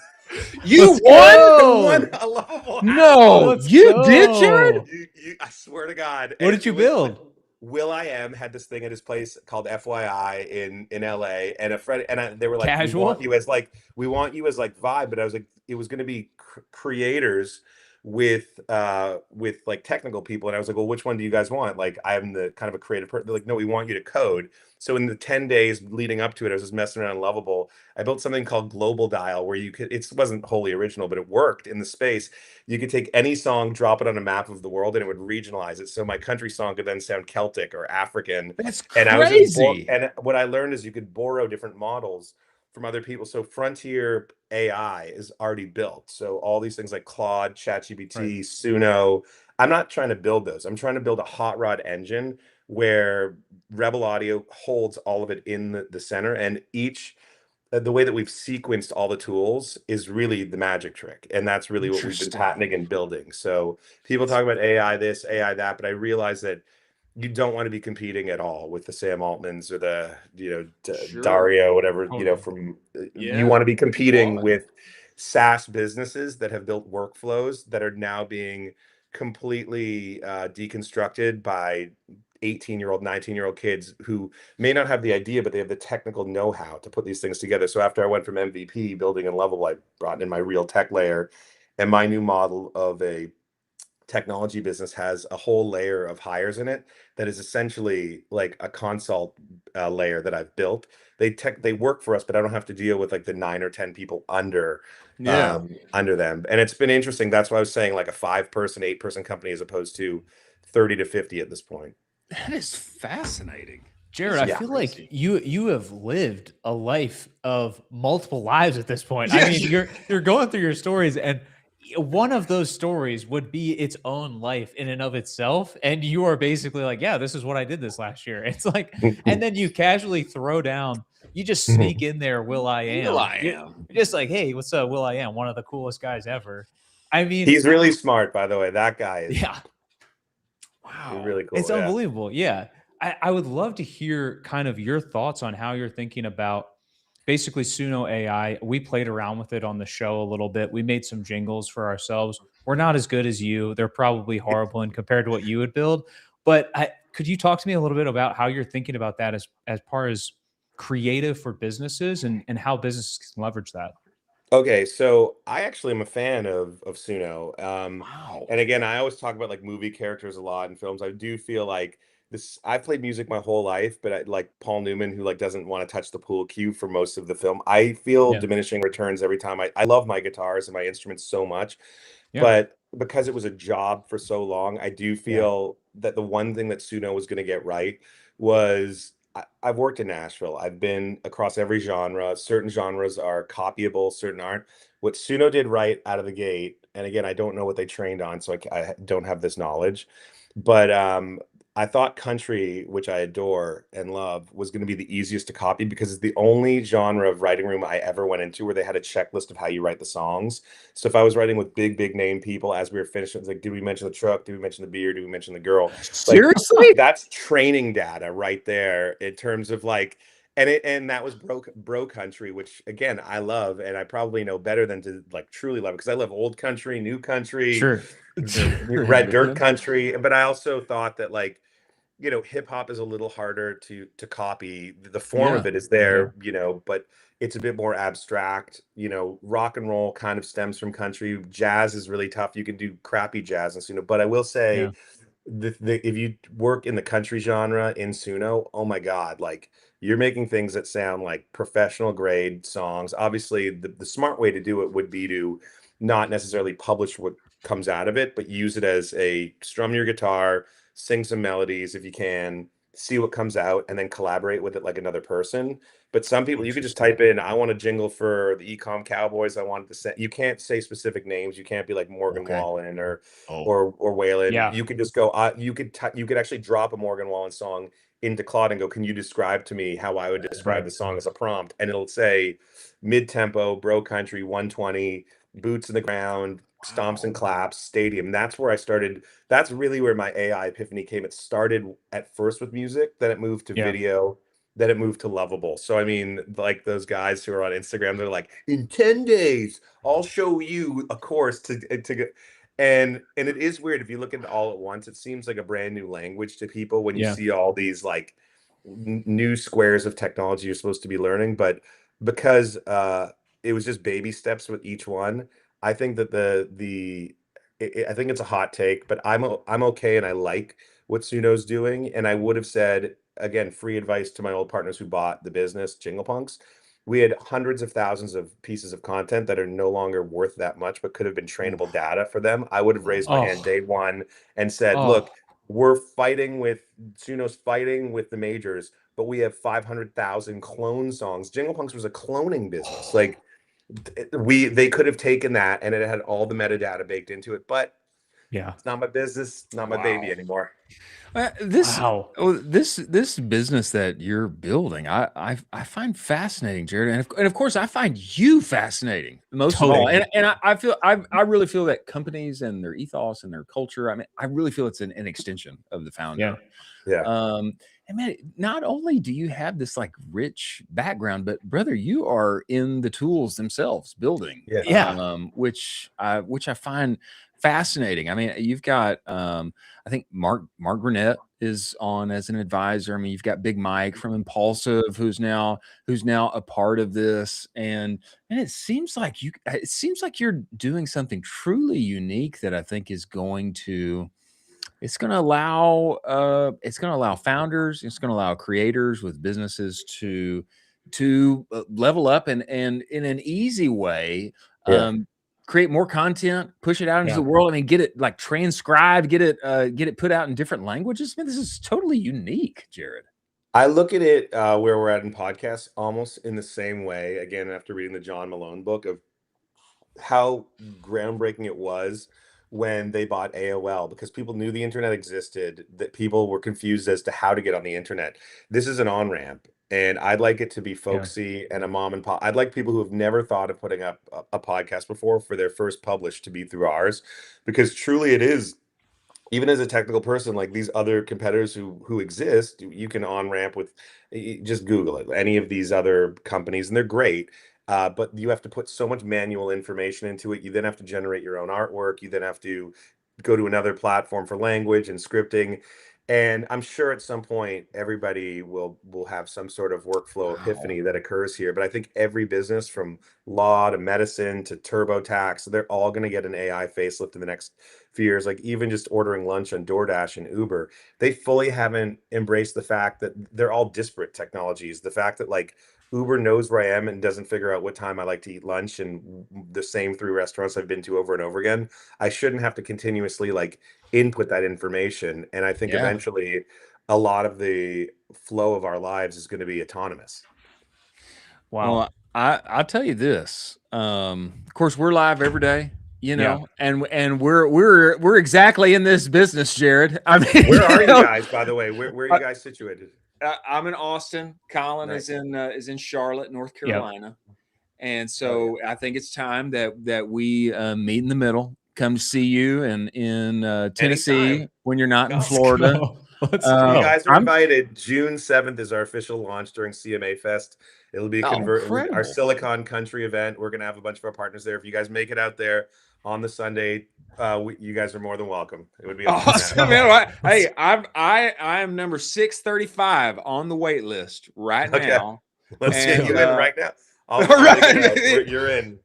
You won? A Lovable No, you did, Jared? I swear to God. What did you build? Will.i.am had this thing at his place called FYI in LA, and a friend they were like, Casual? we want you as like vibe, but I was like, it was going to be creators with like technical people, and I was like, well, which one do you guys want? Like, I'm the kind of a creative person. They're like, no, we want you to code. So in the 10 days leading up to it, I was just messing around in Lovable. I built something called Global Dial, where it wasn't wholly original, but it worked in the space. You could take any song, drop it on a map of the world, and it would regionalize it. So my country song could then sound Celtic or African. That's crazy. And what I learned is you could borrow different models from other people. So Frontier AI is already built. So all these things like Claude, ChatGPT, Suno, I'm not trying to build those. I'm trying to build a hot rod engine where Rebel Audio holds all of it in the center, and the way that we've sequenced all the tools is really the magic trick. And that's really what we've been patenting and building. So people talk about AI this, AI that, but I realize that you don't want to be competing at all with the Sam Altmans or the, Dario, whatever, from, you want to be competing with SaaS businesses that have built workflows that are now being completely deconstructed by 18-year-old, 19-year-old kids who may not have the idea, but they have the technical know-how to put these things together. So after I went from MVP building and Lovable, I brought in my real tech layer, and my new model of a technology business has a whole layer of hires in it that is essentially like a consult layer that I've built. They work for us, but I don't have to deal with like the 9 or 10 people under them. And it's been interesting. That's why I was saying like a 5-person, 8-person company as opposed to 30 to 50 at this point. That is fascinating. Jared, I feel like you have lived a life of multiple lives at this point. I mean, you're going through your stories, and one of those stories would be its own life in and of itself. And you are basically like, yeah, this is what I did this last year. It's like, and then you casually throw down, you just sneak in there, Will.i.am. You're just like, hey, what's up, Will.i.am? One of the coolest guys ever. I mean, he's really smart, by the way. That guy is. Yeah. Wow. He's really cool. It's unbelievable. Yeah. I would love to hear kind of your thoughts on how you're thinking about basically Suno AI. We played around with it on the show a little bit. We made some jingles for ourselves. We're not as good as you. They're probably horrible and compared to what you would build. But could you talk to me a little bit about how you're thinking about that as far as creative for businesses and how businesses can leverage that? Okay, so I actually am a fan of Suno. And again, I always talk about like movie characters a lot in films. I do feel like this. I've played music my whole life, but I like Paul Newman, who like doesn't want to touch the pool cue for most of the film. I feel diminishing returns every time. I love my guitars and my instruments so much, but because it was a job for so long, I do feel that the one thing that Suno was going to get right was I've worked in Nashville. I've been across every genre. Certain genres are copyable, certain aren't. What Suno did right out of the gate, and again, I don't know what they trained on, so I don't have this knowledge, but I thought country, which I adore and love, was going to be the easiest to copy because it's the only genre of writing room I ever went into where they had a checklist of how you write the songs. So if I was writing with big name people as we were finishing, it's like, did we mention the truck? Did we mention the beer? Did we mention the girl? Like, Seriously? that's training data right there in terms of like, and that was bro country, which again I love, and I probably know better than to like truly love it because I love old country, new country, Sure. red dirt country. But I also thought that like, you know, hip hop is a little harder to copy. The form of Yeah. it is there, you know, but it's a bit more abstract. You know, rock and roll kind of stems from country. Jazz is really tough. You can do crappy jazz and Suno, but I will say, Yeah. if you work in the country genre in Suno, oh my God, like you're making things that sound like professional grade songs. Obviously, the smart way to do it would be to not necessarily publish what comes out of it, but use it as a strum your guitar, sing some melodies if you can, see what comes out, and then collaborate with it like another person. But some people, you could just type in, I want a jingle for the Ecomm Cowboys. I want it to say, you can't say specific names. You can't be like Morgan Okay. Wallen or Oh. or Waylon. Yeah. You could just go, you could actually drop a Morgan Wallen song into Claude and go, can you describe to me how I would describe Right. the song as a prompt? And it'll say mid-tempo, bro country, 120, boots in the ground, stomps and claps, stadium. That's where I started. That's really where my AI epiphany came. It started at first with music, then it moved to Yeah. video, then it moved to Lovable. So I mean, like those guys who are on Instagram, they're like, in 10 days, I'll show you a course to get. And it is weird if you look at it all at once. It seems like a brand new language to people when you Yeah. see all these like new squares of technology you're supposed to be learning. But because it was just baby steps with each one, I think that I think it's a hot take, but I'm okay and I like what Suno's doing. And I would have said again, free advice to my old partners who bought the business, Jingle Punks. We had hundreds of thousands of pieces of content that are no longer worth that much, but could have been trainable data for them. I would have raised my hand day one and said, look, we're fighting with Suno's fighting with the majors, but we have 500,000 clone songs. Jingle Punks was a cloning business. Like they could have taken that and it had all the metadata baked into it, but Yeah. it's not my business, not my baby anymore. This business that you're building, I find fascinating, Jared, and of course I find you fascinating most of all. And I really feel that companies and their ethos and their culture. I mean, I really feel it's an extension of the founder. Yeah. And man, not only do you have this like rich background, but brother, you are in the tools themselves building. Which I find fascinating. I mean, you've got I think Mark Burnett is on as an advisor. I mean, you've got Big Mike from Impulsive, who's now a part of this, and it seems like you're doing something truly unique that I think is going to allow founders, it's going to allow creators with businesses to level up and in an easy way. Create more content, push it out into the world. I mean, get it like transcribed, get it put out in different languages. Man, this is totally unique, Jared. I look at it where we're at in podcasts almost in the same way. Again, after reading the John Malone book of how groundbreaking it was when they bought AOL, because people knew the internet existed, that people were confused as to how to get on the internet. This is an on-ramp. And I'd like it to be folksy and a mom and pop. I'd like people who have never thought of putting up a podcast before for their first publish to be through ours, because truly it is, even as a technical person, like these other competitors who exist, you can on ramp with, just Google it, any of these other companies, and they're great. But you have to put so much manual information into it. You then have to generate your own artwork. You then have to go to another platform for language and scripting. And I'm sure at some point everybody will have some sort of workflow epiphany that occurs here. But I think every business from law to medicine to TurboTax, they're all going to get an AI facelift in the next few years. Like even just ordering lunch on DoorDash and Uber, they fully haven't embraced the fact that they're all disparate technologies. The fact that like Uber knows where I am and doesn't figure out what time I like to eat lunch, and the same 3 restaurants I've been to over and over again. I shouldn't have to continuously like input that information. And I think Yeah. eventually a lot of the flow of our lives is going to be autonomous. Wow. Well, I'll tell you this. Of course, we're live every day, you know, and we're exactly in this business, Jared. I mean, Where are you guys, by the way? Where are you guys situated? I'm in Austin. Colin Nice. is in Charlotte, North Carolina, and so I think it's time that we meet in the middle. Come to see you in Tennessee Anytime. when you're not in Let's Florida. go. Let's You go. guys are invited. June 7th is our official launch during CMA Fest. It'll be our incredible. Silicon Country event. We're going to have a bunch of our partners there. If you guys make it out there on the Sunday, you guys are more than welcome. It would be awesome, man. Hey, I am number 635 on the wait list right now. Let's get you in right now. You're in.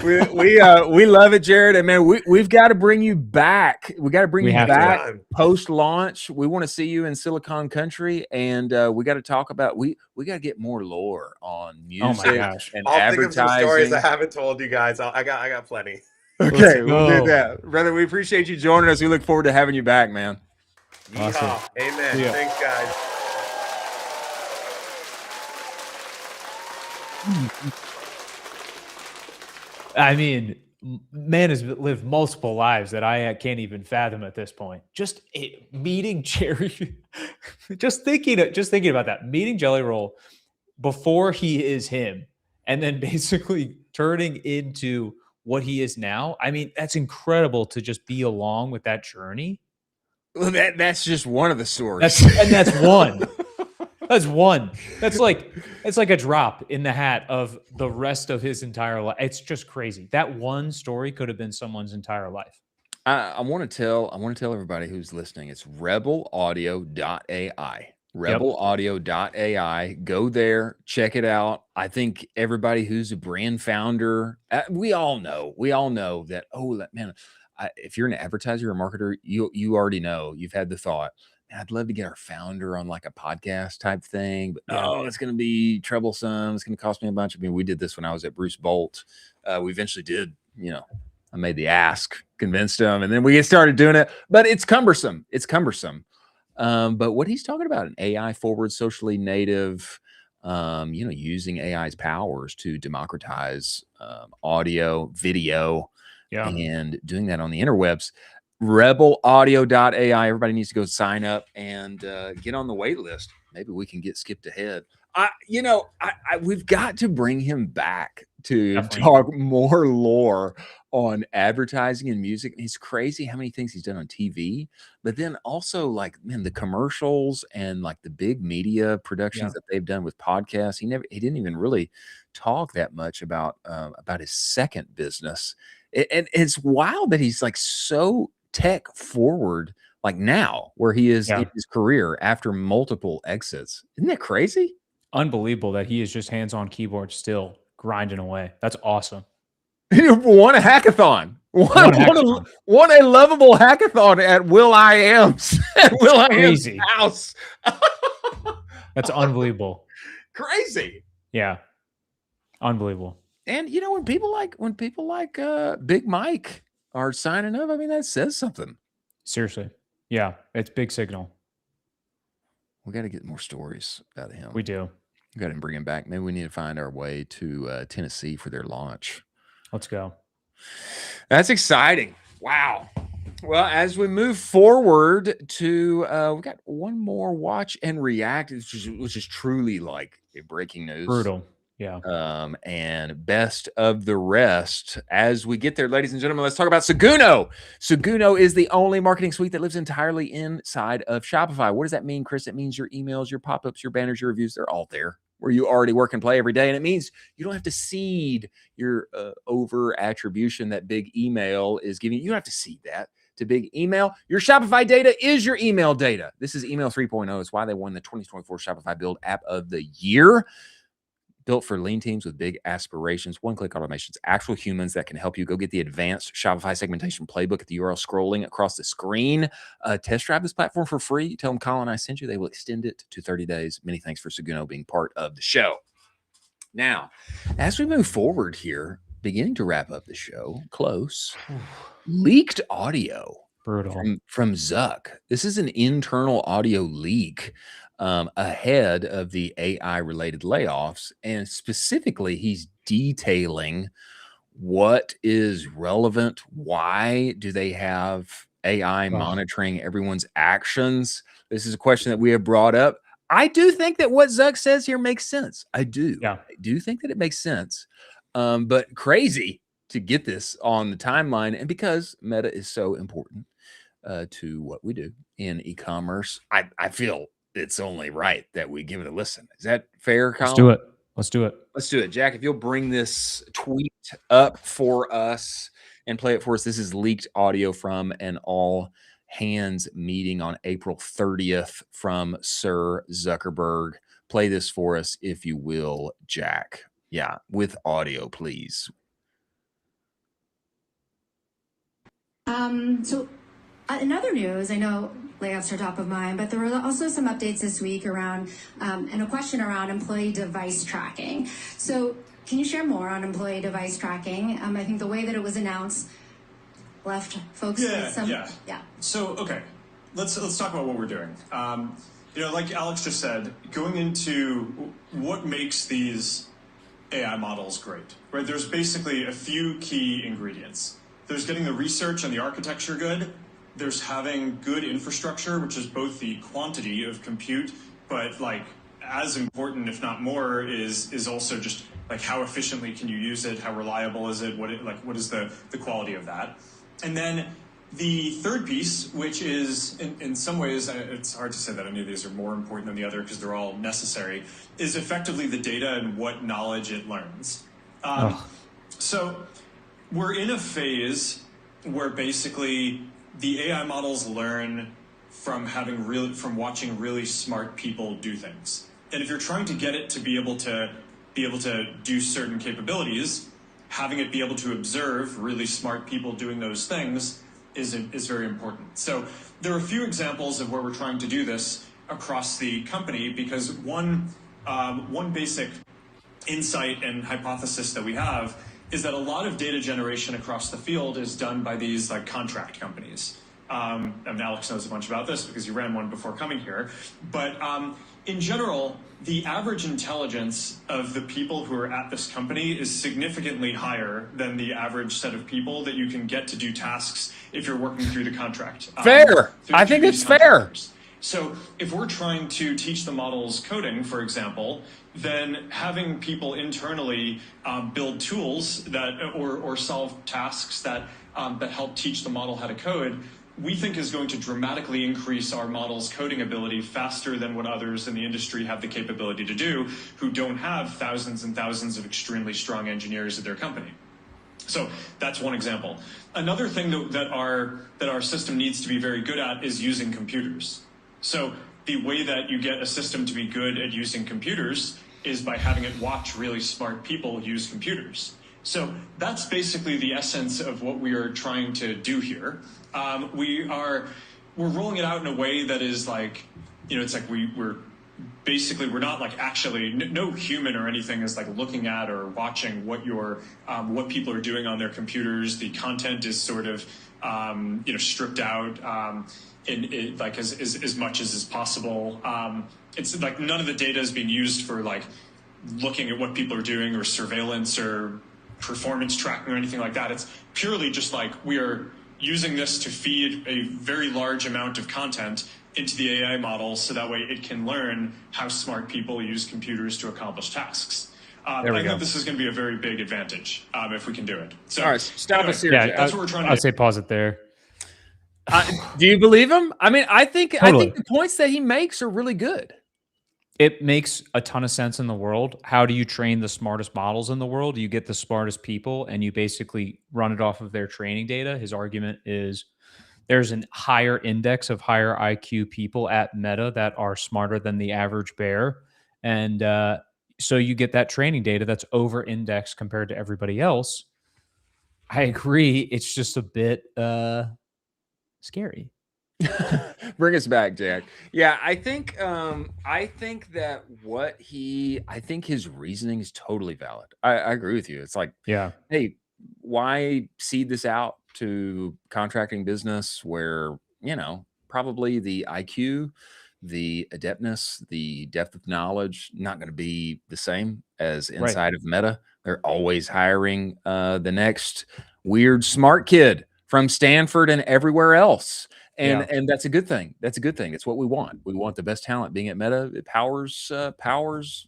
We love it, Jared. And man, we've got to bring you back. We got to bring you back post launch. We want to see you in Silicon Country, and we got to talk about we got to get more lore on music. Oh my gosh. And I'll advertising. think of some stories I haven't told you guys. I got plenty. Okay, we'll do that, brother. We appreciate you joining us. We look forward to having you back, man. Awesome. Amen. Yeah. Thanks, guys. I mean, man has lived multiple lives that I can't even fathom at this point. Just meeting Jerry, just thinking about that, meeting Jelly Roll before he is him, and then basically turning into what he is now. I mean, that's incredible to just be along with that journey. Well, that's just one of the stories. That's one. That's one. That's like a drop in the hat of the rest of his entire life. It's just crazy. That one story could have been someone's entire life. I want to tell everybody who's listening. It's rebelaudio.ai. Rebelaudio.ai. Go there, check it out. I think everybody who's a brand founder, we all know that. Oh, man, if you're an advertiser or marketer, you already know. You've had the thought, I'd love to get our founder on like a podcast type thing, but it's going to be troublesome. It's going to cost me a bunch. I mean, we did this when I was at Bruce Bolt. We eventually did, I made the ask, convinced him, and then we started doing it, but it's cumbersome. But what he's talking about, an AI forward, socially native, using AI's powers to democratize audio, video, and doing that on the interwebs. Rebelaudio.ai. Everybody needs to go sign up and get on the wait list. Maybe we can get skipped ahead. We've got to bring him back to talk more lore on advertising and music. It's crazy how many things he's done on TV, but then also like, man, the commercials and like the big media productions that they've done with podcasts. He didn't even really talk that much about his second business. And it's wild that he's like so tech forward, like now where he is in his career after multiple exits. Isn't that crazy? Unbelievable that he is just hands-on keyboard still grinding away. That's awesome. He won a hackathon. Won a lovable hackathon at Will.i.am's house. That's unbelievable. Crazy. Yeah. Unbelievable. And when people like Big Mike are signing up, I mean, that says something. Seriously. Yeah. It's big signal. We got to get more stories out of him. We do. We got to bring him back. Maybe we need to find our way to Tennessee for their launch. Let's go. That's exciting. Wow. Well, as we move forward to, we got one more watch and react, which is truly like a breaking news. Brutal. Yeah. And best of the rest. As we get there, ladies and gentlemen, let's talk about Seguno. Seguno is the only marketing suite that lives entirely inside of Shopify. What does that mean, Chris? It means your emails, your pop-ups, your banners, your reviews, they're all there where you already work and play every day. And it means you don't have to seed your over attribution that big email is giving you. You don't have to seed that to big email. Your Shopify data is your email data. This is email 3.0. It's why they won the 2024 Shopify Build App of the Year. Built for lean teams with big aspirations. One-click automations, actual humans that can help you. Go get the advanced Shopify segmentation playbook at the URL scrolling across the screen. Test drive this platform for free. Tell them Colin I sent you. They will extend it to 30 days. Many thanks for Seguno being part of the show. Now, as we move forward here, beginning to wrap up the show, close, leaked audio Brutal. from Zuck. This is an internal audio leak ahead of the AI-related layoffs, and specifically, he's detailing what is relevant. Why do they have AI monitoring everyone's actions? This is a question that we have brought up. I do think that what Zuck says here makes sense. I do. Yeah. I do think that it makes sense. But crazy to get this on the timeline. And because Meta is so important to what we do in e-commerce, I feel it's only right that we give it a listen. Is that fair, Colin? Let's do it. Let's do it. Let's do it. Jack, if you'll bring this tweet up for us and play it for us. This is leaked audio from an all hands meeting on April 30th from Sir Zuckerberg. Play this for us, if you will, Jack. Yeah, with audio, please. So in other news, I know layoffs are top of mind, but there were also some updates this week around and a question around employee device tracking. So can you share more on employee device tracking? I think the way that it was announced left folks with some... Yeah. So, okay, let's talk about what we're doing. Like Alex just said, going into what makes these AI models great, right? There's basically a few key ingredients. There's getting the research and the architecture good. There's having good infrastructure, which is both the quantity of compute, but like as important, if not more, is also just like how efficiently can you use it? How reliable is it? What is the quality of that? And then the third piece, which is in some ways, it's hard to say that any of these are more important than the other because they're all necessary, is effectively the data and what knowledge it learns. So we're in a phase where basically the AI models learn from watching really smart people do things. And if you're trying to get it to be able to do certain capabilities, having it be able to observe really smart people doing those things is very important. So there are a few examples of where we're trying to do this across the company, because one basic insight and hypothesis that we have is that a lot of data generation across the field is done by these like contract companies. And Alex knows a bunch about this because he ran one before coming here. But in general, the average intelligence of the people who are at this company is significantly higher than the average set of people that you can get to do tasks if you're working through the contract. Fair. I think it's fair. So if we're trying to teach the models coding, for example, then having people internally build tools that or solve tasks that help teach the model how to code, we think is going to dramatically increase our model's coding ability faster than what others in the industry have the capability to do, who don't have thousands and thousands of extremely strong engineers at their company. So that's one example. Another thing that our system needs to be very good at is using computers. So the way that you get a system to be good at using computers is by having it watch really smart people use computers. So that's basically the essence of what we are trying to do here. We're rolling it out in a way that is like, it's like we're not like actually, no human or anything is like looking at or watching what people are doing on their computers. The content is sort of, stripped out like as much as is possible. It's like none of the data is being used for like looking at what people are doing or surveillance or performance tracking or anything like that. It's purely just like we are using this to feed a very large amount of content into the AI model so that way it can learn how smart people use computers to accomplish tasks. I think this is going to be a very big advantage if we can do it. So, all right, stop us here. Yeah, that's what we're trying to do. I'd say pause it there. Do you believe him? I mean, I think Totally. the points that he makes are really good. It makes a ton of sense in the world. How do you train the smartest models in the world? You get the smartest people and you basically run it off of their training data. His argument is there's a higher index of higher IQ people at Meta that are smarter than the average bear. And so you get that training data that's over indexed compared to everybody else. I agree. It's just a bit scary. Bring us back, Jack. Yeah, I think that I think his reasoning is totally valid. I agree with you. It's like, Yeah. hey, why seed this out to contracting business where, probably the IQ, the adeptness, the depth of knowledge, not going to be the same as Right. inside of Meta. They're always hiring the next weird smart kid from Stanford and everywhere else. And that's a good thing. That's a good thing. It's what we want. We want the best talent being at Meta. It powers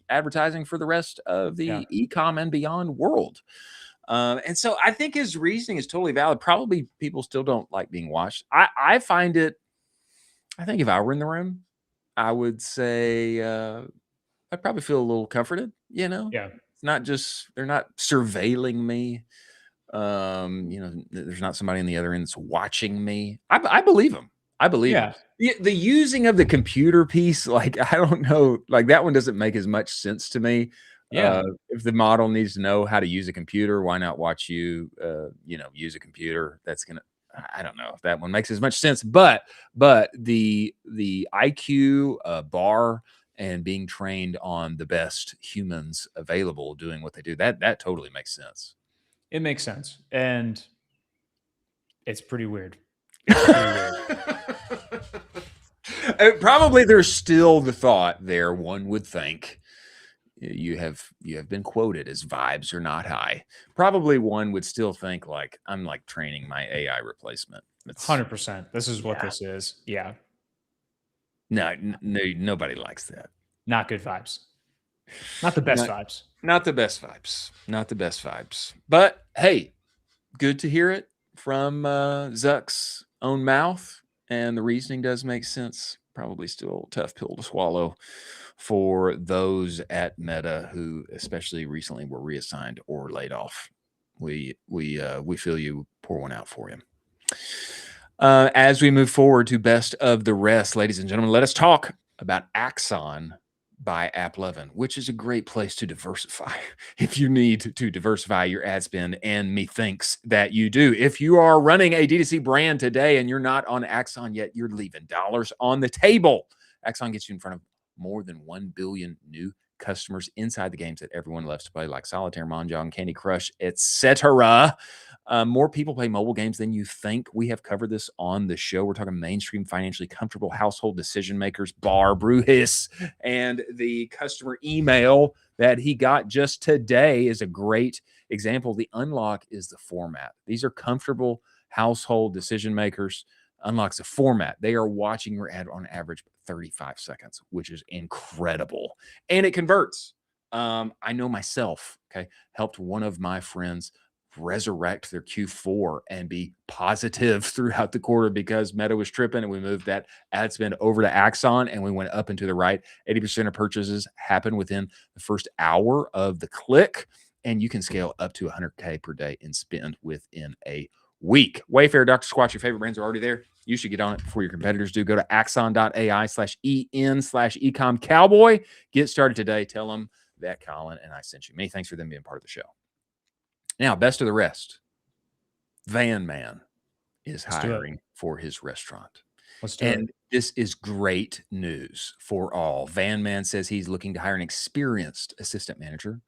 advertising for the rest of the ecom and beyond world. And so I think his reasoning is totally valid. Probably people still don't like being watched. I find it. I think if I were in the room, I would say I'd probably feel a little comforted. Yeah. It's not just they're not surveilling me. There's not somebody on the other end that's watching me. I believe him. I believe him. The using of the computer piece, like, I don't know, like that one doesn't make as much sense to me. Yeah. If the model needs to know how to use a computer, why not watch you, use a computer? I don't know if that one makes as much sense, but the IQ bar and being trained on the best humans available doing what they do, that totally makes sense. It makes sense. And it's pretty weird. It's pretty weird. Probably there's still the thought there, one would think. You have been quoted as vibes are not high. Probably one would still think like I'm like training my AI replacement. 100%. This is what this is. Yeah. No, nobody likes that. Not good vibes. Not the best vibes. Not the best vibes. Not the best vibes. But hey, good to hear it from Zuck's own mouth. And the reasoning does make sense. Probably still a tough pill to swallow for those at Meta who especially recently were reassigned or laid off. We feel you. Pour one out for you. As we move forward to best of the rest, ladies and gentlemen, let us talk about Axon by AppLovin, which is a great place to diversify if you need to diversify your ad spend, and methinks that you do. If you are running a D2C brand today and you're not on Axon yet, you're leaving dollars on the table. Axon gets you in front of more than 1 billion new customers inside the games that everyone loves to play, like Solitaire, Mahjong, Candy Crush, etc. More people play mobile games than you think. We have covered this on the show. We're talking mainstream, financially comfortable household decision makers, bar, brew, hiss, and the customer email that he got just today is a great example. The unlock is the format. These are comfortable household decision makers. Unlocks a format. They are watching your ad on average 35 seconds, which is incredible. And it converts. I know myself, helped one of my friends resurrect their Q4 and be positive throughout the quarter because Meta was tripping, and we moved that ad spend over to Axon and we went up and to the right. 80% of purchases happen within the first hour of the click, and you can scale up to 100K per day in spend within a week. Wayfair, Dr. Squatch, your favorite brands are already there. You should get on it before your competitors do. Go to axon.ai/en/ecom cowboy. Get started today. Tell them that Colin and I sent you. Many thanks for them being part of the show. Now, best of the rest. Van Man is hiring for his restaurant. Let's do it. This is great news for all. Van Man says he's looking to hire an experienced assistant manager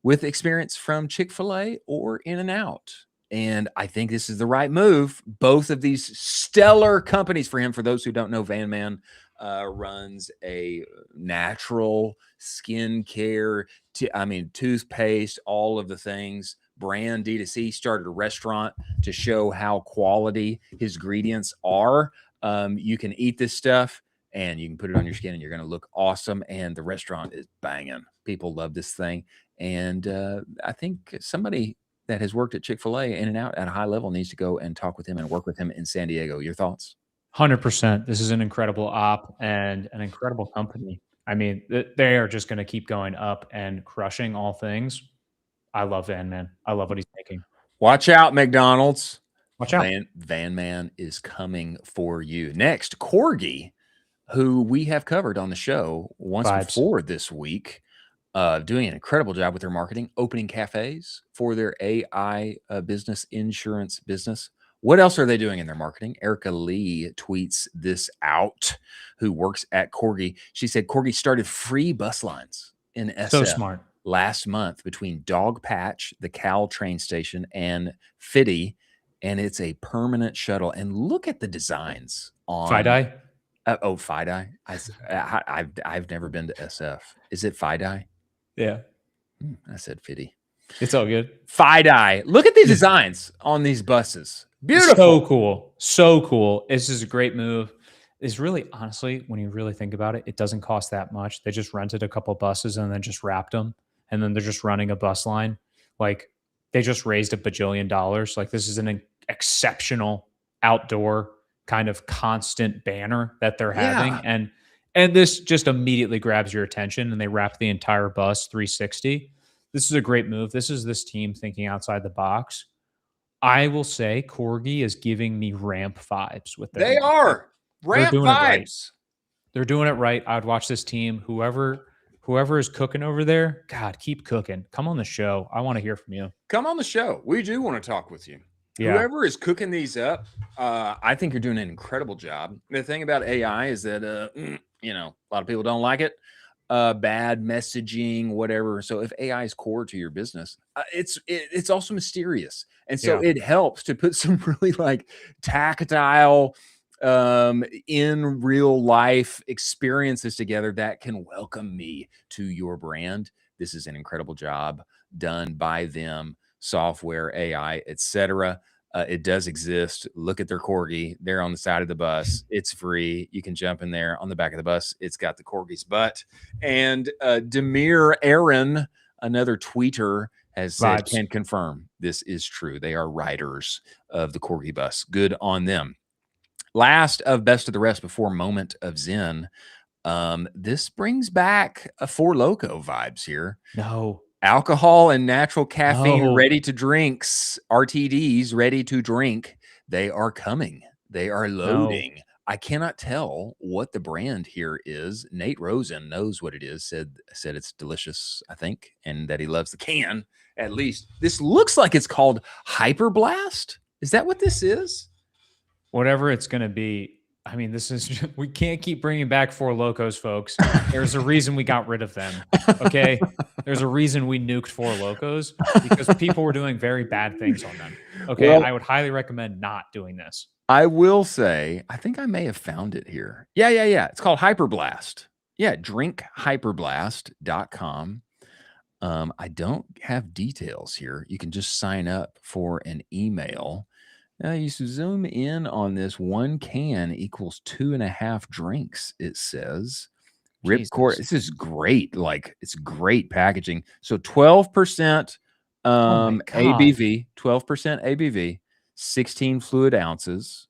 with experience from Chick-fil-A or In-N-Out. And I think this is the right move. Both of these stellar companies for him. For those who don't know, Van Man runs a natural skincare, toothpaste, all of the things. Brand D2C, started a restaurant to show how quality his ingredients are. You can eat this stuff and you can put it on your skin and you're going to look awesome. And the restaurant is banging. People love this thing. And I think somebody that has worked at Chick-fil-A In-N-Out at a high level needs to go and talk with him and work with him in San Diego. Your thoughts? 100%. This is an incredible op and an incredible company. I mean, they are just going to keep going up and crushing all things. I love Van Man. I love what he's making. Watch out, McDonald's. Watch out. Van Man is coming for you. Next, Corgi, who we have covered on the show once before this week. Doing an incredible job with their marketing, opening cafes for their AI business, insurance business, What else are they doing in their marketing? Erica Lee tweets this out, who works at Corgi. She said Corgi started free bus lines in SF So smart. last month between Dog Patch, the Cal train station, and Fitty, and it's a permanent shuttle. And look at the designs on Fidei? Fidei. I've never been to SF. Is it Fidei? Yeah. I said Fitty. It's all good. Fidei. Look at the designs on these buses. Beautiful. So cool. So cool. This is a great move. It's really, honestly, when you really think about it, it doesn't cost that much. They just rented a couple buses and then just wrapped them. And then they're just running a bus line. Like, they just raised $1 bajillion. Like, this is an exceptional outdoor kind of constant banner that they're having. Yeah. And this just immediately grabs your attention, and they wrap the entire bus 360. This is a great move. This is this team thinking outside the box. I will say Corgi is giving me ramp vibes with their They are ramp doing it vibes. right. They're doing it right. I'd watch this team. Whoever is cooking over there, God, keep cooking. Come on the show. I want to hear from you. Come on the show. We do want to talk with you. Yeah. Whoever is cooking these up, I think you're doing an incredible job. The thing about AI is that, a lot of people don't like it. Bad messaging, whatever. So if AI is core to your business, it's also mysterious. And so it helps to put some really like tactile, in real life experiences together that can welcome me to your brand. This is an incredible job done by them, software, AI, etc. It does exist. Look at their Corgi. They're on the side of the bus. It's free. You can jump in there. On the back of the bus, it's got the Corgi's butt. And Demir Aaron, another tweeter, has said, can confirm this is true. They are riders of the Corgi bus. Good on them. Last of Best of the Rest before Moment of Zen. This brings back a Four Loko vibes here. No. Alcohol and natural caffeine ready to drinks, RTDs ready to drink. They are coming. They are loading. No. I cannot tell what the brand here is. Nate Rosen knows what it is, said it's delicious, I think, and that he loves the can, at least. This looks like it's called Hyper Blast. Is that what this is? Whatever it's going to be. I mean, we can't keep bringing back Four Locos, folks. There's a reason we got rid of them. Okay. There's a reason we nuked Four Locos, because people were doing very bad things on them. Okay. Well, I would highly recommend not doing this. I will say, I think I may have found it here. Yeah. It's called Hyperblast. Yeah. drinkhyperblast.com. I don't have details here. You can just sign up for an email. You zoom in on this. 1 can equals 2.5 drinks, it says. Ripcord. This is great. Like, it's great packaging. So 12% ABV, 12% ABV, 16 fluid ounces.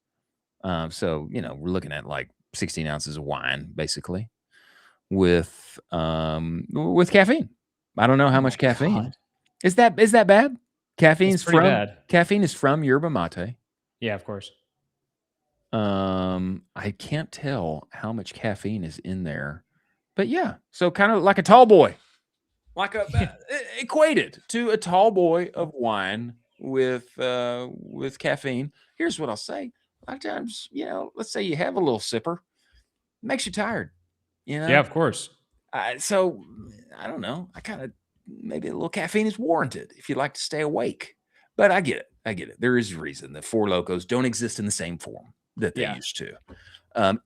So, we're looking at like 16 ounces of wine, basically, with caffeine. I don't know how much caffeine. God. Is that bad? Caffeine is from yerba mate. Yeah, of course. I can't tell how much caffeine is in there, but yeah. So kind of like a tall boy, equated to a tall boy of wine with caffeine. Here's what I'll say: a lot of times, let's say you have a little sipper, it makes you tired. Yeah, of course. So I don't know. Maybe a little caffeine is warranted if you'd like to stay awake. But I get it. There is a reason that Four Locos don't exist in the same form that they used to.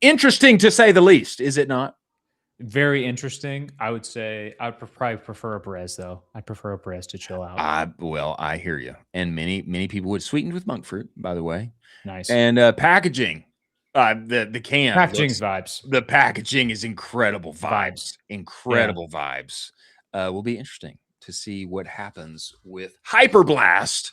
Interesting to say the least, is it not? Very interesting. I would say I would probably prefer a Brez, though. I'd prefer a Brez to chill out. I hear you. And many people would sweeten with monk fruit, by the way. Nice. And packaging. The can. Packaging's vibes. The packaging is incredible vibes. Incredible vibes. Will be interesting to see what happens with Hyperblast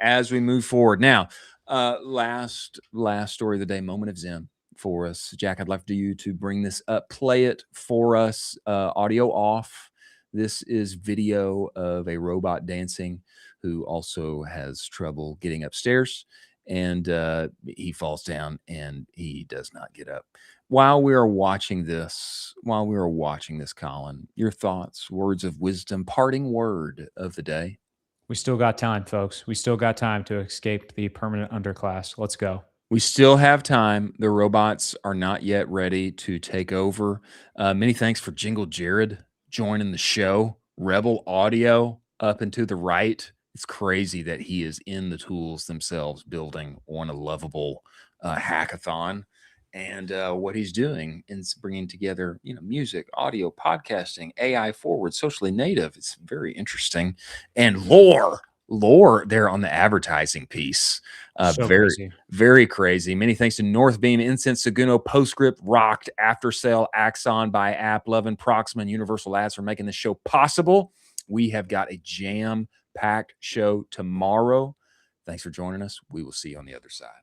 as we move forward. Now, last story of the day, Moment of Zen for us. Jack, I'd love you to bring this up. Play it for us. Audio off. This is video of a robot dancing who also has trouble getting upstairs. And he falls down and he does not get up. While we are watching this, Colin, your thoughts, words of wisdom, parting word of the day. We still got time, folks. We still got time to escape the permanent underclass. Let's go. We still have time. The robots are not yet ready to take over. Many thanks for Jingle Jared joining the show. Rebel Audio up and to the right. It's crazy that he is in the tools themselves, building on a lovable hackathon. And what he's doing is bringing together, music, audio, podcasting, AI forward, socially native. It's very interesting. And lore there on the advertising piece. So very, crazy. very crazy. Many thanks to Northbeam, Incense, Seguno, Postscript, Rocked, Aftersale, Axon by App, Lovin, Proxima, and Universal Ads for making this show possible. We have got a jam-packed show tomorrow. Thanks for joining us. We will see you on the other side.